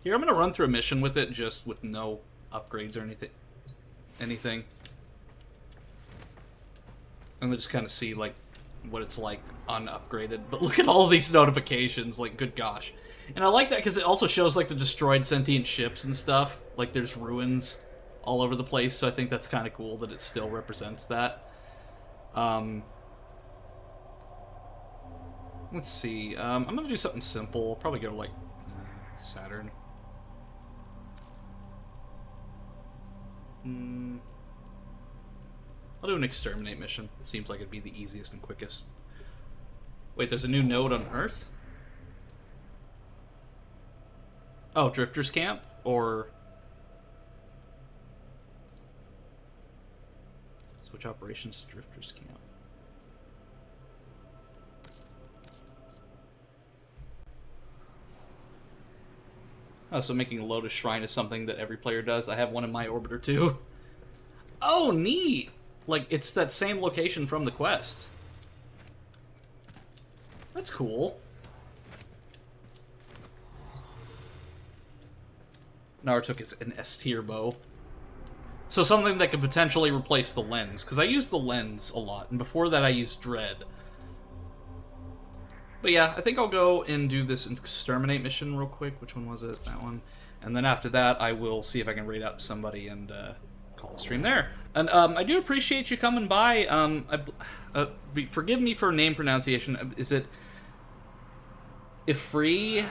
Speaker 1: Here, I'm gonna run through a mission with it, just with no upgrades or anything. And then just kind of see like what it's like unupgraded. But look at all of these notifications, like, good gosh. And I like that because it also shows like the destroyed sentient ships and stuff. Like there's ruins all over the place, so I think that's kind of cool that it still represents that. Let's see. I'm gonna do something simple. Probably go to like Saturn. I'll do an exterminate mission. Seems like it'd be the easiest and quickest. Wait, there's a new node on Earth? Oh, Drifters Camp? Or... switch operations to Drifters Camp. Oh, so making a Lotus Shrine is something that every player does. I have one in my orbiter too. Oh, neat! Like, it's that same location from the quest. That's cool. Naruto is an S-tier bow. So something that could potentially replace the lens, because I use the lens a lot, and before that I used Dread. But yeah, I think I'll go and do this exterminate mission real quick. Which one was it? That one. And then after that, I will see if I can raid out to somebody and call the stream there. And I do appreciate you coming by. Forgive me for name pronunciation. Is it Ifree?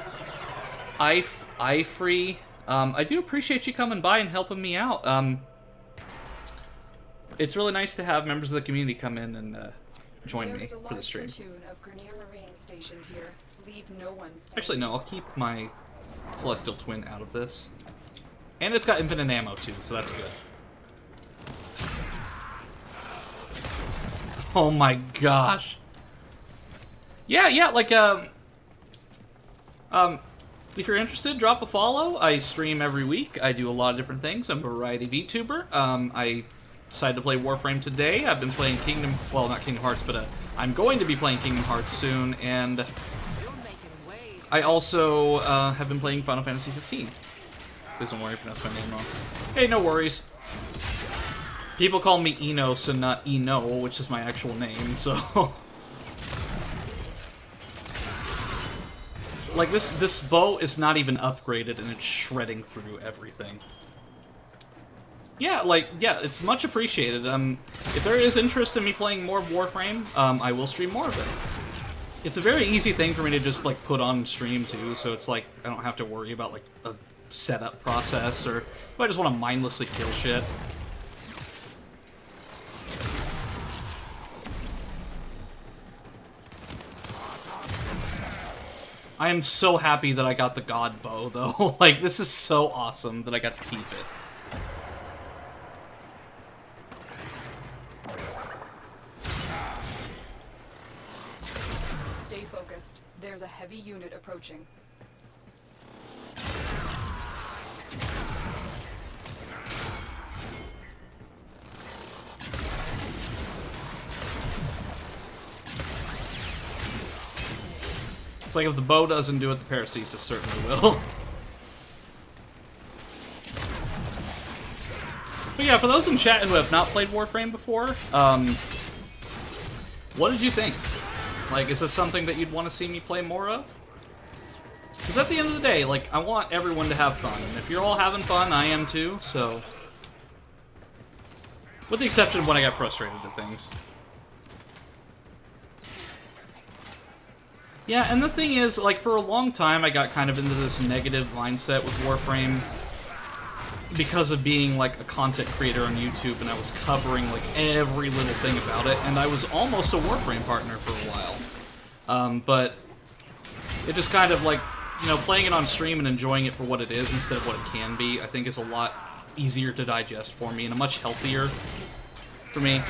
Speaker 1: Ifree? I do appreciate you coming by and helping me out. It's really nice to have members of the community come in and join me for the stream. Actually, no, I'll keep my Celestial Twin out of this. And it's got infinite ammo, too, so that's good. Oh my gosh. Yeah, like, if you're interested, drop a follow. I stream every week. I do a lot of different things. I'm a variety VTuber. I decided to play Warframe today. I've been playing not Kingdom Hearts, but I'm going to be playing Kingdom Hearts soon, and I also have been playing Final Fantasy 15. Please don't worry, I pronounced my name wrong. Hey, no worries. People call me Enos and not Eno, which is my actual name, so... Like, this bow is not even upgraded, and it's shredding through everything. Yeah, like, yeah, it's much appreciated. If there is interest in me playing more Warframe, I will stream more of it. It's a very easy thing for me to just, like, put on stream, too, so it's like, I don't have to worry about, like, a setup process, or if I just want to mindlessly kill shit. I am so happy that I got the God Bow, though. Like, this is so awesome that I got to keep it.
Speaker 20: Stay focused. There's a heavy unit approaching.
Speaker 1: It's like if the bow doesn't do it, the paracesis certainly will. But yeah, for those in chat who have not played Warframe before, what did you think? Like, is this something that you'd want to see me play more of? Because at the end of the day, like, I want everyone to have fun. And if you're all having fun, I am too, so... With the exception of when I got frustrated at things. Yeah, and the thing is, like, for a long time I got kind of into this negative mindset with Warframe because of being, like, a content creator on YouTube, and I was covering, like, every little thing about it, and I was almost a Warframe partner for a while. But it just kind of, like, you know, playing it on stream and enjoying it for what it is instead of what it can be, I think is a lot easier to digest for me, and a much healthier for me.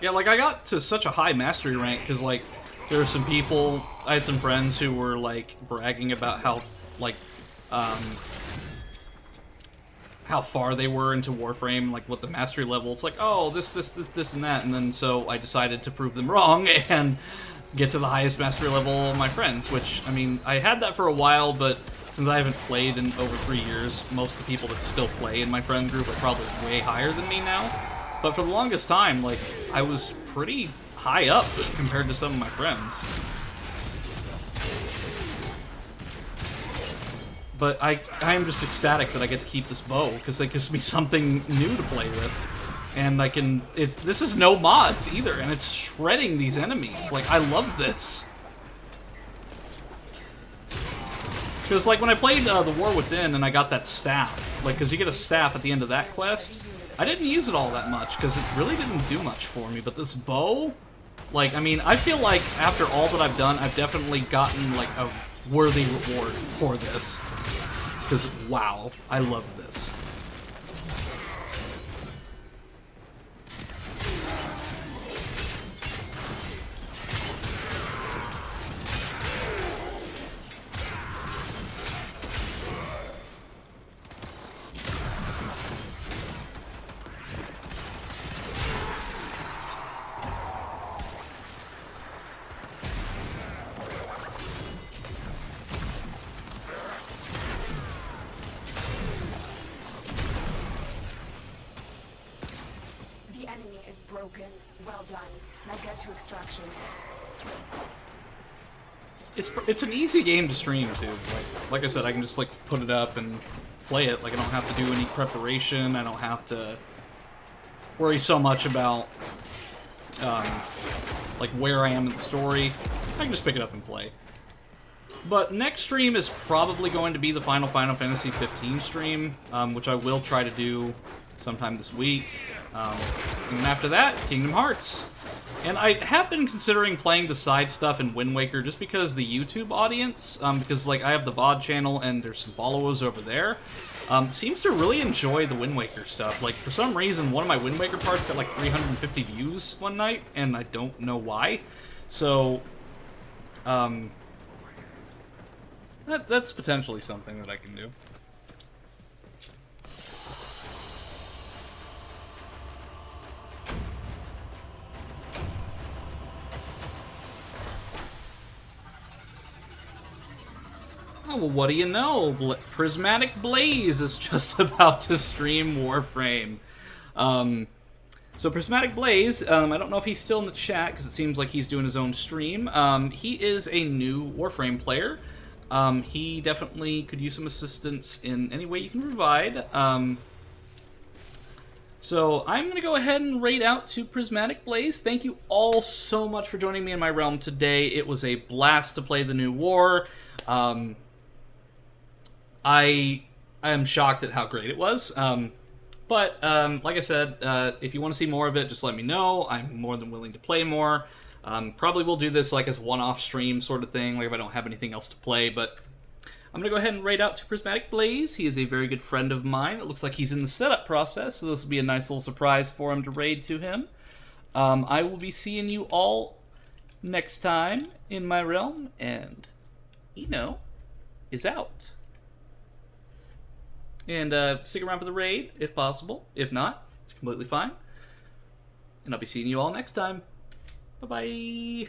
Speaker 1: Yeah, like, I got to such a high mastery rank, because, like, there were some people, I had some friends who were, like, bragging about how, like, how far they were into Warframe, like, what the mastery level, it's like, oh, this, and that, and then so I decided to prove them wrong, and get to the highest mastery level of my friends, which, I mean, I had that for a while, but since I haven't played in over 3 years, most of the people that still play in my friend group are probably way higher than me now. But for the longest time, like, I was pretty high up compared to some of my friends. But I am just ecstatic that I get to keep this bow, because that gives me something new to play with. And I can... this is no mods, either, and it's shredding these enemies. Like, I love this. Because, like, when I played The War Within and I got that staff, like, because you get a staff at the end of that quest, I didn't use it all that much, because it really didn't do much for me, but this bow, like, I mean, I feel like after all that I've done, I've definitely gotten, like, a worthy reward for this. Because, wow, I love this.
Speaker 20: Broken. Well done. Now get to extraction.
Speaker 1: It's an easy game to stream too. Like I said, I can just like put it up and play it. Like I don't have to do any preparation. I don't have to worry so much about like where I am in the story. I can just pick it up and play. But next stream is probably going to be the Final Fantasy 15 stream, which I will try to do sometime this week. And after that, Kingdom Hearts. And I have been considering playing the side stuff in Wind Waker just because the YouTube audience, because like I have the VOD channel and there's some followers over there, seems to really enjoy the Wind Waker stuff. Like for some reason, one of my Wind Waker parts got like 350 views one night, and I don't know why. So, that's potentially something that I can do. well, what do you know? Prismatic Blaze is just about to stream Warframe. So Prismatic Blaze, I don't know if he's still in the chat, because it seems like he's doing his own stream. He is a new Warframe player. He definitely could use some assistance in any way you can provide. So I'm going to go ahead and raid out to Prismatic Blaze. Thank you all so much for joining me in my realm today. It was a blast to play the new war. I am shocked at how great it was. But like I said, if you want to see more of it, just let me know. I'm more than willing to play more. Probably will do this like as one-off stream sort of thing, like if I don't have anything else to play, but I'm going to go ahead and raid out to Prismatic Blaze. He is a very good friend of mine. It looks like he's in the setup process, so this will be a nice little surprise for him to raid to him. I will be seeing you all next time in my realm, and Eno is out. And stick around for the raid, if possible. If not, it's completely fine. And I'll be seeing you all next time. Bye-bye.